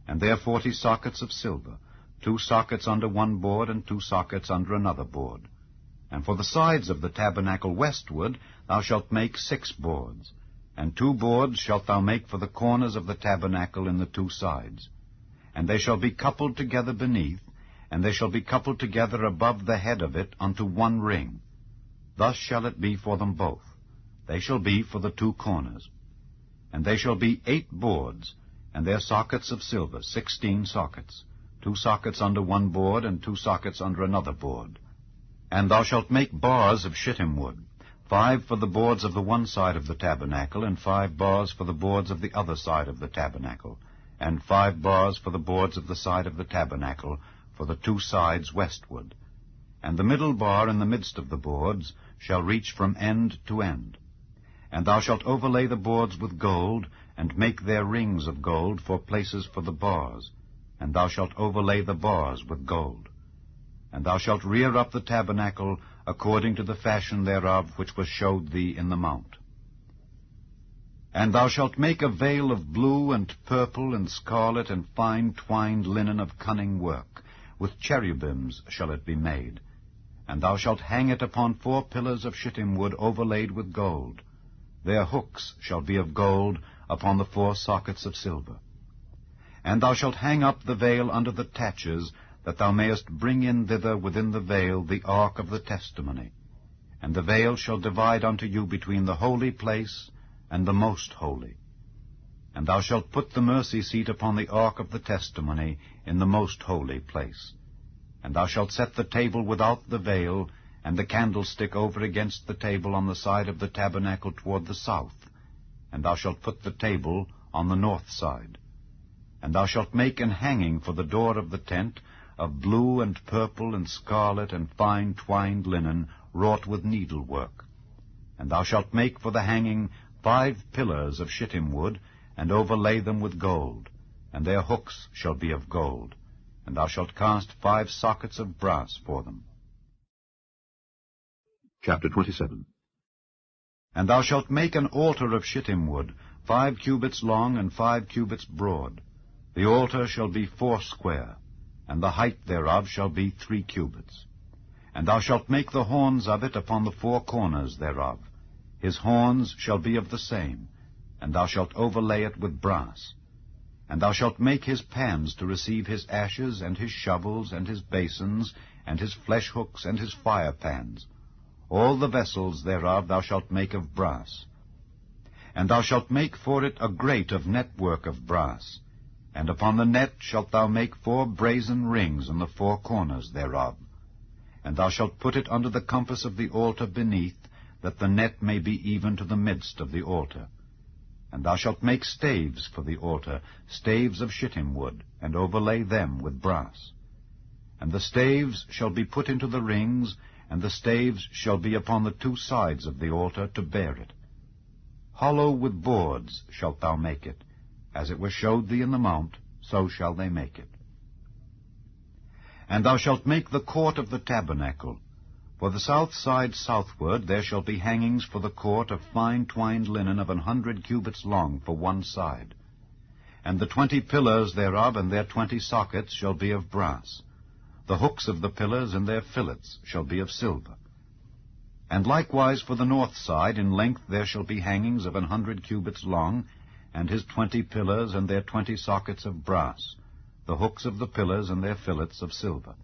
And there 40 sockets of silver, 2 sockets under one board, and 2 sockets under another board. And for the sides of the tabernacle westward thou shalt make 6 boards, and 2 boards shalt thou make for the corners of the tabernacle in the 2 sides. And they shall be coupled together beneath, and they shall be coupled together above the head of it unto one ring. Thus shall it be for them both. They shall be for the 2 corners. And they shall be 8 boards, and their sockets of silver, 16 sockets, 2 sockets under one board, and 2 sockets under another board. And thou shalt make bars of shittim wood, 5 for the boards of the one side of the tabernacle, and 5 bars for the boards of the other side of the tabernacle, and 5 bars for the boards of the side of the tabernacle, for the 2 sides westward. And the middle bar in the midst of the boards shall reach from end to end. And thou shalt overlay the boards with gold, and make their rings of gold for places for the bars, and thou shalt overlay the bars with gold. And thou shalt rear up the tabernacle according to the fashion thereof which was showed thee in the mount. And thou shalt make a veil of blue and purple and scarlet and fine twined linen of cunning work, with cherubims shall it be made. And thou shalt hang it upon 4 pillars of shittim wood overlaid with gold. Their hooks shall be of gold upon the 4 sockets of silver. And thou shalt hang up the veil under the taches, that thou mayest bring in thither within the veil the ark of the testimony. And the veil shall divide unto you between the holy place and the most holy. And thou shalt put the mercy seat upon the ark of the testimony in the most holy place. And thou shalt set the table without the veil, and the candlestick over against the table on the side of the tabernacle toward the south. And thou shalt put the table on the north side. And thou shalt make an hanging for the door of the tent of blue and purple and scarlet and fine twined linen wrought with needlework. And thou shalt make for the hanging 5 pillars of shittim wood, and overlay them with gold, and their hooks shall be of gold. And thou shalt cast 5 sockets of brass for them. Chapter 27. And thou shalt make an altar of shittim wood, 5 cubits long and 5 cubits broad. The altar shall be foursquare, and the height thereof shall be 3 cubits. And thou shalt make the horns of it upon the 4 corners thereof. His horns shall be of the same, and thou shalt overlay it with brass. And thou shalt make his pans to receive his ashes, and his shovels, and his basins, and his flesh hooks, and his fire pans. All the vessels thereof thou shalt make of brass. And thou shalt make for it a grate of network of brass. And upon the net shalt thou make 4 brazen rings in the 4 corners thereof. And thou shalt put it under the compass of the altar beneath, that the net may be even to the midst of the altar. And thou shalt make staves for the altar, staves of shittim wood, and overlay them with brass. And the staves shall be put into the rings, and the staves shall be upon the 2 sides of the altar to bear it. Hollow with boards shalt thou make it. As it was showed thee in the mount, so shall they make it. And thou shalt make the court of the tabernacle. For the south side southward there shall be hangings for the court of fine twined linen of 100 cubits long for one side. And the 20 pillars thereof and their 20 sockets shall be of brass. The hooks of the pillars and their fillets shall be of silver. And likewise for the north side in length there shall be hangings of 100 cubits long, and his 20 pillars and their 20 sockets of brass, the hooks of the pillars and their fillets of silver.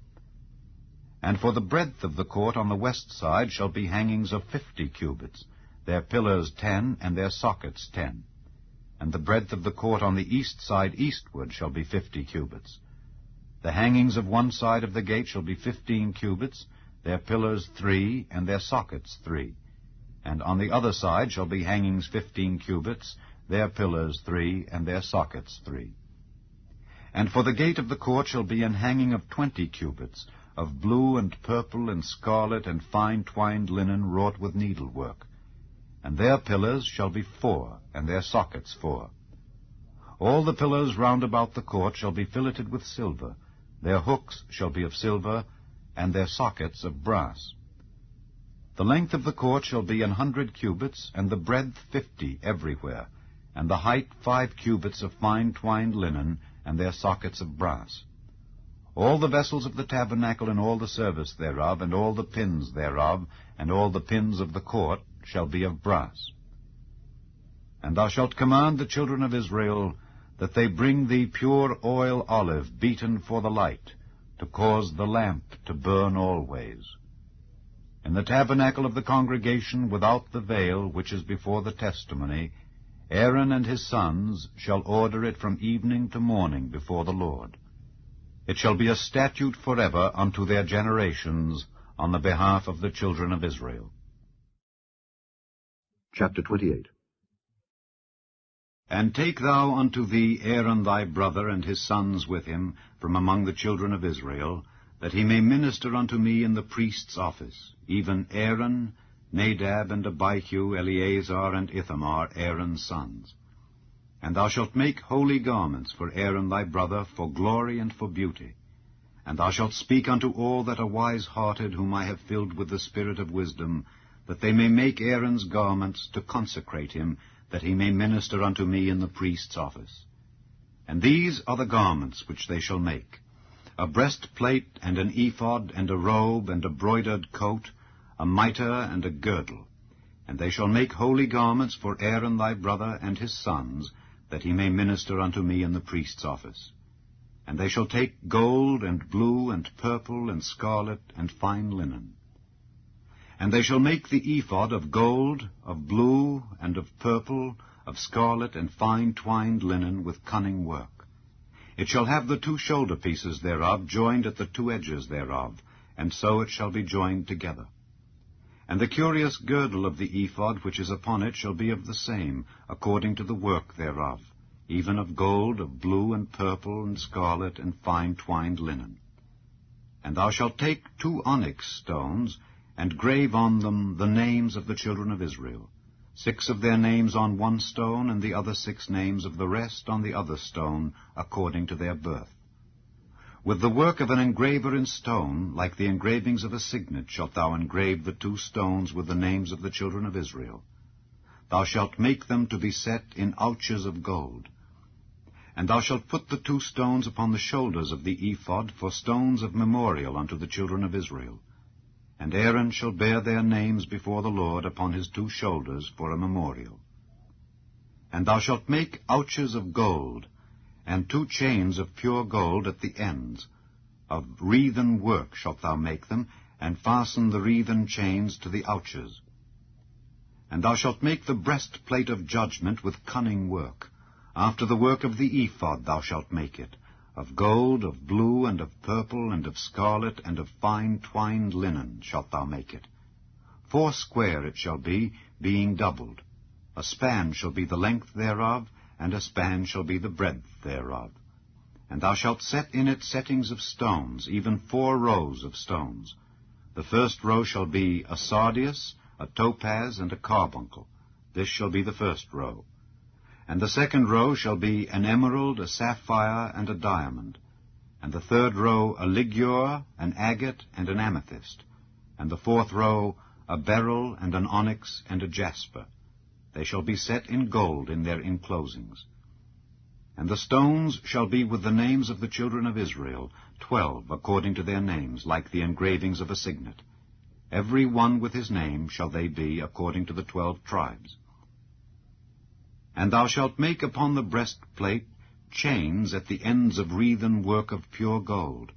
And for the breadth of the court on the west side shall be hangings of 50 cubits, their pillars 10, and their sockets 10. And the breadth of the court on the east side eastward shall be 50 cubits. The hangings of one side of the gate shall be 15 cubits, their pillars 3, and their sockets 3. And on the other side shall be hangings 15 cubits, their pillars 3, and their sockets 3. And for the gate of the court shall be an hanging of 20 cubits, of blue and purple and scarlet and fine twined linen wrought with needlework. And their pillars shall be 4, and their sockets 4. All the pillars round about the court shall be filleted with silver. Their hooks shall be of silver, and their sockets of brass. The length of the court shall be 100 cubits, and the breadth 50 everywhere, and the height 5 cubits of fine twined linen, and their sockets of brass. All the vessels of the tabernacle and all the service thereof, and all the pins thereof, and all the pins of the court shall be of brass. And thou shalt command the children of Israel that they bring thee pure oil olive beaten for the light, to cause the lamp to burn always. In the tabernacle of the congregation without the veil, which is before the testimony, Aaron and his sons shall order it from evening to morning before the Lord. It shall be a statute forever unto their generations on the behalf of the children of Israel. Chapter 28. And take thou unto thee Aaron thy brother and his sons with him from among the children of Israel, that he may minister unto me in the priest's office, even Aaron, Nadab, and Abihu, Eleazar, and Ithamar, Aaron's sons. And thou shalt make holy garments for Aaron thy brother, for glory and for beauty. And thou shalt speak unto all that are wise-hearted, whom I have filled with the spirit of wisdom, that they may make Aaron's garments to consecrate him, that he may minister unto me in the priest's office. And these are the garments which they shall make: a breastplate, and an ephod, and a robe, and a broidered coat, a mitre, and a girdle. And they shall make holy garments for Aaron thy brother and his sons, that he may minister unto me in the priest's office. And they shall take gold, and blue, and purple, and scarlet, and fine linen. And they shall make the ephod of gold, of blue, and of purple, of scarlet, and fine twined linen with cunning work. It shall have the 2 shoulder pieces thereof joined at the 2 edges thereof, and so it shall be joined together. And the curious girdle of the ephod which is upon it shall be of the same, according to the work thereof, even of gold, of blue, and purple, and scarlet, and fine twined linen. And thou shalt take 2 onyx stones, and grave on them the names of the children of Israel, 6 of their names on one stone, and the other 6 names of the rest on the other stone, according to their birth. With the work of an engraver in stone, like the engravings of a signet, shalt thou engrave the 2 stones with the names of the children of Israel. Thou shalt make them to be set in ouches of gold. And thou shalt put the 2 stones upon the shoulders of the ephod for stones of memorial unto the children of Israel. And Aaron shall bear their names before the Lord upon his 2 shoulders for a memorial. And thou shalt make ouches of gold, and 2 chains of pure gold at the ends. Of wreathen work shalt thou make them, and fasten the wreathen chains to the ouches. And thou shalt make the breastplate of judgment with cunning work. After the work of the ephod thou shalt make it, of gold, of blue, and of purple, and of scarlet, and of fine twined linen shalt thou make it. 4 square it shall be, being doubled. A span shall be the length thereof, and a span shall be the breadth thereof. And thou shalt set in it settings of stones, even 4 rows of stones. The first row shall be a sardius, a topaz, and a carbuncle. This shall be the first row. And the second row shall be an emerald, a sapphire, and a diamond. And the third row a ligure, an agate, and an amethyst. And the 4th row a beryl, and an onyx, and a jasper. They shall be set in gold in their enclosings. And the stones shall be with the names of the children of Israel, 12 according to their names, like the engravings of a signet. Every one with his name shall they be according to the 12 tribes. And thou shalt make upon the breastplate chains at the ends of wreathen work of pure gold.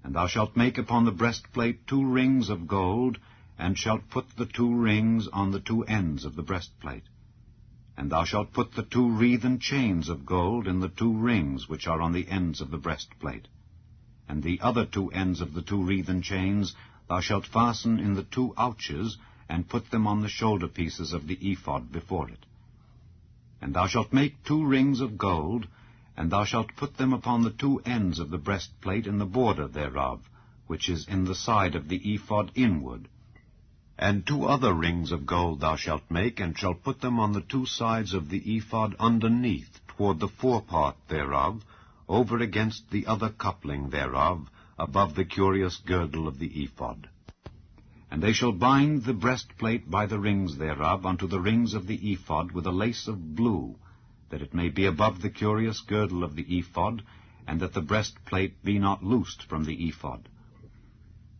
And thou shalt make upon the breastplate 2 rings of gold, and shalt put the 2 rings on the 2 ends of the breastplate. And thou shalt put the 2 wreathen chains of gold in the 2 rings which are on the ends of the breastplate. And the other 2 ends of the 2 wreathen chains thou shalt fasten in the 2 ouches, and put them on the shoulder pieces of the ephod before it. And thou shalt make 2 rings of gold, and thou shalt put them upon the 2 ends of the breastplate in the border thereof, which is in the side of the ephod inward. And 2 other rings of gold thou shalt make, and shalt put them on the 2 sides of the ephod underneath, toward the forepart thereof, over against the other coupling thereof, above the curious girdle of the ephod. And they shall bind the breastplate by the rings thereof unto the rings of the ephod with a lace of blue, that it may be above the curious girdle of the ephod, and that the breastplate be not loosed from the ephod.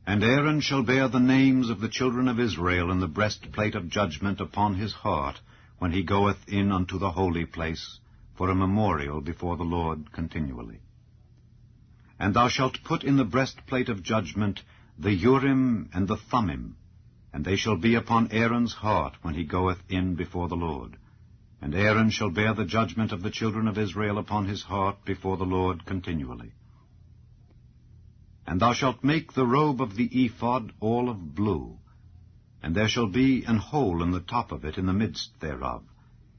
And Aaron shall bear the names of the children of Israel in the breastplate of judgment upon his heart, when he goeth in unto the holy place, for a memorial before the Lord continually. And thou shalt put in the breastplate of judgment the Urim and the Thummim, and they shall be upon Aaron's heart when he goeth in before the Lord. And Aaron shall bear the judgment of the children of Israel upon his heart before the Lord continually. And thou shalt make the robe of the ephod all of blue, and there shall be an hole in the top of it in the midst thereof.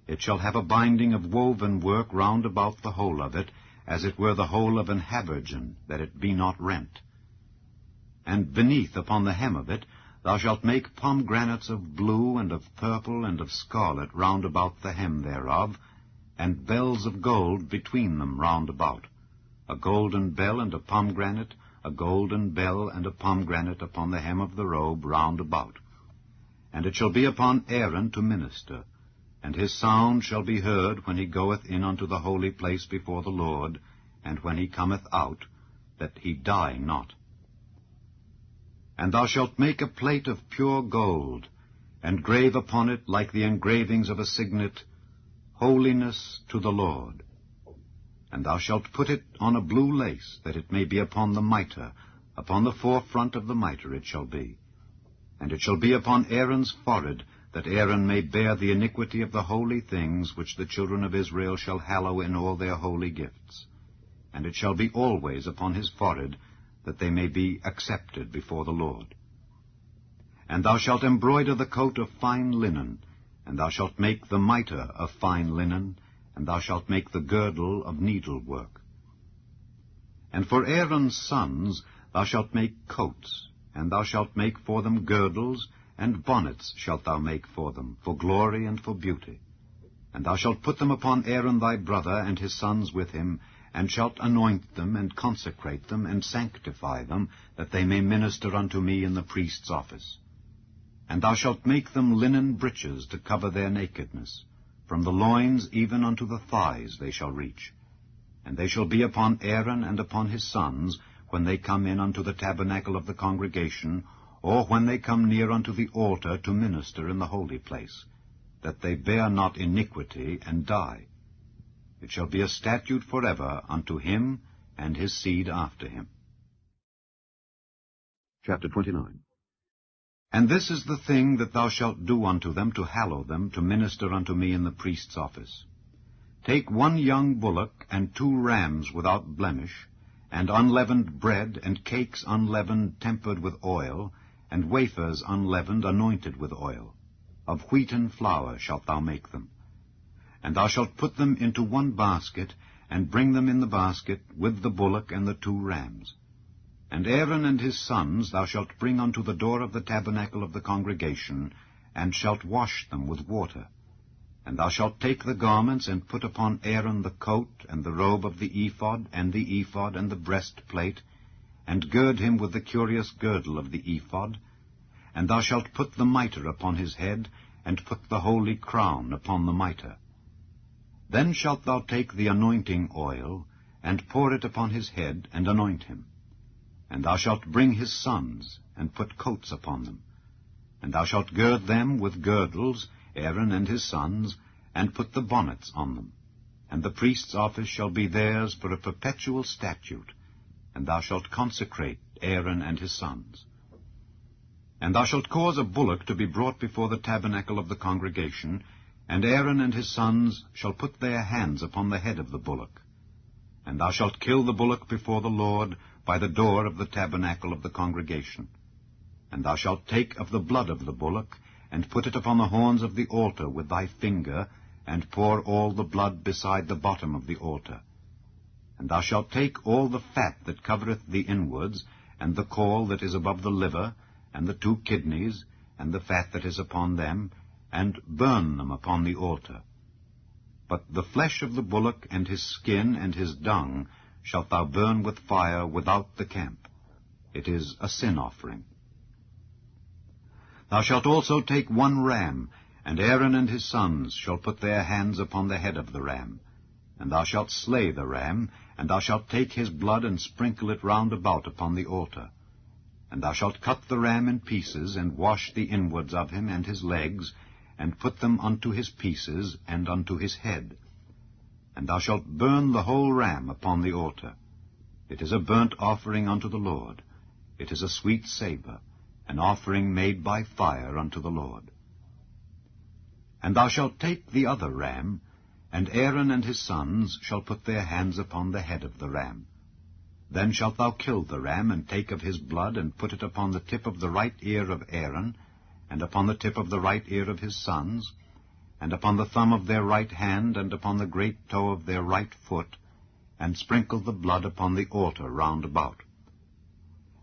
It shall have a binding of woven work round about the hole of it, as it were the hole of an habergeon, that it be not rent. And beneath upon the hem of it thou shalt make pomegranates of blue, and of purple, and of scarlet round about the hem thereof, and bells of gold between them round about, a golden bell and a pomegranate, a golden bell and a pomegranate upon the hem of the robe round about. And it shall be upon Aaron to minister, and his sound shall be heard when he goeth in unto the holy place before the Lord, and when he cometh out, that he die not. And thou shalt make a plate of pure gold, and grave upon it, like the engravings of a signet, Holiness to the Lord. And thou shalt put it on a blue lace, that it may be upon the mitre, upon the forefront of the mitre it shall be. And it shall be upon Aaron's forehead, that Aaron may bear the iniquity of the holy things which the children of Israel shall hallow in all their holy gifts. And it shall be always upon his forehead, that they may be accepted before the Lord. And thou shalt embroider the coat of fine linen, and thou shalt make the mitre of fine linen, and thou shalt make the girdle of needlework. And for Aaron's sons thou shalt make coats, and thou shalt make for them girdles, and bonnets shalt thou make for them, for glory and for beauty. And thou shalt put them upon Aaron thy brother, and his sons with him, and shalt anoint them, and consecrate them, and sanctify them, that they may minister unto me in the priest's office. And thou shalt make them linen breeches to cover their nakedness. From the loins even unto the thighs they shall reach. And they shall be upon Aaron and upon his sons, when they come in unto the tabernacle of the congregation, or when they come near unto the altar to minister in the holy place, that they bear not iniquity and die. It shall be a statute forever unto him and his seed after him. Chapter 29. And this is the thing that thou shalt do unto them to hallow them, to minister unto me in the priest's office. Take 1 young bullock, and 2 rams without blemish, and unleavened bread, and cakes unleavened tempered with oil, and wafers unleavened anointed with oil. Of wheaten flour shalt thou make them. And thou shalt put them into 1 basket, and bring them in the basket with the bullock and the 2 rams. And Aaron and his sons thou shalt bring unto the door of the tabernacle of the congregation, and shalt wash them with water. And thou shalt take the garments, and put upon Aaron the coat, and the robe of the ephod, and the breastplate, and gird him with the curious girdle of the ephod. And thou shalt put the mitre upon his head, and put the holy crown upon the mitre. Then shalt thou take the anointing oil, and pour it upon his head, and anoint him. And thou shalt bring his sons, and put coats upon them. And thou shalt gird them with girdles, Aaron and his sons, and put the bonnets on them. And the priest's office shall be theirs for a perpetual statute, and thou shalt consecrate Aaron and his sons. And thou shalt cause a bullock to be brought before the tabernacle of the congregation, and Aaron and his sons shall put their hands upon the head of the bullock. And thou shalt kill the bullock before the Lord by the door of the tabernacle of the congregation. And thou shalt take of the blood of the bullock, and put it upon the horns of the altar with thy finger, and pour all the blood beside the bottom of the altar. And thou shalt take all the fat that covereth the inwards, and the caul that is above the liver, and the 2 kidneys, and the fat that is upon them, and burn them upon the altar. But the flesh of the bullock, and his skin, and his dung, shalt thou burn with fire without the camp. It is a sin offering. Thou shalt also take 1 ram, and Aaron and his sons shall put their hands upon the head of the ram. And thou shalt slay the ram, and thou shalt take his blood, and sprinkle it round about upon the altar. And thou shalt cut the ram in pieces, and wash the inwards of him and his legs, and put them unto his pieces, and unto his head. And thou shalt burn the whole ram upon the altar. It is a burnt offering unto the Lord. It is a sweet savour, an offering made by fire unto the Lord. And thou shalt take the other ram, and Aaron and his sons shall put their hands upon the head of the ram. Then shalt thou kill the ram, and take of his blood, and put it upon the tip of the right ear of Aaron, and upon the tip of the right ear of his sons, and upon the thumb of their right hand, and upon the great toe of their right foot, and sprinkle the blood upon the altar round about.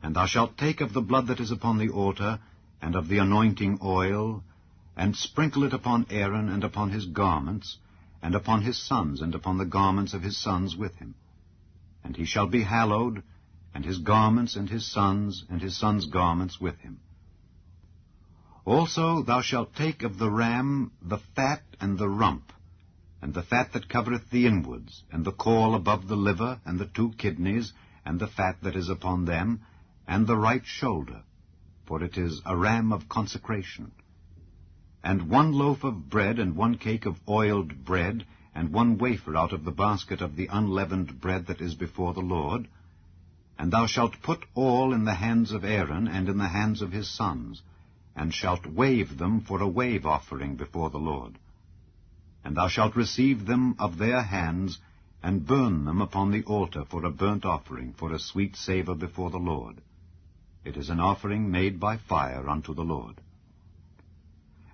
And thou shalt take of the blood that is upon the altar, and of the anointing oil, and sprinkle it upon Aaron, and upon his garments, and upon his sons, and upon the garments of his sons with him. And he shall be hallowed, and his garments, and his sons' garments with him. Also thou shalt take of the ram the fat and the rump, and the fat that covereth the inwards, and the caul above the liver, and the 2 kidneys, and the fat that is upon them, and the right shoulder, for it is a ram of consecration. And 1 loaf of bread, and 1 cake of oiled bread, and 1 wafer out of the basket of the unleavened bread that is before the Lord. And thou shalt put all in the hands of Aaron, and in the hands of his sons, and shalt wave them for a wave offering before the Lord. And thou shalt receive them of their hands, and burn them upon the altar for a burnt offering, for a sweet savour before the Lord. It is an offering made by fire unto the Lord.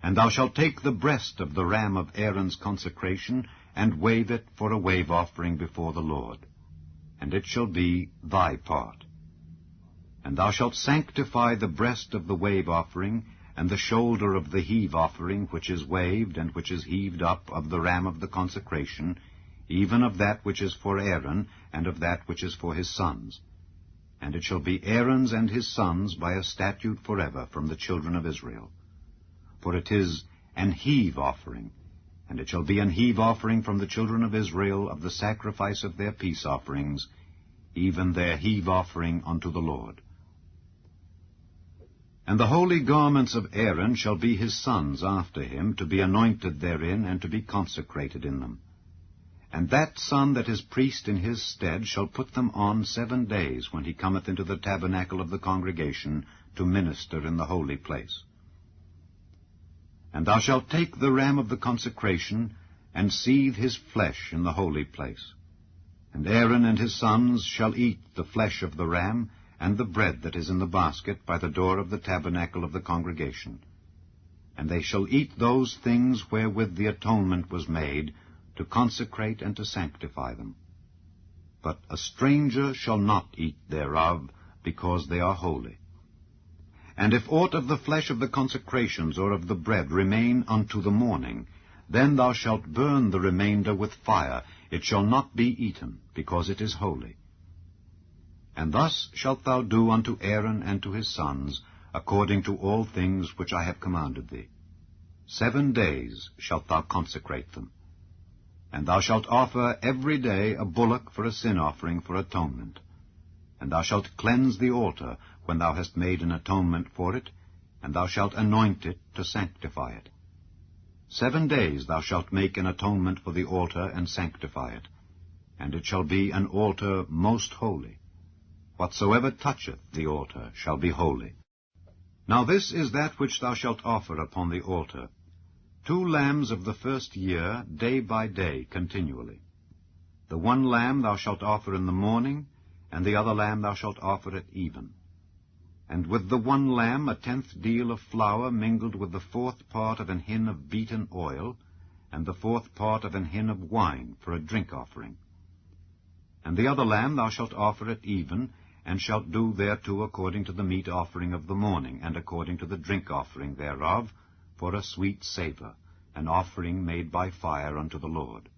And thou shalt take the breast of the ram of Aaron's consecration, and wave it for a wave offering before the Lord. And it shall be thy part. And thou shalt sanctify the breast of the wave offering, and the shoulder of the heave offering, which is waved, and which is heaved up of the ram of the consecration, even of that which is for Aaron, and of that which is for his sons. And it shall be Aaron's and his sons by a statute forever from the children of Israel. For it is an heave offering, And it shall be an heave offering from the children of Israel of the sacrifice of their peace offerings, even their heave offering unto the Lord. And the holy garments of Aaron shall be his sons after him, to be anointed therein, and to be consecrated in them. And that son that is priest in his stead shall put them on 7 days, when he cometh into the tabernacle of the congregation, to minister in the holy place. And thou shalt take the ram of the consecration, and seethe his flesh in the holy place. And Aaron and his sons shall eat the flesh of the ram, and the bread that is in the basket by the door of the tabernacle of the congregation. And they shall eat those things wherewith the atonement was made, to consecrate and to sanctify them. But a stranger shall not eat thereof, because they are holy. And if aught of the flesh of the consecrations or of the bread remain unto the morning, then thou shalt burn the remainder with fire. It shall not be eaten, because it is holy. And thus shalt thou do unto Aaron and to his sons, according to all things which I have commanded thee. 7 days shalt thou consecrate them. And thou shalt offer every day a bullock for a sin offering for atonement. And thou shalt cleanse the altar when thou hast made an atonement for it, and thou shalt anoint it to sanctify it. 7 days thou shalt make an atonement for the altar and sanctify it, and it shall be an altar most holy. Whatsoever toucheth the altar shall be holy. Now this is that which thou shalt offer upon the altar: 2 lambs of the first year, day by day, continually. The one lamb thou shalt offer in the morning, and the other lamb thou shalt offer at even. And with the one lamb 1/10 deal of flour mingled with the 4th part of an hin of beaten oil, and the 4th part of an hin of wine for a drink offering. And the other lamb thou shalt offer at even, and shalt do thereto according to the meat offering of the morning, and according to the drink offering thereof, for a sweet savour, an offering made by fire unto the Lord.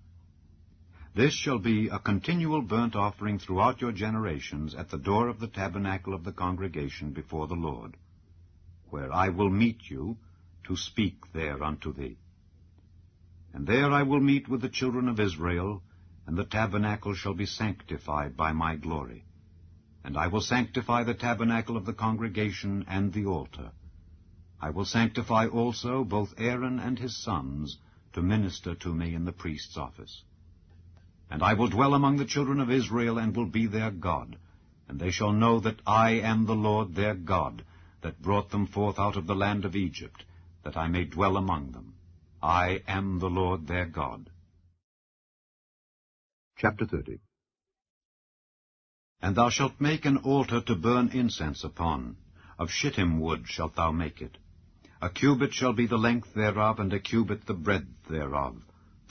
This shall be a continual burnt offering throughout your generations at the door of the tabernacle of the congregation before the Lord, where I will meet you to speak there unto thee. And there I will meet with the children of Israel, and the tabernacle shall be sanctified by my glory. And I will sanctify the tabernacle of the congregation and the altar. I will sanctify also both Aaron and his sons to minister to me in the priest's office. And I will dwell among the children of Israel, and will be their God. And they shall know that I am the Lord their God, that brought them forth out of the land of Egypt, that I may dwell among them. I am the Lord their God. Chapter 30. And thou shalt make an altar to burn incense upon. Of shittim wood shalt thou make it. 1 cubit shall be the length thereof, and 1 cubit the breadth thereof.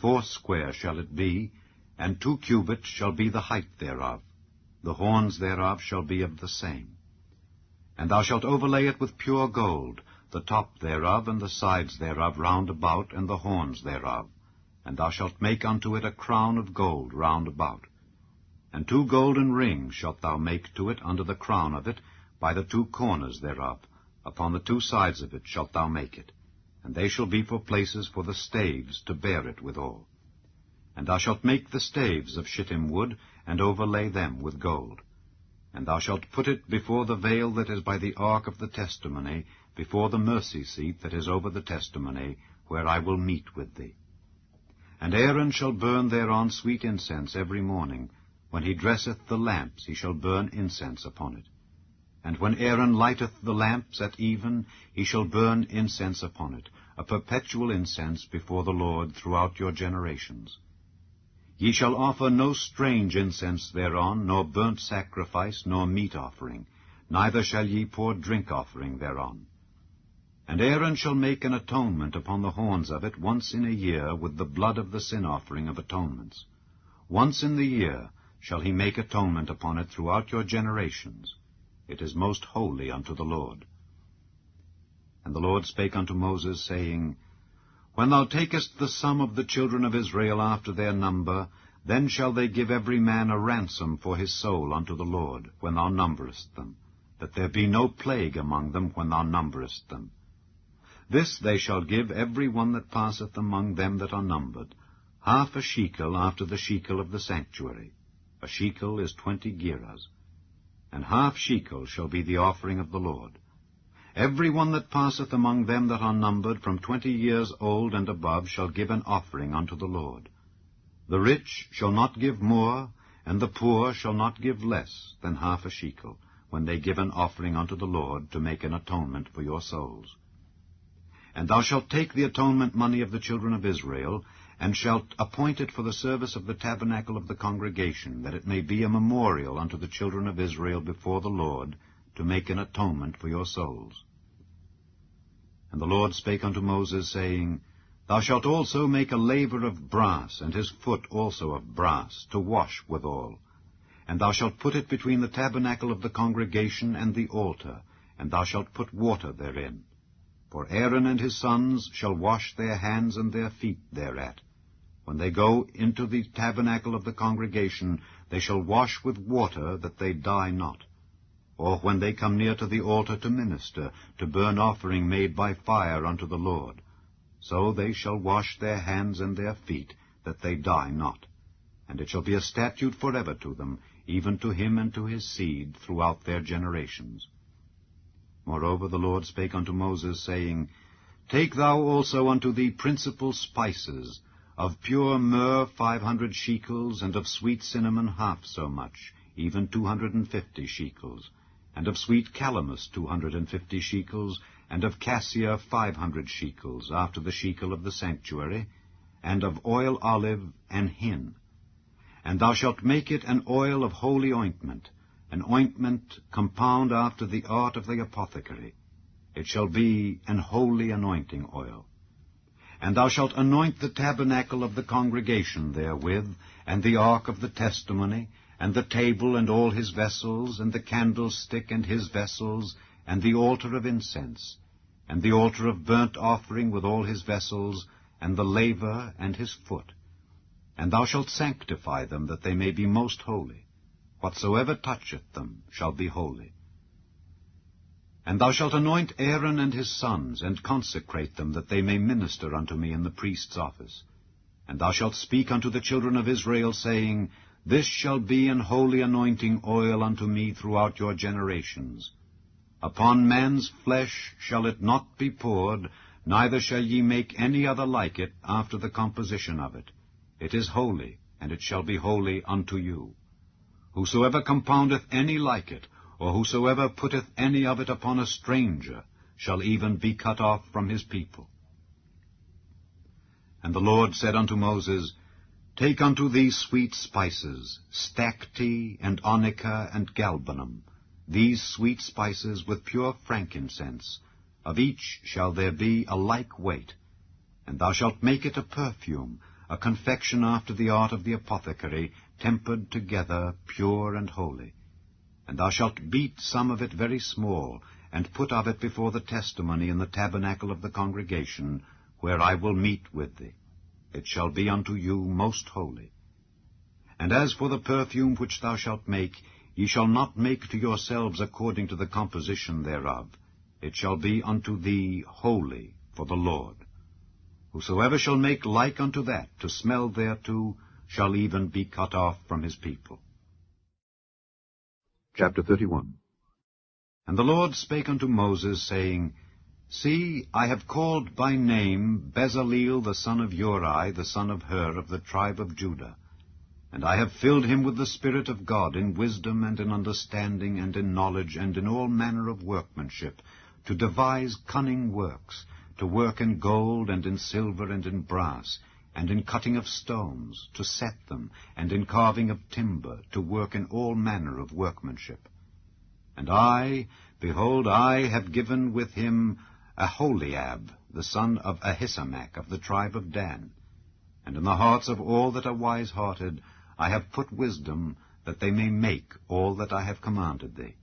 foursquare shall it be, and 2 cubits shall be the height thereof. The horns thereof shall be of the same. And thou shalt overlay it with pure gold, the top thereof and the sides thereof round about, and the horns thereof. And thou shalt make unto it a crown of gold round about. And 2 golden rings shalt thou make to it under the crown of it, by the 2 corners thereof. Upon the 2 sides of it shalt thou make it, and they shall be for places for the staves to bear it withal. And thou shalt make the staves of shittim wood, and overlay them with gold. And thou shalt put it before the veil that is by the ark of the testimony, before the mercy seat that is over the testimony, where I will meet with thee. And Aaron shall burn thereon sweet incense every morning. When he dresseth the lamps, he shall burn incense upon it. And when Aaron lighteth the lamps at even, he shall burn incense upon it, a perpetual incense before the Lord throughout your generations. Ye shall offer no strange incense thereon, nor burnt sacrifice, nor meat offering, neither shall ye pour drink offering thereon. And Aaron shall make an atonement upon the horns of it once in a year with the blood of the sin offering of atonements. Once in the year shall he make atonement upon it throughout your generations. It is most holy unto the Lord. And the Lord spake unto Moses, saying, When thou takest the sum of the children of Israel after their number, then shall they give every man a ransom for his soul unto the Lord, when thou numberest them, that there be no plague among them when thou numberest them. This they shall give every one that passeth among them that are numbered, half a shekel after the shekel of the sanctuary. A shekel is 20 gerahs. And half shekel shall be the offering of the Lord. Every one that passeth among them that are numbered from 20 years old and above shall give an offering unto the Lord. The rich shall not give more, and the poor shall not give less than half a shekel, when they give an offering unto the Lord to make an atonement for your souls. And thou shalt take the atonement money of the children of Israel, and shalt appoint it for the service of the tabernacle of the congregation, that it may be a memorial unto the children of Israel before the Lord, to make an atonement for your souls. And the Lord spake unto Moses, saying, Thou shalt also make a laver of brass, and his foot also of brass, to wash withal. And thou shalt put it between the tabernacle of the congregation and the altar, and thou shalt put water therein. For Aaron and his sons shall wash their hands and their feet thereat. When they go into the tabernacle of the congregation, they shall wash with water, that they die not. Or when they come near to the altar to minister, to burn offering made by fire unto the Lord, so they shall wash their hands and their feet, that they die not. And it shall be a statute forever to them, even to him and to his seed throughout their generations. Moreover the Lord spake unto Moses, saying, Take thou also unto thee principal spices, of pure myrrh 500 shekels, and of sweet cinnamon half so much, even 250 shekels, and of sweet calamus 250 shekels, and of cassia 500 shekels, after the shekel of the sanctuary, and of oil olive and hin. And thou shalt make it an oil of holy ointment, an ointment compound after the art of the apothecary. It shall be an holy anointing oil. And thou shalt anoint the tabernacle of the congregation therewith, and the ark of the testimony, and the table and all his vessels, and the candlestick and his vessels, and the altar of incense, and the altar of burnt offering with all his vessels, and the laver and his foot. And thou shalt sanctify them, that they may be most holy. Whatsoever toucheth them shall be holy. And thou shalt anoint Aaron and his sons, and consecrate them, that they may minister unto me in the priest's office. And thou shalt speak unto the children of Israel, saying, This shall be an holy anointing oil unto me throughout your generations. Upon man's flesh shall it not be poured, neither shall ye make any other like it after the composition of it. It is holy, and it shall be holy unto you. Whosoever compoundeth any like it, or whosoever putteth any of it upon a stranger, shall even be cut off from his people. And the Lord said unto Moses, Take unto thee sweet spices, stacte, and onycha, and galbanum, these sweet spices with pure frankincense. Of each shall there be a like weight. And thou shalt make it a perfume, a confection after the art of the apothecary, tempered together, pure and holy. And thou shalt beat some of it very small, and put of it before the testimony in the tabernacle of the congregation, where I will meet with thee. It shall be unto you most holy. And as for the perfume which thou shalt make, ye shall not make to yourselves according to the composition thereof. It shall be unto thee holy for the Lord. Whosoever shall make like unto that, to smell thereto, shall even be cut off from his people. Chapter 31. And the Lord spake unto Moses, saying, See, I have called by name Bezaleel the son of Uri, the son of Hur, of the tribe of Judah. And I have filled him with the Spirit of God, in wisdom and in understanding and in knowledge and in all manner of workmanship, to devise cunning works, to work in gold and in silver and in brass, and in cutting of stones, to set them, and in carving of timber, to work in all manner of workmanship. And I, behold, I have given with him Aholiab, the son of Ahisamach, of the tribe of Dan. And in the hearts of all that are wise-hearted I have put wisdom, that they may make all that I have commanded thee.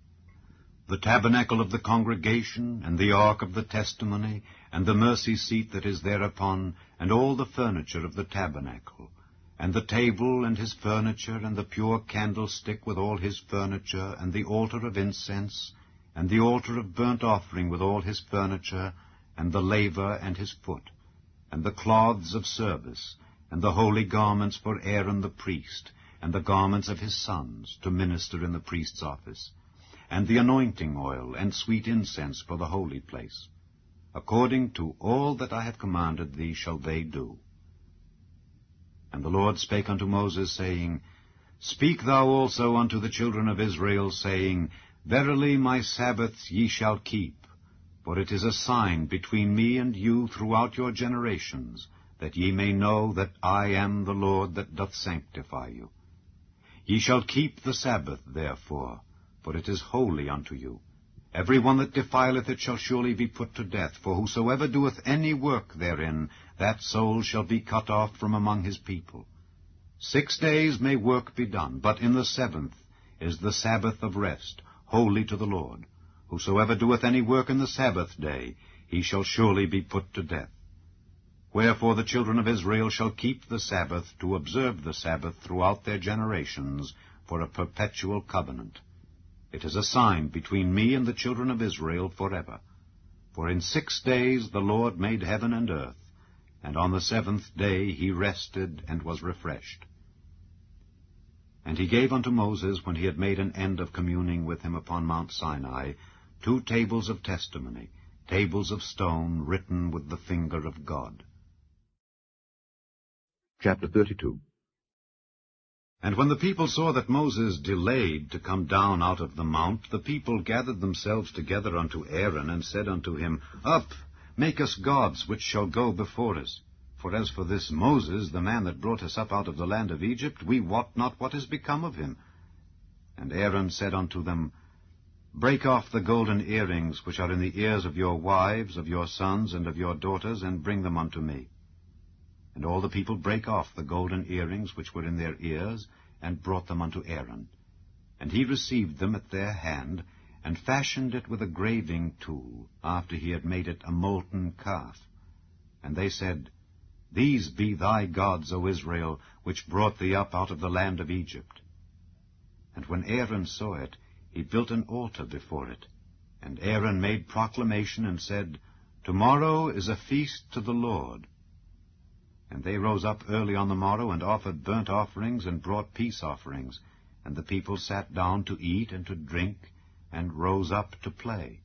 The tabernacle of the congregation, and the ark of the testimony, and the mercy seat that is thereupon, and all the furniture of the tabernacle, and the table and his furniture, and the pure candlestick with all his furniture, and the altar of incense, and the altar of burnt offering with all his furniture, and the laver and his foot, and the cloths of service, and the holy garments for Aaron the priest, and the garments of his sons, to minister in the priest's office, and the anointing oil, and sweet incense for the holy place. According to all that I have commanded thee shall they do. And the Lord spake unto Moses, saying, Speak thou also unto the children of Israel, saying, Verily my Sabbaths ye shall keep, for it is a sign between me and you throughout your generations, that ye may know that I am the Lord that doth sanctify you. Ye shall keep the Sabbath, therefore, for it is holy unto you. Every one that defileth it shall surely be put to death, for whosoever doeth any work therein, that soul shall be cut off from among his people. 6 days may work be done, but in the 7th is the Sabbath of rest, holy to the Lord. Whosoever doeth any work in the Sabbath day, he shall surely be put to death. Wherefore the children of Israel shall keep the Sabbath, to observe the Sabbath throughout their generations, for a perpetual covenant. It is a sign between me and the children of Israel forever. For in 6 days the Lord made heaven and earth, and on the 7th day he rested and was refreshed. And he gave unto Moses, when he had made an end of communing with him upon Mount Sinai, 2 tables of testimony, tables of stone written with the finger of God. Chapter 32. And when the people saw that Moses delayed to come down out of the mount, the people gathered themselves together unto Aaron, and said unto him, Up, make us gods, which shall go before us. For as for this Moses, the man that brought us up out of the land of Egypt, we wot not what is become of him. And Aaron said unto them, Break off the golden earrings which are in the ears of your wives, of your sons, and of your daughters, and bring them unto me. And all the people brake off the golden earrings which were in their ears, and brought them unto Aaron. And he received them at their hand, and fashioned it with a graving tool, after he had made it a molten calf. And they said, These be thy gods, O Israel, which brought thee up out of the land of Egypt. And when Aaron saw it, he built an altar before it. And Aaron made proclamation, and said, Tomorrow is a feast to the Lord. And they rose up early on the morrow, and offered burnt offerings, and brought peace offerings. And the people sat down to eat and to drink, and rose up to play.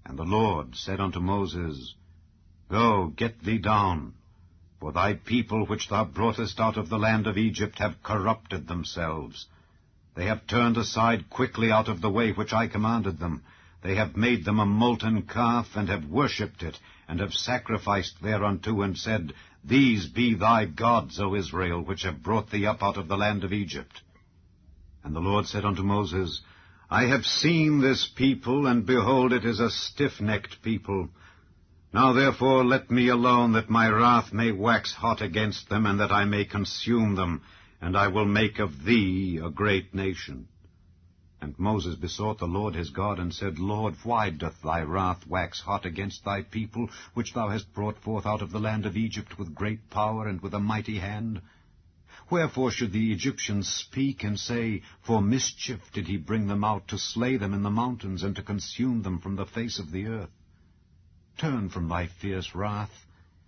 And the Lord said unto Moses, Go, get thee down, for thy people which thou broughtest out of the land of Egypt have corrupted themselves. They have turned aside quickly out of the way which I commanded them. They have made them a molten calf, and have worshipped it, and have sacrificed thereunto, and said, These be thy gods, O Israel, which have brought thee up out of the land of Egypt. And the Lord said unto Moses, I have seen this people, and behold, it is a stiff-necked people. Now therefore let me alone, that my wrath may wax hot against them, and that I may consume them, and I will make of thee a great nation. And Moses besought the Lord his God, and said, Lord, why doth thy wrath wax hot against thy people, which thou hast brought forth out of the land of Egypt with great power and with a mighty hand? Wherefore should the Egyptians speak and say, For mischief did he bring them out, to slay them in the mountains, and to consume them from the face of the earth? Turn from thy fierce wrath,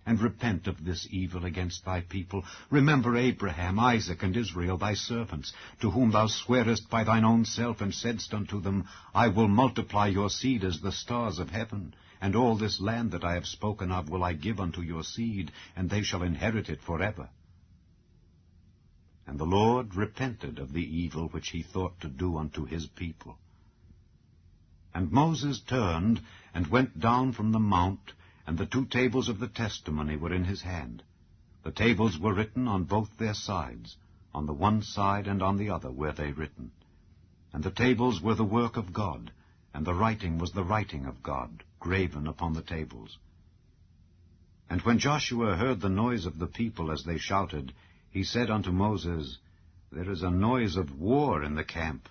and repent of this evil against thy people. Remember Abraham, Isaac, and Israel, thy servants, to whom thou swarest by thine own self, and saidst unto them, I will multiply your seed as the stars of heaven, and all this land that I have spoken of will I give unto your seed, and they shall inherit it forever. And the Lord repented of the evil which he thought to do unto his people. And Moses turned, and went down from the mount, and the 2 tables of the testimony were in his hand. The tables were written on both their sides, on the one side and on the other were they written. And the tables were the work of God, and the writing was the writing of God, graven upon the tables. And when Joshua heard the noise of the people as they shouted, he said unto Moses, There is a noise of war in the camp.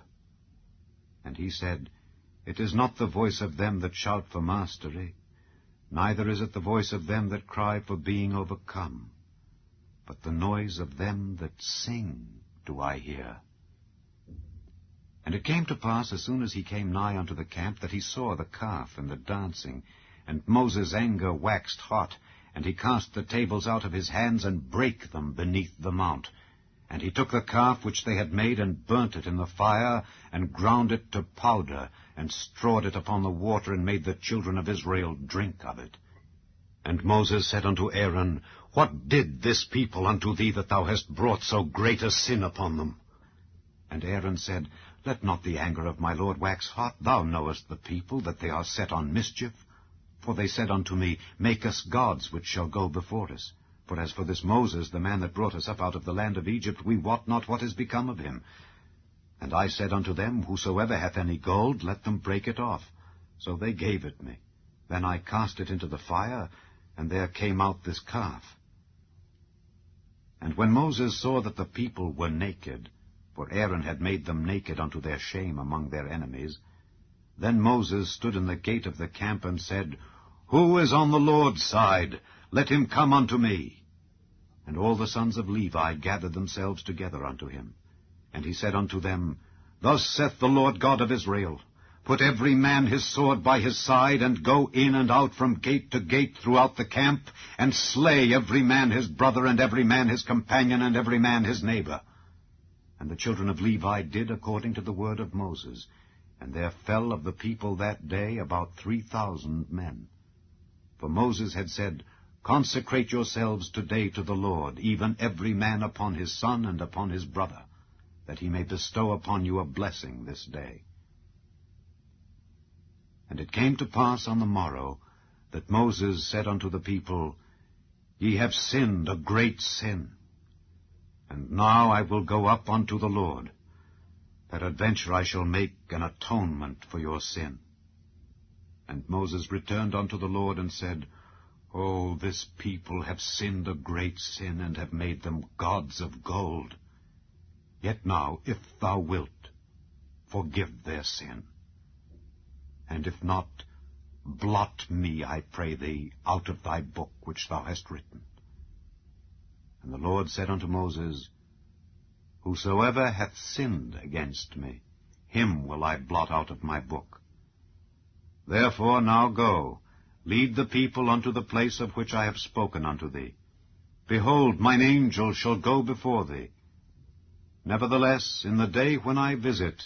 And he said, It is not the voice of them that shout for mastery, neither is it the voice of them that cry for being overcome, but the noise of them that sing do I hear. And it came to pass, as soon as he came nigh unto the camp, that he saw the calf and the dancing. And Moses' anger waxed hot, and he cast the tables out of his hands, and brake them beneath the mount. And he took the calf which they had made, and burnt it in the fire, and ground it to powder, and strawed it upon the water, and made the children of Israel drink of it. And Moses said unto Aaron, What did this people unto thee, that thou hast brought so great a sin upon them? And Aaron said, Let not the anger of my lord wax hot. Thou knowest the people, that they are set on mischief. For they said unto me, Make us gods which shall go before us. For as for this Moses, the man that brought us up out of the land of Egypt, we wot not what is become of him. And I said unto them, Whosoever hath any gold, let them break it off. So they gave it me. Then I cast it into the fire, and there came out this calf. And when Moses saw that the people were naked, for Aaron had made them naked unto their shame among their enemies, then Moses stood in the gate of the camp, and said, Who is on the Lord's side? Let him come unto me. And all the sons of Levi gathered themselves together unto him. And he said unto them, Thus saith the Lord God of Israel, Put every man his sword by his side, and go in and out from gate to gate throughout the camp, and slay every man his brother, and every man his companion, and every man his neighbor. And the children of Levi did according to the word of Moses, and there fell of the people that day about 3,000 men. For Moses had said, Consecrate yourselves today to the Lord, even every man upon his son and upon his brother, that he may bestow upon you a blessing this day. And it came to pass on the morrow that Moses said unto the people, Ye have sinned a great sin. And now I will go up unto the Lord. Peradventure I shall make an atonement for your sin. And Moses returned unto the Lord, and said, O, this people have sinned a great sin, and have made them gods of gold. Yet now, if thou wilt, forgive their sin. And if not, blot me, I pray thee, out of thy book which thou hast written. And the Lord said unto Moses, Whosoever hath sinned against me, him will I blot out of my book. Therefore now go, lead the people unto the place of which I have spoken unto thee. Behold, mine angel shall go before thee. Nevertheless, in the day when I visit,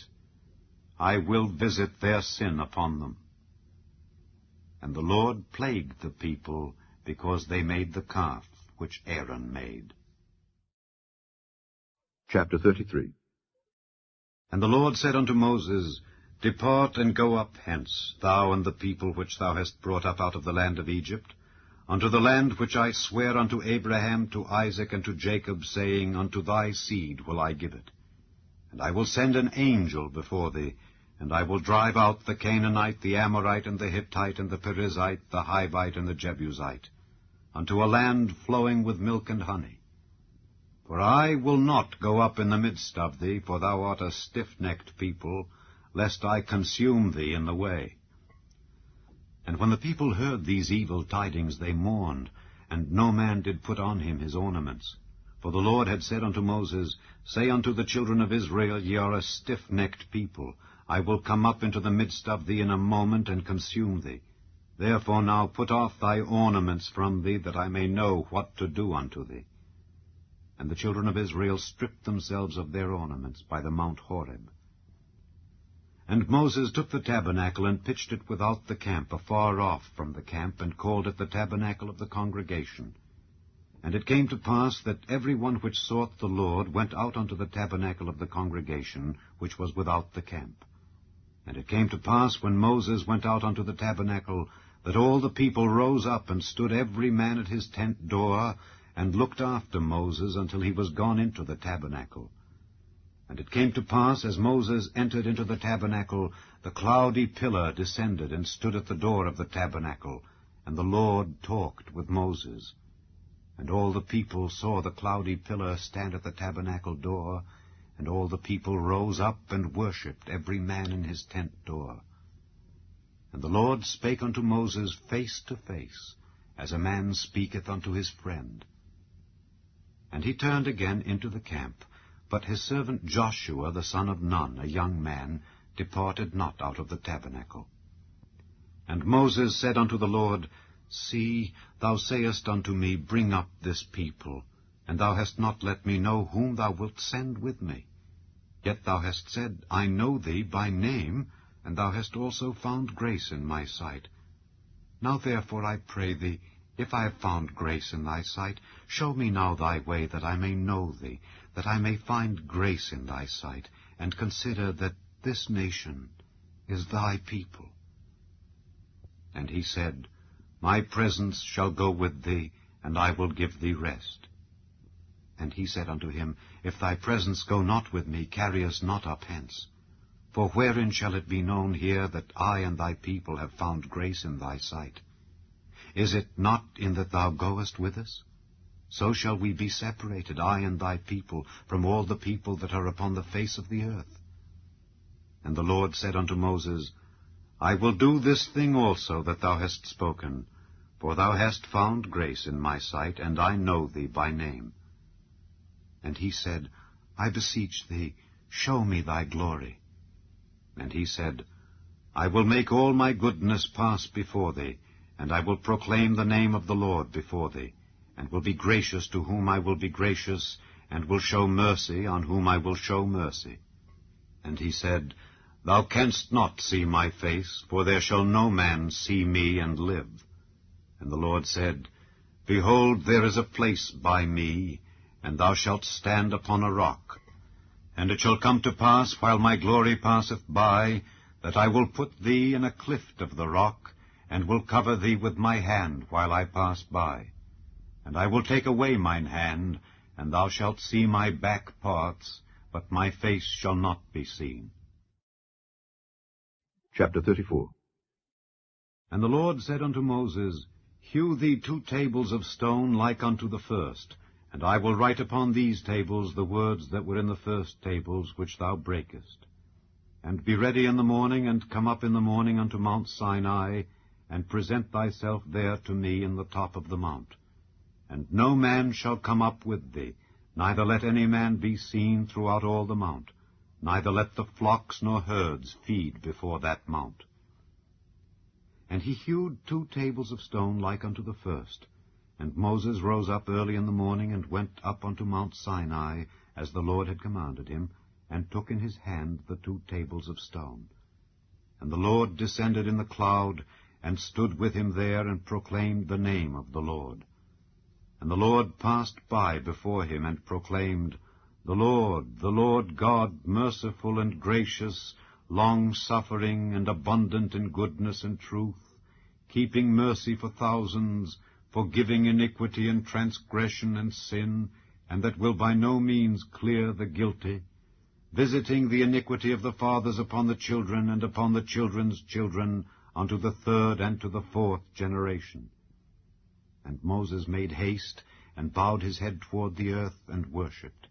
I will visit their sin upon them. And the Lord plagued the people, because they made the calf which Aaron made. Chapter 33. And the Lord said unto Moses, Depart and go up hence, thou and the people which thou hast brought up out of the land of Egypt, unto the land which I sware unto Abraham, to Isaac, and to Jacob, saying, Unto thy seed will I give it. And I will send an angel before thee, and I will drive out the Canaanite, the Amorite, and the Hittite, and the Perizzite, the Hivite, and the Jebusite, unto a land flowing with milk and honey. For I will not go up in the midst of thee, for thou art a stiff-necked people, lest I consume thee in the way. And when the people heard these evil tidings, they mourned, and no man did put on him his ornaments. For the Lord had said unto Moses, Say unto the children of Israel, Ye are a stiff-necked people. I will come up into the midst of thee in a moment, and consume thee. Therefore now put off thy ornaments from thee, that I may know what to do unto thee. And the children of Israel stripped themselves of their ornaments by the Mount Horeb. And Moses took the tabernacle, and pitched it without the camp, afar off from the camp, and called it the tabernacle of the congregation. And it came to pass that every one which sought the Lord went out unto the tabernacle of the congregation, which was without the camp. And it came to pass, when Moses went out unto the tabernacle, that all the people rose up, and stood every man at his tent door, and looked after Moses until he was gone into the tabernacle. And it came to pass, as Moses entered into the tabernacle, the cloudy pillar descended, and stood at the door of the tabernacle, and the Lord talked with Moses. And all the people saw the cloudy pillar stand at the tabernacle door, and all the people rose up and worshipped, every man in his tent door. And the Lord spake unto Moses face to face, as a man speaketh unto his friend. And he turned again into the camp, but his servant Joshua the son of Nun, a young man, departed not out of the tabernacle. And Moses said unto the Lord, See, thou sayest unto me, Bring up this people, and thou hast not let me know whom thou wilt send with me. Yet thou hast said, I know thee by name, and thou hast also found grace in my sight. Now therefore I pray thee, if I have found grace in thy sight, show me now thy way, that I may know thee, that I may find grace in thy sight, and consider that this nation is thy people. And he said, My presence shall go with thee, and I will give thee rest. And he said unto him, If thy presence go not with me, carry us not up hence. For wherein shall it be known here that I and thy people have found grace in thy sight? Is it not in that thou goest with us? So shall we be separated, I and thy people, from all the people that are upon the face of the earth. And the Lord said unto Moses, I will do this thing also that thou hast spoken, for thou hast found grace in my sight, and I know thee by name. And he said, I beseech thee, show me thy glory. And he said, I will make all my goodness pass before thee, and I will proclaim the name of the Lord before thee, and will be gracious to whom I will be gracious, and will show mercy on whom I will show mercy. And he said, Thou canst not see my face, for there shall no man see me and live. And the Lord said, Behold, there is a place by me, and thou shalt stand upon a rock. And it shall come to pass, while my glory passeth by, that I will put thee in a cleft of the rock, and will cover thee with my hand while I pass by. And I will take away mine hand, and thou shalt see my back parts, but my face shall not be seen. Chapter 34. And the Lord said unto Moses, Hew thee 2 tables of stone like unto the first, and I will write upon these tables the words that were in the first tables which thou breakest. And be ready in the morning, and come up in the morning unto Mount Sinai, and present thyself there to me in the top of the mount. And no man shall come up with thee, neither let any man be seen throughout all the mount, neither let the flocks nor herds feed before that mount. And he hewed 2 tables of stone like unto the first. And Moses rose up early in the morning, and went up unto Mount Sinai, as the Lord had commanded him, and took in his hand the 2 tables of stone. And the Lord descended in the cloud, and stood with him there, and proclaimed the name of the Lord. And the Lord passed by before him, and proclaimed, the Lord God, merciful and gracious, long-suffering and abundant in goodness and truth, keeping mercy for thousands, forgiving iniquity and transgression and sin, and that will by no means clear the guilty, visiting the iniquity of the fathers upon the children and upon the children's children, unto the 3rd and to the 4th generation. And Moses made haste, and bowed his head toward the earth, and worshipped.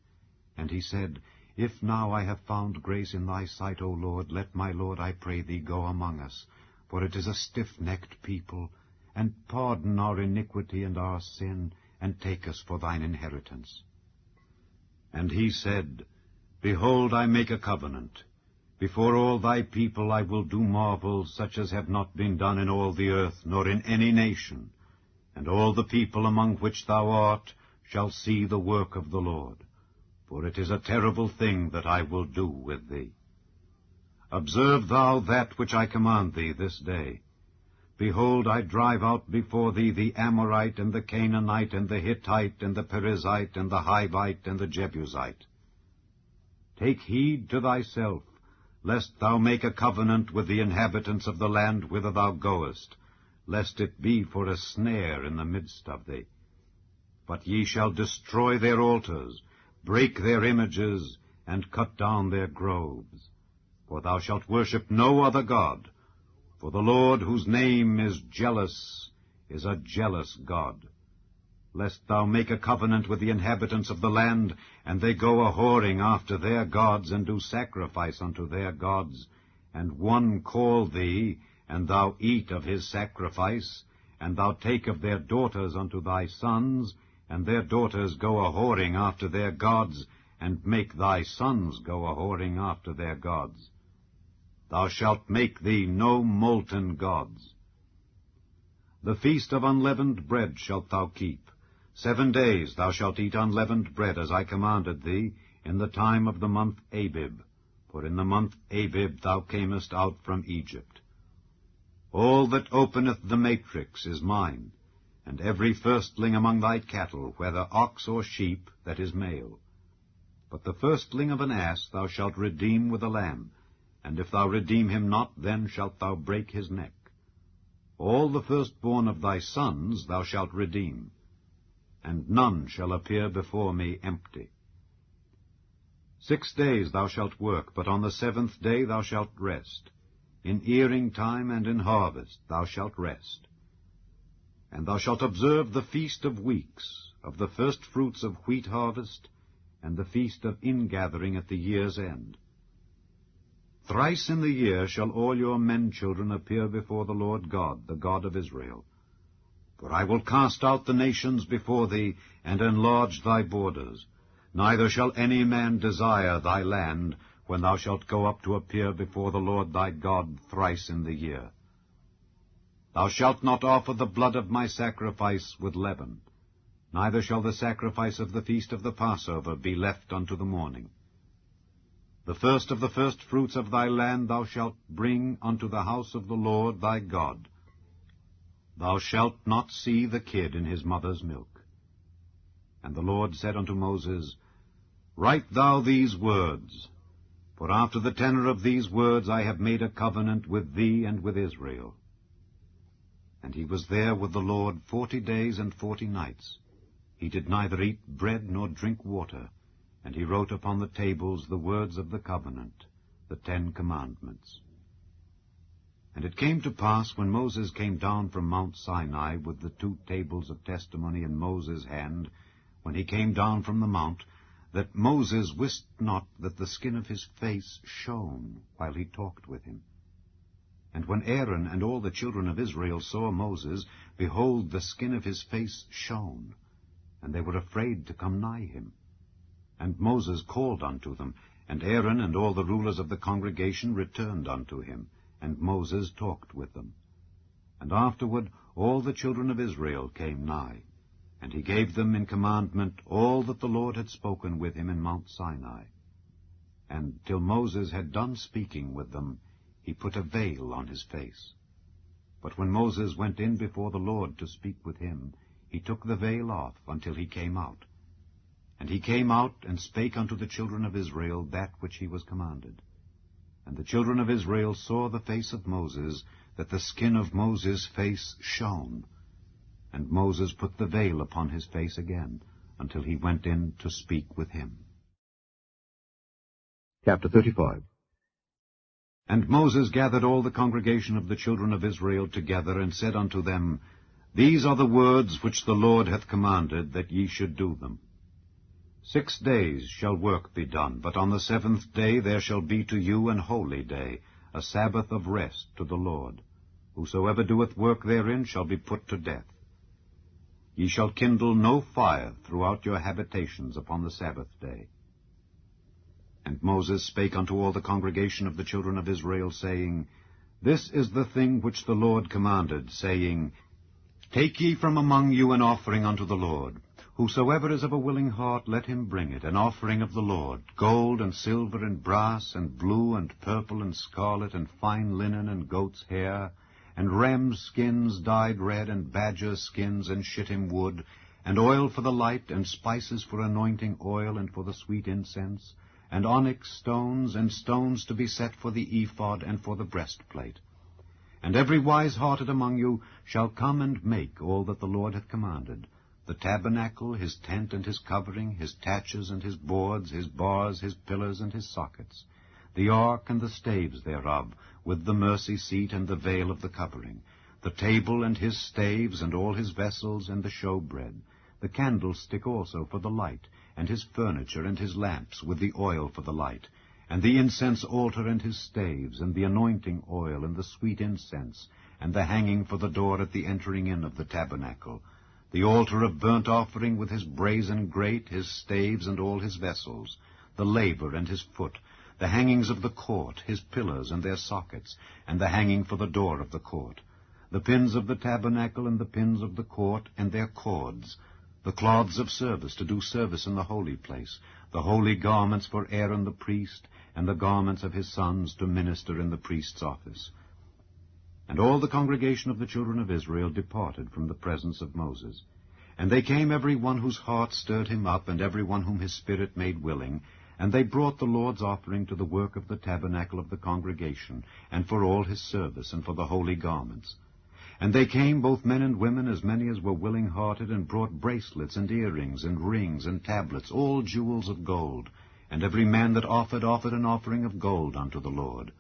And he said, If now I have found grace in thy sight, O Lord, let my Lord, I pray thee, go among us, for it is a stiff-necked people, and pardon our iniquity and our sin, and take us for thine inheritance. And he said, Behold, I make a covenant. Before all thy people I will do marvels such as have not been done in all the earth, nor in any nation. And all the people among which thou art shall see the work of the Lord. For it is a terrible thing that I will do with thee. Observe thou that which I command thee this day. Behold, I drive out before thee the Amorite, and the Canaanite, and the Hittite, and the Perizzite, and the Hivite, and the Jebusite. Take heed to thyself, lest thou make a covenant with the inhabitants of the land whither thou goest, lest it be for a snare in the midst of thee. But ye shall destroy their altars, break their images, and cut down their groves. For thou shalt worship no other God, for the Lord, whose name is jealous, is a jealous God. Lest thou make a covenant with the inhabitants of the land, and they go a-whoring after their gods, and do sacrifice unto their gods, and one call thee, and thou eat of his sacrifice, and thou take of their daughters unto thy sons, and their daughters go a-whoring after their gods, and make thy sons go a-whoring after their gods. Thou shalt make thee no molten gods. The feast of unleavened bread shalt thou keep. 7 days thou shalt eat unleavened bread, as I commanded thee, in the time of the month Abib. For in the month Abib thou camest out from Egypt. All that openeth the matrix is mine, and every firstling among thy cattle, whether ox or sheep, that is male. But the firstling of an ass thou shalt redeem with a lamb, and if thou redeem him not, then shalt thou break his neck. All the firstborn of thy sons thou shalt redeem, and none shall appear before me empty. 6 days thou shalt work, but on the 7th day thou shalt rest. In earing time and in harvest thou shalt rest. And thou shalt observe the feast of weeks, of the first fruits of wheat harvest, and the feast of ingathering at the year's end. Thrice in the year shall all your men-children appear before the Lord God, the God of Israel. For I will cast out the nations before thee, and enlarge thy borders. Neither shall any man desire thy land, when thou shalt go up to appear before the Lord thy God thrice in the year. Thou shalt not offer the blood of my sacrifice with leaven, neither shall the sacrifice of the feast of the Passover be left unto the morning. The first of the firstfruits of thy land thou shalt bring unto the house of the Lord thy God. Thou shalt not see the kid in his mother's milk. And the Lord said unto Moses, Write thou these words, for after the tenor of these words I have made a covenant with thee and with Israel. And he was there with the Lord 40 days and 40 nights. He did neither eat bread nor drink water, and he wrote upon the tables the words of the covenant, the 10 commandments. And it came to pass, when Moses came down from Mount Sinai with the 2 tables of testimony in Moses' hand, when he came down from the mount, that Moses wist not that the skin of his face shone while he talked with him. And when Aaron and all the children of Israel saw Moses, behold, the skin of his face shone, and they were afraid to come nigh him. And Moses called unto them, and Aaron and all the rulers of the congregation returned unto him, and Moses talked with them. And afterward all the children of Israel came nigh, and he gave them in commandment all that the Lord had spoken with him in Mount Sinai. And till Moses had done speaking with them, he put a veil on his face. But when Moses went in before the Lord to speak with him, he took the veil off until he came out. And he came out and spake unto the children of Israel that which he was commanded. And the children of Israel saw the face of Moses, that the skin of Moses' face shone. And Moses put the veil upon his face again, until he went in to speak with him. Chapter 35. And Moses gathered all the congregation of the children of Israel together, and said unto them, These are the words which the Lord hath commanded, that ye should do them. 6 days shall work be done, but on the 7th day there shall be to you an holy day, a Sabbath of rest to the Lord. Whosoever doeth work therein shall be put to death. Ye shall kindle no fire throughout your habitations upon the Sabbath day. And Moses spake unto all the congregation of the children of Israel, saying, This is the thing which the Lord commanded, saying, Take ye from among you an offering unto the Lord. Whosoever is of a willing heart, let him bring it, an offering of the Lord, gold and silver and brass and blue and purple and scarlet and fine linen and goat's hair, and rams' skins dyed red, and badger skins and shittim wood, and oil for the light, and spices for anointing oil and for the sweet incense, and onyx stones, and stones to be set for the ephod and for the breastplate. And every wise-hearted among you shall come and make all that the Lord hath commanded, the tabernacle, his tent and his covering, his taches and his boards, his bars, his pillars and his sockets, the ark and the staves thereof, with the mercy seat and the veil of the covering, the table and his staves and all his vessels and the showbread, the candlestick also for the light, and his furniture and his lamps with the oil for the light, and the incense altar and his staves, and the anointing oil and the sweet incense, and the hanging for the door at the entering in of the tabernacle, the altar of burnt offering with his brazen grate, his staves and all his vessels, the laver and his foot, the hangings of the court, his pillars and their sockets, and the hanging for the door of the court, the pins of the tabernacle and the pins of the court and their cords, the cloths of service to do service in the holy place, the holy garments for Aaron the priest, and the garments of his sons to minister in the priest's office. And all the congregation of the children of Israel departed from the presence of Moses. And they came every one whose heart stirred him up, and every one whom his spirit made willing, and they brought the Lord's offering to the work of the tabernacle of the congregation, and for all his service, and for the holy garments. And they came, both men and women, as many as were willing-hearted, and brought bracelets, and earrings, and rings, and tablets, all jewels of gold. And every man that offered an offering of gold unto the Lord.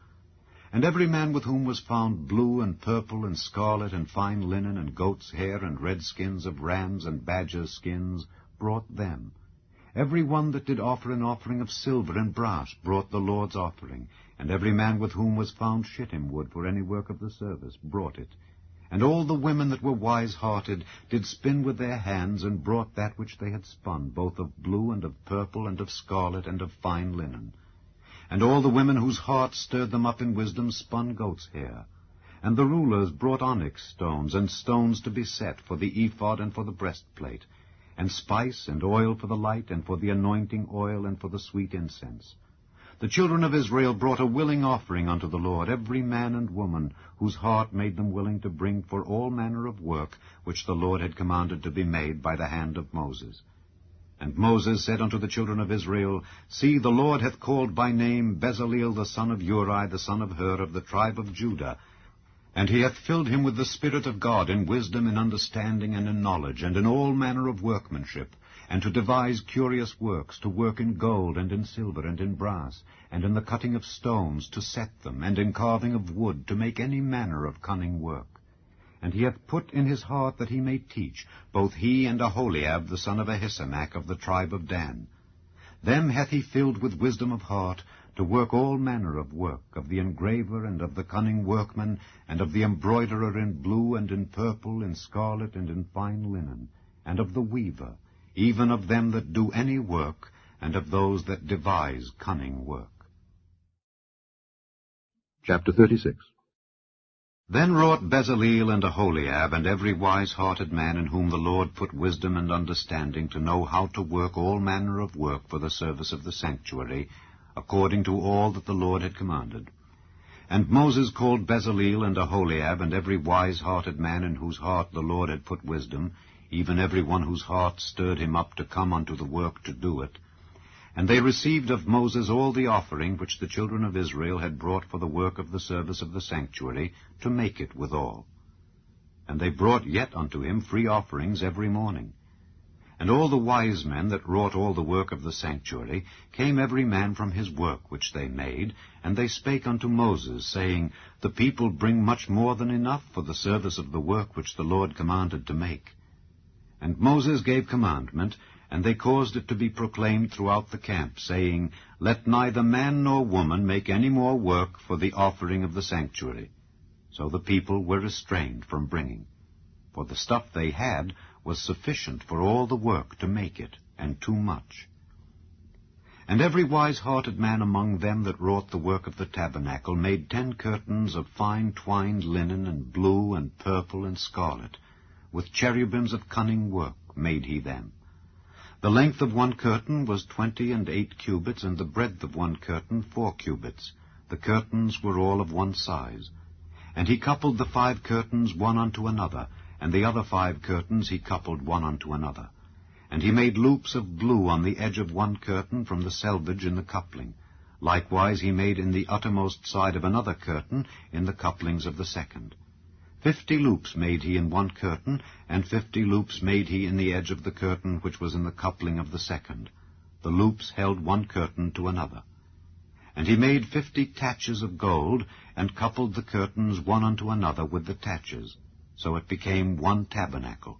And every man with whom was found blue, and purple, and scarlet, and fine linen, and goat's hair, and red skins of rams, and badgers' skins, brought them. Every one that did offer an offering of silver and brass brought the Lord's offering. And every man with whom was found shittim wood for any work of the service brought it. And all the women that were wise-hearted did spin with their hands, and brought that which they had spun, both of blue, and of purple, and of scarlet, and of fine linen. And all the women whose hearts stirred them up in wisdom spun goat's hair. And the rulers brought onyx stones, and stones to be set for the ephod and for the breastplate, and spice and oil for the light, and for the anointing oil, and for the sweet incense. The children of Israel brought a willing offering unto the Lord, every man and woman, whose heart made them willing to bring for all manner of work, which the Lord had commanded to be made by the hand of Moses. And Moses said unto the children of Israel, See, the Lord hath called by name Bezaleel the son of Uri, the son of Hur, of the tribe of Judah, and he hath filled him with the Spirit of God, in wisdom, in understanding, and in knowledge, and in all manner of workmanship, and to devise curious works, to work in gold, and in silver, and in brass, and in the cutting of stones, to set them, and in carving of wood, to make any manner of cunning work. And he hath put in his heart that he may teach, both he and Aholiab the son of Ahisamach of the tribe of Dan. Them hath he filled with wisdom of heart, to work all manner of work, of the engraver, and of the cunning workman, and of the embroiderer in blue, and in purple, in scarlet, and in fine linen, and of the weaver, even of them that do any work, and of those that devise cunning work. Chapter 36. Then wrought Bezaleel and Aholiab, and every wise-hearted man in whom the Lord put wisdom and understanding, to know how to work all manner of work for the service of the sanctuary, according to all that the Lord had commanded. And Moses called Bezaleel and Aholiab, and every wise-hearted man in whose heart the Lord had put wisdom, even every one whose heart stirred him up to come unto the work to do it. And they received of Moses all the offering which the children of Israel had brought for the work of the service of the sanctuary, to make it withal. And they brought yet unto him free offerings every morning. And all the wise men that wrought all the work of the sanctuary came every man from his work which they made, and they spake unto Moses, saying, The people bring much more than enough for the service of the work which the Lord commanded to make. And Moses gave commandment, and they caused it to be proclaimed throughout the camp, saying, Let neither man nor woman make any more work for the offering of the sanctuary. So the people were restrained from bringing. For the stuff they had was sufficient for all the work to make it, and too much. And every wise-hearted man among them that wrought the work of the tabernacle made 10 curtains of fine twined linen, and blue, and purple, and scarlet. With cherubims of cunning work made he them. The length of one curtain was 28 cubits, and the breadth of one curtain 4 cubits. The curtains were all of one size. And he coupled the 5 curtains one unto another, and the other 5 curtains he coupled one unto another. And he made loops of blue on the edge of one curtain from the selvage in the coupling. Likewise he made in the uttermost side of another curtain in the couplings of the second. 50 loops made he in one curtain, and 50 loops made he in the edge of the curtain which was in the coupling of the second. The loops held one curtain to another. And he made 50 taches of gold, and coupled the curtains one unto another with the taches. So it became one tabernacle.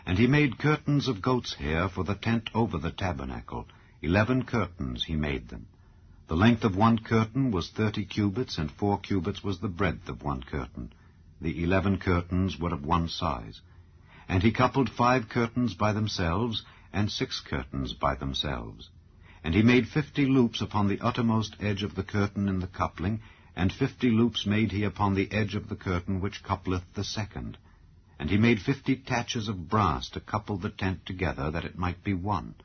And he made curtains of goat's hair for the tent over the tabernacle. 11 curtains he made them. The length of one curtain was 30 cubits, and 4 cubits was the breadth of one curtain. The 11 curtains were of one size. And he coupled 5 curtains by themselves, and 6 curtains by themselves. And he made 50 loops upon the uttermost edge of the curtain in the coupling, and 50 loops made he upon the edge of the curtain which coupleth the second. And he made 50 taches of brass to couple the tent together, that it might be one.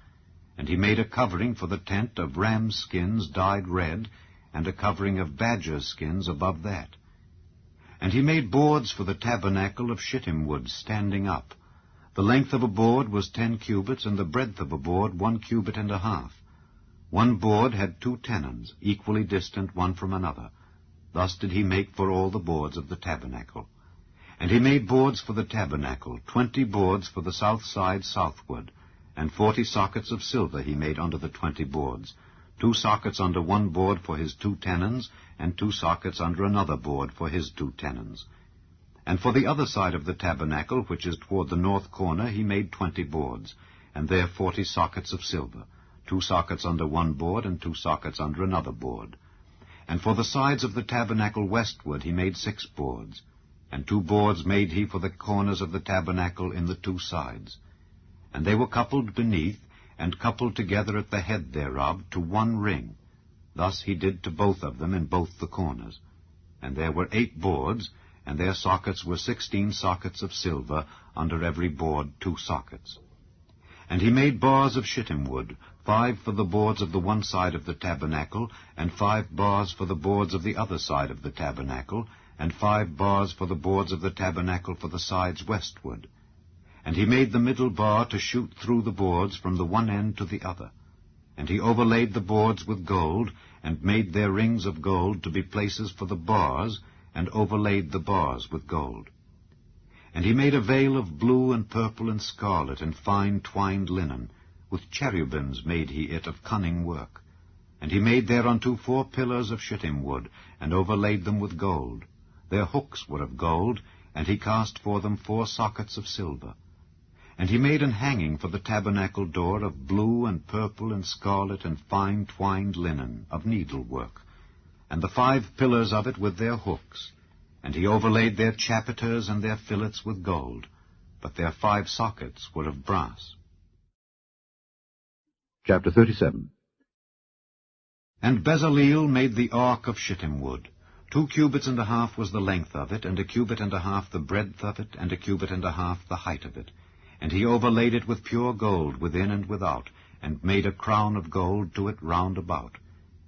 And he made a covering for the tent of rams' skins dyed red, and a covering of badgers' skins above that. And he made boards for the tabernacle of shittim wood standing up. The length of a board was 10 cubits, and the breadth of a board 1 cubit and a half. One board had 2 tenons, equally distant one from another. Thus did he make for all the boards of the tabernacle. And he made boards for the tabernacle, 20 boards for the south side southward, and 40 sockets of silver he made under the 20 boards, 2 sockets under one board for his 2 tenons, and 2 sockets under another board for his 2 tenons. And for the other side of the tabernacle, which is toward the north corner, he made 20 boards, and there 40 sockets of silver, 2 sockets under one board, and 2 sockets under another board. And for the sides of the tabernacle westward he made 6 boards, and 2 boards made he for the corners of the tabernacle in the 2 sides. And they were coupled beneath, and coupled together at the head thereof, to 1 ring. Thus he did to both of them in both the corners. And there were 8 boards, and their sockets were 16 sockets of silver, under every board 2 sockets. And he made bars of shittim wood, 5 for the boards of the one side of the tabernacle, and 5 bars for the boards of the other side of the tabernacle, and 5 bars for the boards of the tabernacle for the sides westward. And he made the middle bar to shoot through the boards from the one end to the other. And he overlaid the boards with gold, and made their rings of gold to be places for the bars, and overlaid the bars with gold. And he made a veil of blue and purple and scarlet and fine twined linen. With cherubims made he it of cunning work. And he made thereunto 4 pillars of shittim wood, and overlaid them with gold. Their hooks were of gold, and he cast for them 4 sockets of silver. And he made an hanging for the tabernacle door of blue and purple and scarlet and fine twined linen, of needlework, and the 5 pillars of it with their hooks. And he overlaid their chapiters and their fillets with gold, but their 5 sockets were of brass. Chapter 37. And Bezaleel made the ark of shittim wood. 2 cubits and a half was the length of it, and 1 cubit and a half the breadth of it, and 1 cubit and a half the height of it. And he overlaid it with pure gold within and without, and made a crown of gold to it round about.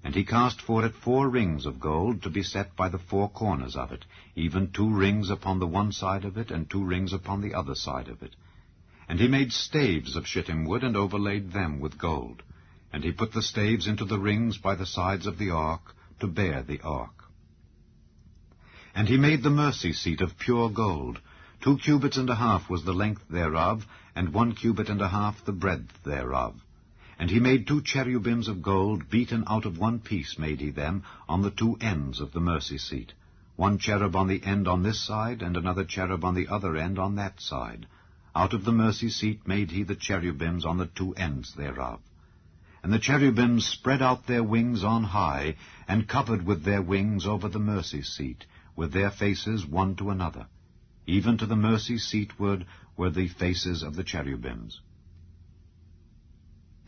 And he cast for it 4 rings of gold to be set by the 4 corners of it, even 2 rings upon the one side of it, and 2 rings upon the other side of it. And he made staves of shittim wood, and overlaid them with gold. And he put the staves into the rings by the sides of the ark, to bear the ark. And he made the mercy seat of pure gold. 2 cubits and a half was the length thereof, and 1 cubit and a half the breadth thereof. And he made 2 cherubims of gold, beaten out of one piece made he them, on the 2 ends of the mercy seat. 1 cherub on the end on this side, and another cherub on the other end on that side. Out of the mercy seat made he the cherubims on the 2 ends thereof. And the cherubims spread out their wings on high, and covered with their wings over the mercy seat, with their faces one to another. Even to the mercy seatward were the faces of the cherubims.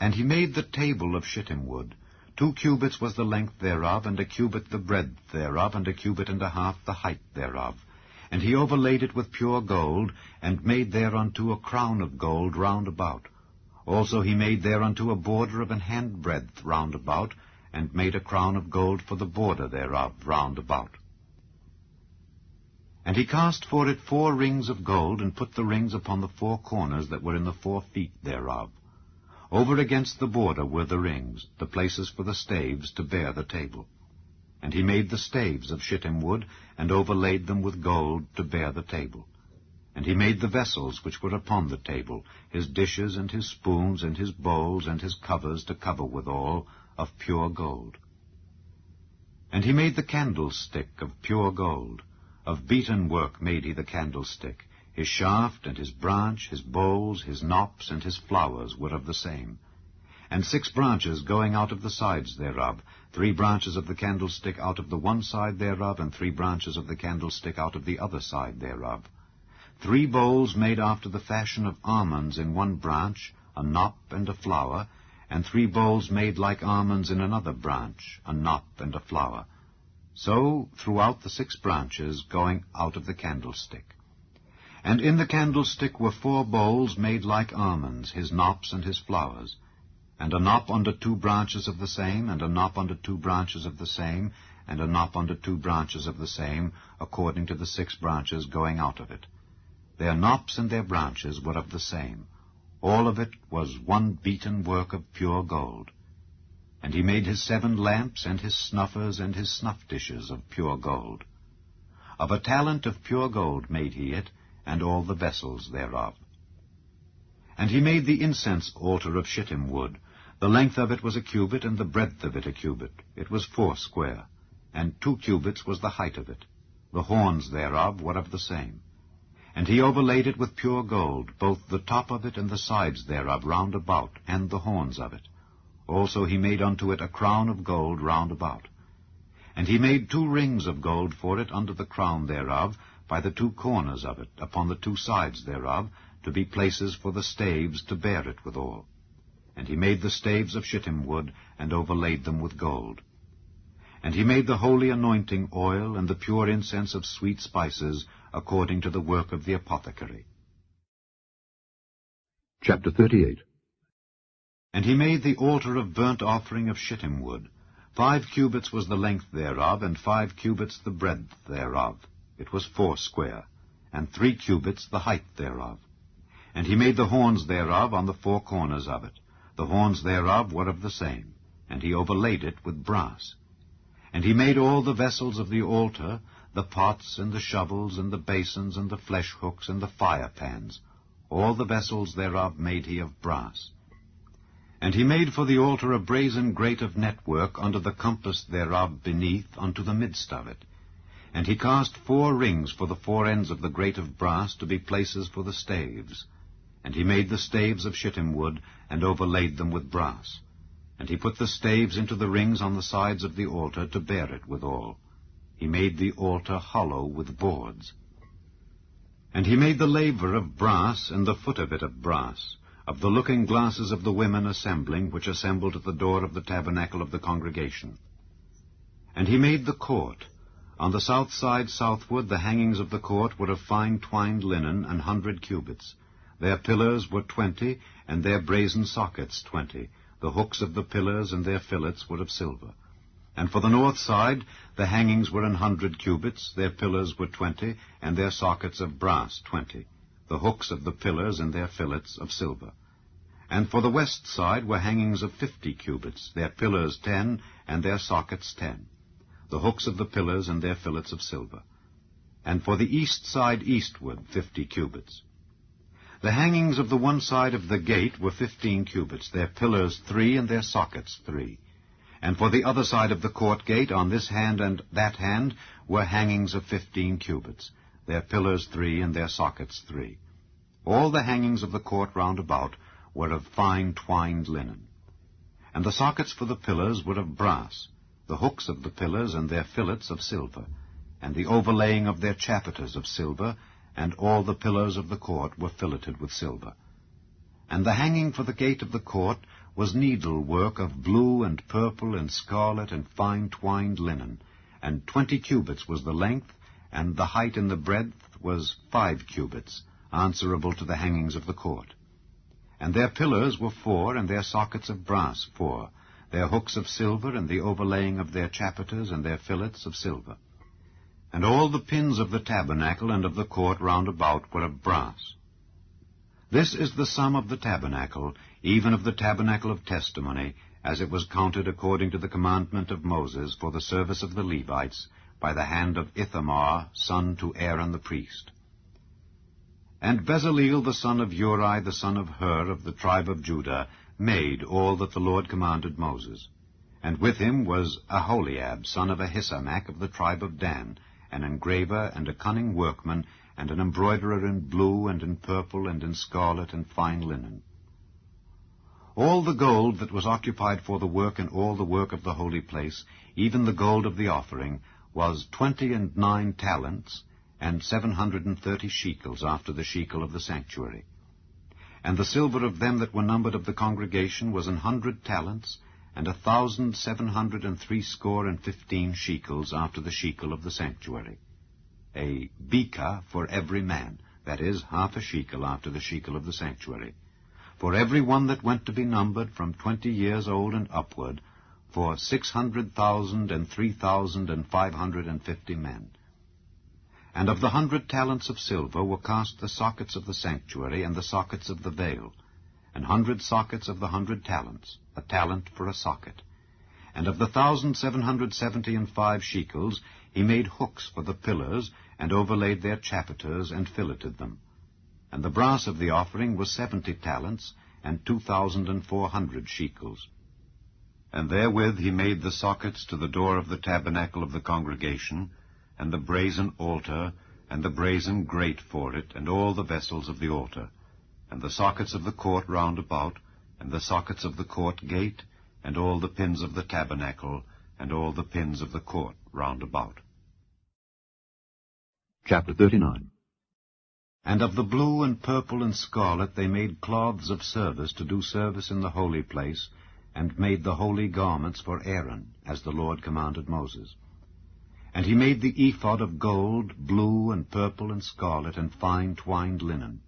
And he made the table of shittim wood. 2 cubits was the length thereof, and 1 cubit the breadth thereof, and 1 cubit and a half the height thereof. And he overlaid it with pure gold, and made thereunto a crown of gold round about. Also he made thereunto a border of an handbreadth round about, and made a crown of gold for the border thereof round about. And he cast for it 4 rings of gold, and put the rings upon the 4 corners that were in the 4 feet thereof. Over against the border were the rings, the places for the staves to bear the table. And he made the staves of shittim wood, and overlaid them with gold to bear the table. And he made the vessels which were upon the table, his dishes and his spoons and his bowls and his covers to cover withal, of pure gold. And he made the candlestick of pure gold. Of beaten work made he the candlestick. His shaft and his branch, his bowls, his knops, and his flowers were of the same. And 6 branches going out of the sides thereof, 3 branches of the candlestick out of the one side thereof, and 3 branches of the candlestick out of the other side thereof. 3 bowls made after the fashion of almonds in one branch, a knop and a flower, and 3 bowls made like almonds in another branch, a knop and a flower. so throughout the 6 branches going out of the candlestick. And in the candlestick were 4 bowls made like almonds, his knops and his flowers, and a knop under 2 branches of the same, and a knop under 2 branches of the same, and a knop under 2 branches of the same, according to the 6 branches going out of it. Their knops and their branches were of the same. All of it was one beaten work of pure gold. And he made his 7 lamps, and his snuffers, and his snuff dishes of pure gold. Of a talent of pure gold made he it, and all the vessels thereof. And he made the incense altar of shittim wood. The length of it was a cubit, and the breadth of it a cubit. It was 4 square, and 2 cubits was the height of it. The horns thereof were of the same. And he overlaid it with pure gold, both the top of it and the sides thereof round about, and the horns of it. Also he made unto it a crown of gold round about. And he made 2 rings of gold for it under the crown thereof, by the 2 corners of it, upon the 2 sides thereof, to be places for the staves to bear it withal. And he made the staves of shittim wood, and overlaid them with gold. And he made the holy anointing oil, and the pure incense of sweet spices, according to the work of the apothecary. Chapter 38. And he made the altar of burnt offering of shittim wood. 5 cubits was the length thereof, and 5 cubits the breadth thereof. It was 4 square, and 3 cubits the height thereof. And he made the horns thereof on the 4 corners of it. The horns thereof were of the same, and he overlaid it with brass. And he made all the vessels of the altar, the pots, and the shovels, and the basins, and the flesh hooks, and the fire pans. All the vessels thereof made he of brass. And he made for the altar a brazen grate of network under the compass thereof beneath unto the midst of it. And he cast 4 rings for the 4 ends of the grate of brass to be places for the staves. And he made the staves of shittim wood, and overlaid them with brass. And he put the staves into the rings on the sides of the altar to bear it withal. He made the altar hollow with boards. And he made the laver of brass, and the foot of it of brass, of the looking glasses of the women assembling, which assembled at the door of the tabernacle of the congregation. And he made the court. On the south side southward the hangings of the court were of fine twined linen, 100 cubits. Their pillars were 20, and their brazen sockets 20. The hooks of the pillars and their fillets were of silver. And for the north side the hangings were 100 cubits, their pillars were 20, and their sockets of brass 20. The hooks of the pillars and their fillets of silver. And for the west side were hangings of 50 cubits, their pillars 10, and their sockets 10. The hooks of the pillars and their fillets of silver. And for the east side eastward 50 cubits. The hangings of the one side of the gate were 15 cubits, their pillars 3, and their sockets 3. And for the other side of the court gate, on this hand and that hand, were hangings of 15 cubits, their pillars 3, and their sockets 3. All the hangings of the court round about were of fine twined linen. And the sockets for the pillars were of brass, the hooks of the pillars and their fillets of silver, and the overlaying of their chapiters of silver, and all the pillars of the court were filleted with silver. And the hanging for the gate of the court was needlework of blue and purple and scarlet and fine twined linen, and 20 cubits was the length, and the height and the breadth was 5 cubits, answerable to the hangings of the court. And their pillars were 4, and their sockets of brass 4, their hooks of silver, and the overlaying of their chapiters and their fillets of silver. And all the pins of the tabernacle and of the court round about were of brass. This is the sum of the tabernacle, even of the tabernacle of testimony, as it was counted according to the commandment of Moses for the service of the Levites, by the hand of Ithamar, son to Aaron the priest. And Bezaleel the son of Uri, the son of Hur, of the tribe of Judah, made all that the Lord commanded Moses. And with him was Aholiab, son of Ahisamach, of the tribe of Dan, an engraver and a cunning workman, and an embroiderer in blue and in purple and in scarlet and fine linen. All the gold that was occupied for the work and all the work of the holy place, even the gold of the offering, was 29 talents, and 730 shekels after the shekel of the sanctuary. And the silver of them that were numbered of the congregation was 100 talents, and 1,760 shekels after the shekel of the sanctuary. A beka for every man, that is, half a shekel after the shekel of the sanctuary, for every one that went to be numbered from 20 years old and upward, for 600,000 and 3,550 men. And of the 100 talents of silver were cast the sockets of the sanctuary and the sockets of the veil, and 100 sockets of the 100 talents, a talent for a socket. And of the 1,775 shekels he made hooks for the pillars, and overlaid their chapiters, and filleted them. And the brass of the offering was 70 talents, and 2,400 shekels. And therewith he made the sockets to the door of the tabernacle of the congregation, and the brazen altar, and the brazen grate for it, and all the vessels of the altar, and the sockets of the court round about, and the sockets of the court gate, and all the pins of the tabernacle, and all the pins of the court round about. Chapter 39. And of the blue and purple and scarlet they made cloths of service to do service in the holy place, and made the holy garments for Aaron, as the Lord commanded Moses. And he made the ephod of gold, blue and purple and scarlet, and fine twined linen.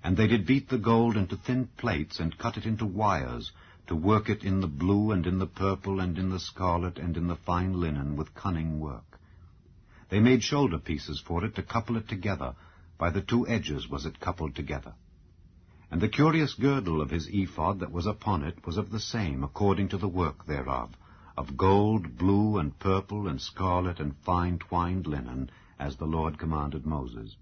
And they did beat the gold into thin plates, and cut it into wires, to work it in the blue, and in the purple, and in the scarlet, and in the fine linen, with cunning work. They made shoulder pieces for it to couple it together. By the two edges was it coupled together. And the curious girdle of his ephod that was upon it was of the same, according to the work thereof, of gold, blue, and purple, and scarlet, and fine twined linen, as the Lord commanded Moses.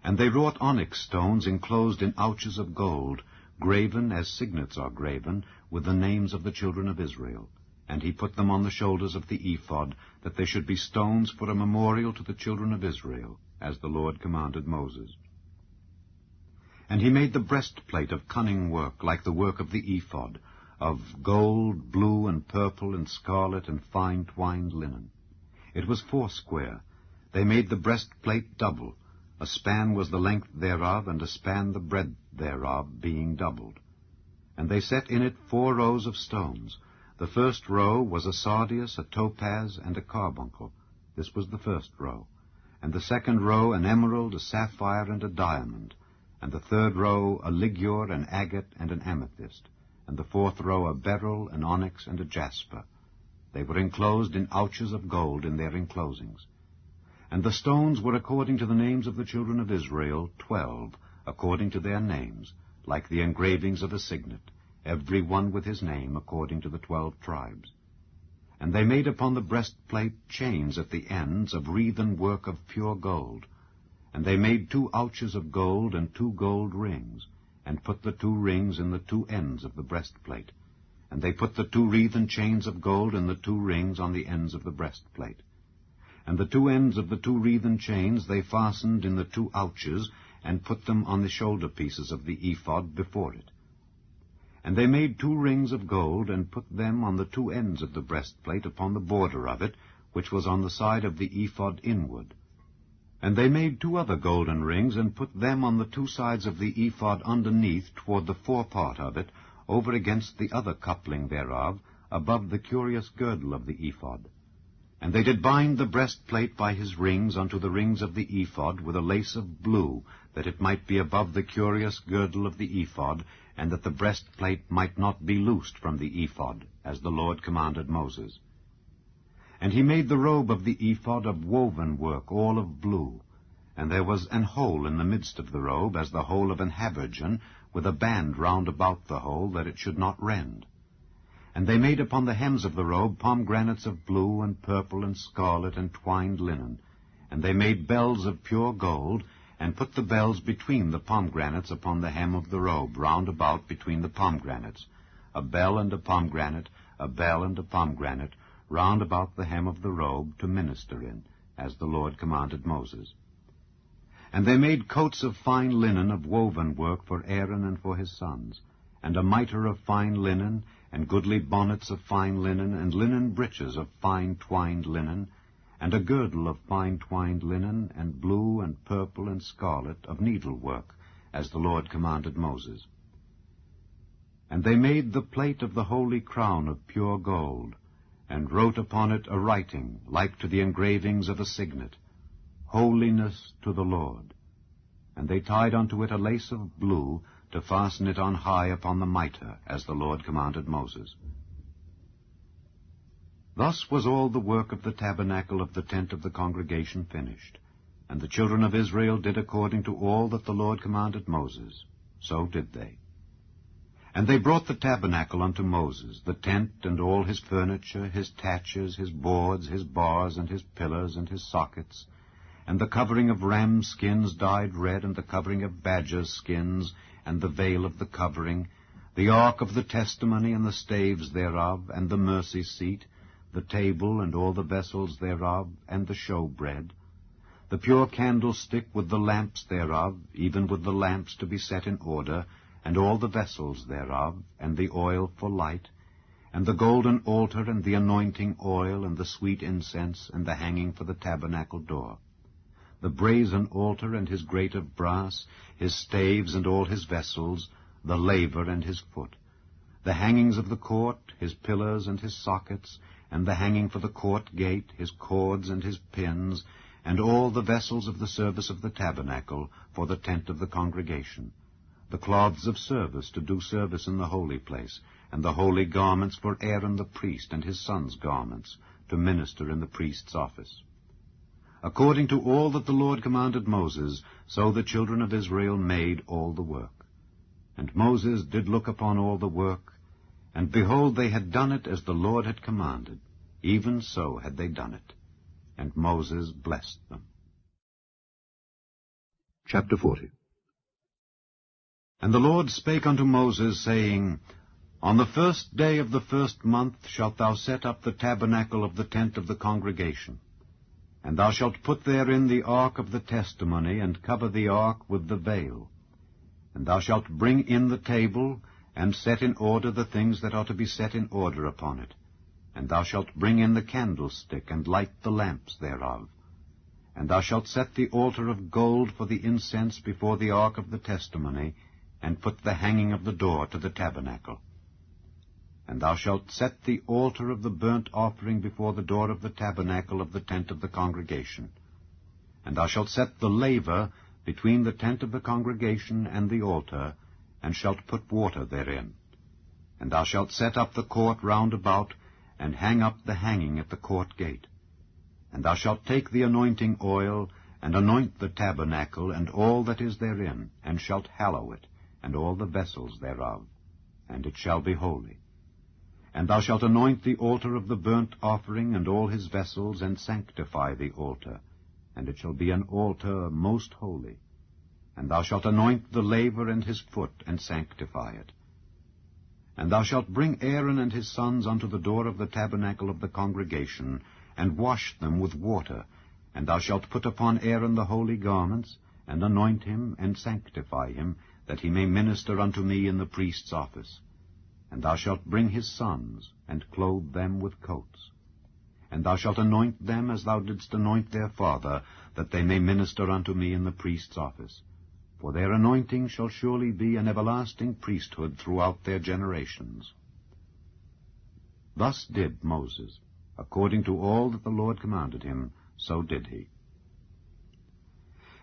And they wrought onyx stones enclosed in ouches of gold, graven as signets are graven, with the names of the children of Israel. And he put them on the shoulders of the ephod, that they should be stones for a memorial to the children of Israel, as the Lord commanded Moses. And he made the breastplate of cunning work, like the work of the ephod, of gold, blue, and purple, and scarlet, and fine twined linen. It was foursquare. They made the breastplate double. A span was the length thereof, and a span the breadth thereof, being doubled. And they set in it 4 rows of stones. The first row was a sardius, a topaz, and a carbuncle. This was the first row. And the second row an emerald, a sapphire, and a diamond. And the third row a ligure, an agate, and an amethyst. And the fourth row a beryl, an onyx, and a jasper. They were enclosed in ouches of gold in their enclosings. And the stones were according to the names of the children of Israel, 12, according to their names, like the engravings of a signet, every one with his name, according to the 12 tribes. And they made upon the breastplate chains at the ends of wreathen work of pure gold. And they made 2 ouches of gold and 2 gold rings, and put the 2 rings in the 2 ends of the breastplate. And they put the 2 wreathen chains of gold and the 2 rings on the ends of the breastplate. And the 2 ends of the 2 wreathen chains they fastened in the 2 ouches, and put them on the shoulder pieces of the ephod before it. And they made 2 rings of gold, and put them on the 2 ends of the breastplate upon the border of it, which was on the side of the ephod inward. And they made 2 other golden rings, and put them on the 2 sides of the ephod underneath toward the forepart of it, over against the other coupling thereof, above the curious girdle of the ephod. And they did bind the breastplate by his rings unto the rings of the ephod with a lace of blue, that it might be above the curious girdle of the ephod, and that the breastplate might not be loosed from the ephod, as the Lord commanded Moses. And he made the robe of the ephod of woven work, all of blue. And there was an hole in the midst of the robe, as the hole of an habergeon, with a band round about the hole, that it should not rend. And they made upon the hems of the robe pomegranates of blue and purple and scarlet and twined linen. And they made bells of pure gold, and put the bells between the pomegranates upon the hem of the robe, round about between the pomegranates, a bell and a pomegranate, a bell and a pomegranate, round about the hem of the robe to minister in, as the Lord commanded Moses. And they made coats of fine linen of woven work for Aaron and for his sons, and a mitre of fine linen, and goodly bonnets of fine linen, and linen breeches of fine twined linen, and a girdle of fine twined linen, and blue and purple and scarlet of needlework, as the Lord commanded Moses. And they made the plate of the holy crown of pure gold, and wrote upon it a writing like to the engravings of a signet, Holiness to the Lord. And they tied unto it a lace of blue, to fasten it on high upon the mitre, as the Lord commanded Moses. Thus was all the work of the tabernacle of the tent of the congregation finished. And the children of Israel did according to all that the Lord commanded Moses. So did they. And they brought the tabernacle unto Moses, the tent and all his furniture, his taches, his boards, his bars, and his pillars, and his sockets, and the covering of ram skins dyed red, and the covering of badger skins, and the veil of the covering, the ark of the testimony, and the staves thereof, and the mercy seat, the table, and all the vessels thereof, and the showbread, the pure candlestick with the lamps thereof, even with the lamps to be set in order, and all the vessels thereof, and the oil for light, and the golden altar, and the anointing oil, and the sweet incense, and the hanging for the tabernacle door, the brazen altar, and his grate of brass, his staves, and all his vessels, the laver, and his foot, the hangings of the court, his pillars, and his sockets, and the hanging for the court gate, his cords, and his pins, and all the vessels of the service of the tabernacle for the tent of the congregation, the cloths of service to do service in the holy place, and the holy garments for Aaron the priest and his sons' garments, to minister in the priest's office. According to all that the Lord commanded Moses, so the children of Israel made all the work. And Moses did look upon all the work, and behold, they had done it as the Lord had commanded, even so had they done it. And Moses blessed them. Chapter 40. And the Lord spake unto Moses, saying, On the 1st day of the 1st month shalt thou set up the tabernacle of the tent of the congregation. And thou shalt put therein the ark of the testimony, and cover the ark with the veil. And thou shalt bring in the table, and set in order the things that are to be set in order upon it. And thou shalt bring in the candlestick, and light the lamps thereof. And thou shalt set the altar of gold for the incense before the ark of the testimony, and put the hanging of the door to the tabernacle. And thou shalt set the altar of the burnt offering before the door of the tabernacle of the tent of the congregation. And thou shalt set the laver between the tent of the congregation and the altar, and shalt put water therein. And thou shalt set up the court round about, and hang up the hanging at the court gate. And thou shalt take the anointing oil, and anoint the tabernacle, and all that is therein, and shalt hallow it, and all the vessels thereof, and it shall be holy. And thou shalt anoint the altar of the burnt offering, and all his vessels, and sanctify the altar, and it shall be an altar most holy. And thou shalt anoint the laver and his foot, and sanctify it. And thou shalt bring Aaron and his sons unto the door of the tabernacle of the congregation, and wash them with water. And thou shalt put upon Aaron the holy garments, and anoint him, and sanctify him, that he may minister unto me in the priest's office. And thou shalt bring his sons, and clothe them with coats. And thou shalt anoint them as thou didst anoint their father, that they may minister unto me in the priest's office. For their anointing shall surely be an everlasting priesthood throughout their generations. Thus did Moses. According to all that the Lord commanded him, so did he.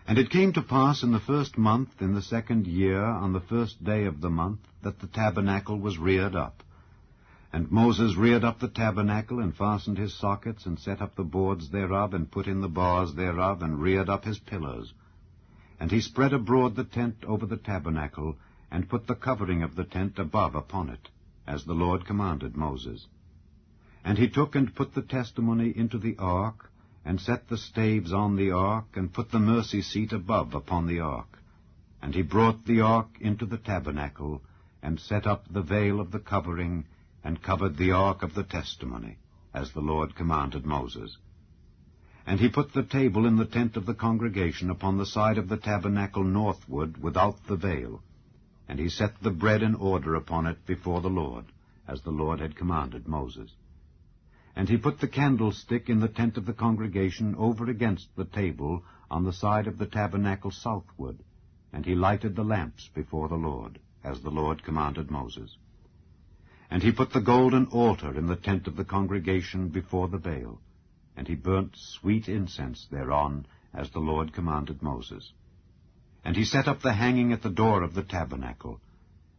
And it came to pass in the 1st month, in the 2nd year, on the 1st day of the month, that the tabernacle was reared up. And Moses reared up the tabernacle, and fastened his sockets, and set up the boards thereof, and put in the bars thereof, and reared up his pillars. And he spread abroad the tent over the tabernacle, and put the covering of the tent above upon it, as the Lord commanded Moses. And he took and put the testimony into the ark, and set the staves on the ark, and put the mercy seat above upon the ark. And he brought the ark into the tabernacle, and set up the veil of the covering, and covered the ark of the testimony, as the Lord commanded Moses. And he put the table in the tent of the congregation upon the side of the tabernacle northward, without the veil. And he set the bread in order upon it before the Lord, as the Lord had commanded Moses. And he put the candlestick in the tent of the congregation over against the table on the side of the tabernacle southward, and he lighted the lamps before the Lord, as the Lord commanded Moses. And he put the golden altar in the tent of the congregation before the veil, and he burnt sweet incense thereon, as the Lord commanded Moses. And he set up the hanging at the door of the tabernacle,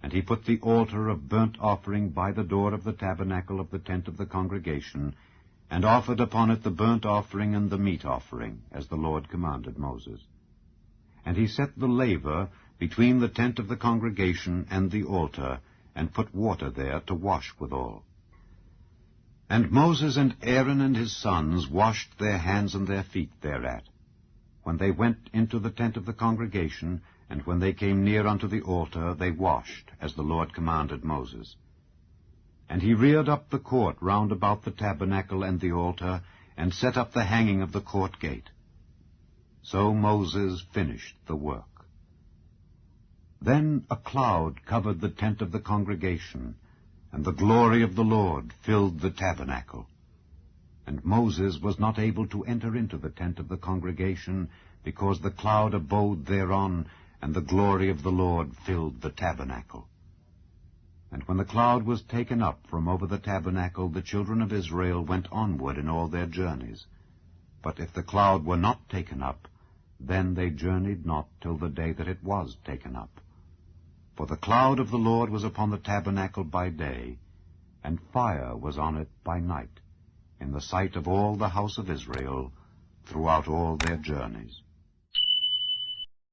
and he put the altar of burnt offering by the door of the tabernacle of the tent of the congregation, and offered upon it the burnt offering and the meat offering, as the Lord commanded Moses. And he set the laver between the tent of the congregation and the altar, and put water there to wash withal. And Moses and Aaron and his sons washed their hands and their feet thereat, when they went into the tent of the congregation, and when they came near unto the altar, they washed, as the Lord commanded Moses. And he reared up the court round about the tabernacle and the altar, and set up the hanging of the court gate. So Moses finished the work. Then a cloud covered the tent of the congregation, and the glory of the Lord filled the tabernacle. And Moses was not able to enter into the tent of the congregation, because the cloud abode thereon, and the glory of the Lord filled the tabernacle. And when the cloud was taken up from over the tabernacle, the children of Israel went onward in all their journeys. But if the cloud were not taken up, then they journeyed not till the day that it was taken up. For the cloud of the Lord was upon the tabernacle by day, and fire was on it by night, in the sight of all the house of Israel, throughout all their journeys.